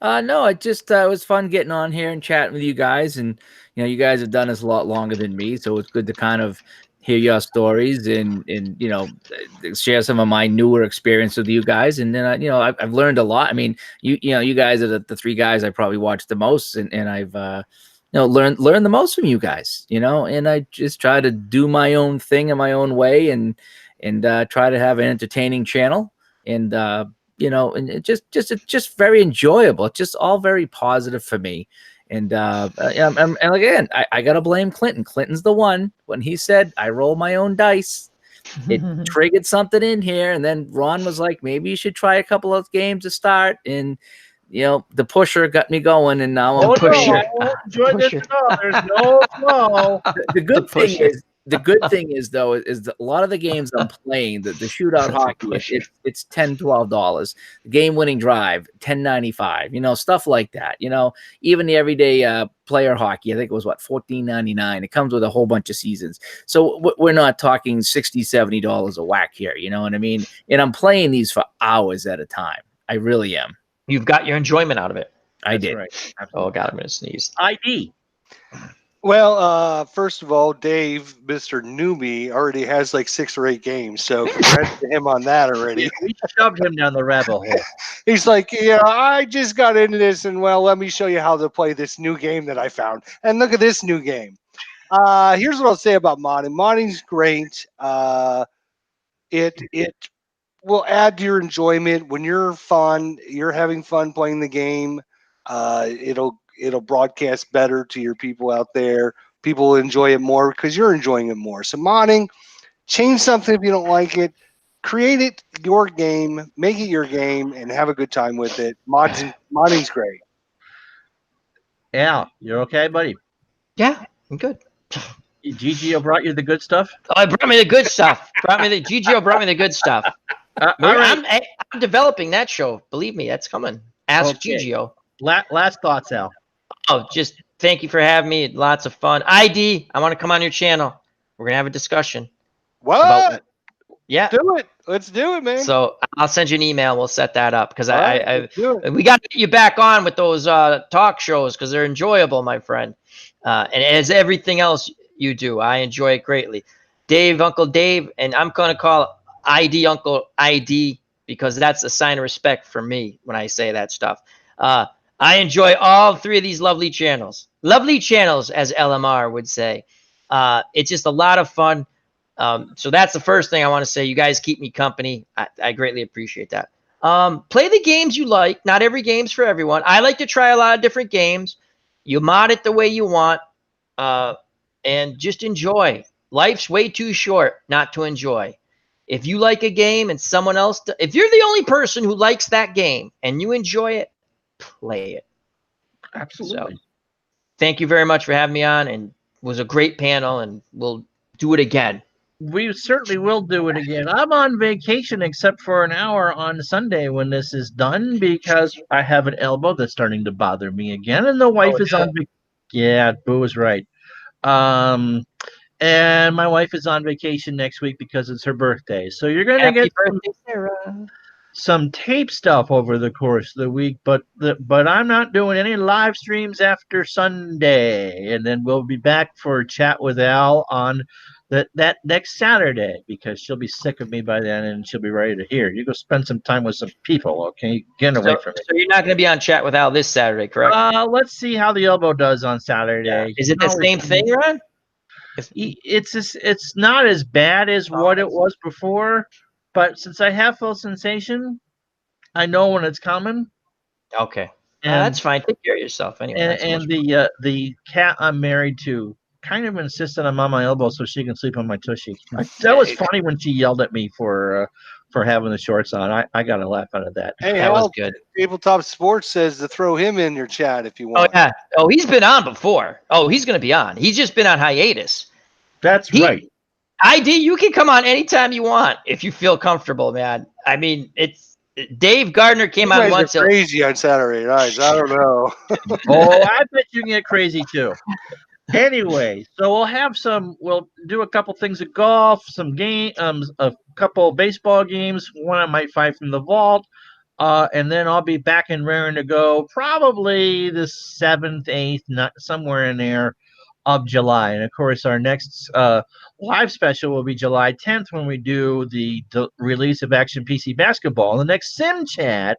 No, it just it was fun getting on here and chatting with you guys, and you guys have done this a lot longer than me, so it's good to kind of hear your stories and share some of my newer experience with you guys. And then I've learned a lot. I mean, you guys are the three guys I probably watched the most, and I've learned the most from you guys. And I just try to do my own thing in my own way, and try to have an entertaining channel, and and it's just very enjoyable. It's just all very positive for me. And and again, I gotta blame Clinton. Clinton's the one. When he said I roll my own dice, it triggered something in here. And then Ron was like, maybe you should try a couple of games to start. And the pusher got me going, and now I'm pusher. No, enjoy this at all. There's no flow. The good thing is. The good thing is, though, is that a lot of the games I'm playing, the shootout hockey, it's $10, $12. The game-winning drive, $10.95. Stuff like that. Even the everyday player hockey, I think it was $14.99. It comes with a whole bunch of seasons. So we're not talking $60, $70 a whack here. You know what I mean? And I'm playing these for hours at a time. I really am. You've got your enjoyment out of it. I did. Right. Oh God, I'm gonna sneeze. ID. Well, first of all, Dave, Mr. Newbie, already has like 6 or 8 games, so congrats to him on that already. We shoved him down the rabbit hole. He's like, yeah, I just got into this, and well, let me show you how to play this new game that I found. And look at this new game. Here's what I'll say about modding. Modding's great. It will add to your enjoyment when you're having fun playing the game. It'll broadcast better to your people out there. People will enjoy it more because you're enjoying it more. So modding, change something if you don't like it. Create it your game, make it your game, and have a good time with it. Modding's great. Al, you're okay, buddy? Yeah, I'm good. GGO brought you the good stuff? Oh, it brought me the good stuff. GGO brought me the good stuff. All right. I'm developing that show. Believe me, that's coming. Ask Okay. GGO. Last thoughts, Al. Oh, just thank you for having me. Lots of fun. ID, I want to come on your channel. We're gonna have a discussion. What? Yeah. Do it. Let's do it, man. So I'll send you an email. We'll set that up because Do it. we got to get you back on with those talk shows because they're enjoyable, my friend. And as everything else you do, I enjoy it greatly. Dave, Uncle Dave, and I'm gonna call ID Uncle ID because that's a sign of respect for me when I say that stuff. I enjoy all 3 of these lovely channels. Lovely channels, as LMR would say. It's just a lot of fun. So that's the first thing I want to say. You guys keep me company. I greatly appreciate that. Play the games you like. Not every game's for everyone. I like to try a lot of different games. You mod it the way you want. And just enjoy. Life's way too short not to enjoy. If you like a game and someone else, if you're the only person who likes that game and you enjoy it, play it. Absolutely. So, thank you very much for having me on, and it was a great panel, and we'll do it again. We certainly will do it again. I'm on vacation except for an hour on Sunday when this is done because I have an elbow that's starting to bother me again, and the wife is on vacation. Yeah, Boo was right. And my wife is on vacation next week because it's her birthday. So you're going to get birthday, Sarah. some tape stuff over the course of the week, but I'm not doing any live streams after Sunday, and then we'll be back for Chat with Al on that next Saturday because she'll be sick of me by then and she'll be ready to hear. You go spend some time with some people, okay? Get away from me. So you're not going to be on Chat with Al this Saturday, correct? Let's see how the elbow does on Saturday. Yeah. Is it the same thing, Ron? It's not as bad as what it was before. But since I have full sensation, I know when it's coming. Okay, that's fine. Take care of yourself anyway. And the cat I'm married to kind of insisted I'm on my elbow so she can sleep on my tushy. That was funny when she yelled at me for having the shorts on. I got a laugh out of that. Hey, that was good. Tabletop Sports says to throw him in your chat if you want. Oh yeah. Oh, he's been on before. Oh, he's going to be on. He's just been on hiatus. That's right. ID, you can come on anytime you want if you feel comfortable, man. I mean, it's Dave Gardner came on once. Crazy on Saturday nights. I don't know. Oh, I bet you can get crazy too. Anyway, so we'll do a couple things of golf, some game, a couple baseball games. One I might find from the vault. And then I'll be back and raring to go probably the 7th, 8th, not somewhere in there of July. And of course, our next live special will be July 10th when we do the release of Action PC Basketball. The next Sim Chat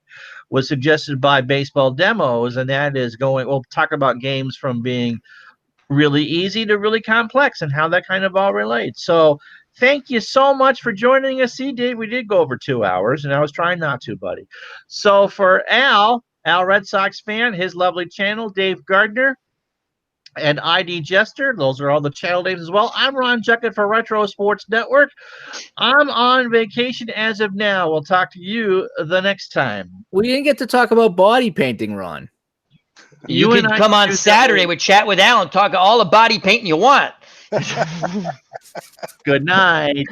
was suggested by Baseball Demos, and that is we'll talk about games from being really easy to really complex and how that kind of all relates. So thank you so much for joining us. See, Dave, we did go over 2 hours, and I was trying not to, buddy. So for Al Red Sox fan, his lovely channel, Dave Gardner, and IDJester, those are all the channel names as well. I'm Ron Juckett for Retro Sports Network. I'm on vacation as of now. We'll talk to you the next time. We didn't get to talk about body painting, Ron. You can come on Saturday with Chat with Al and talk all the body painting you want. Good night.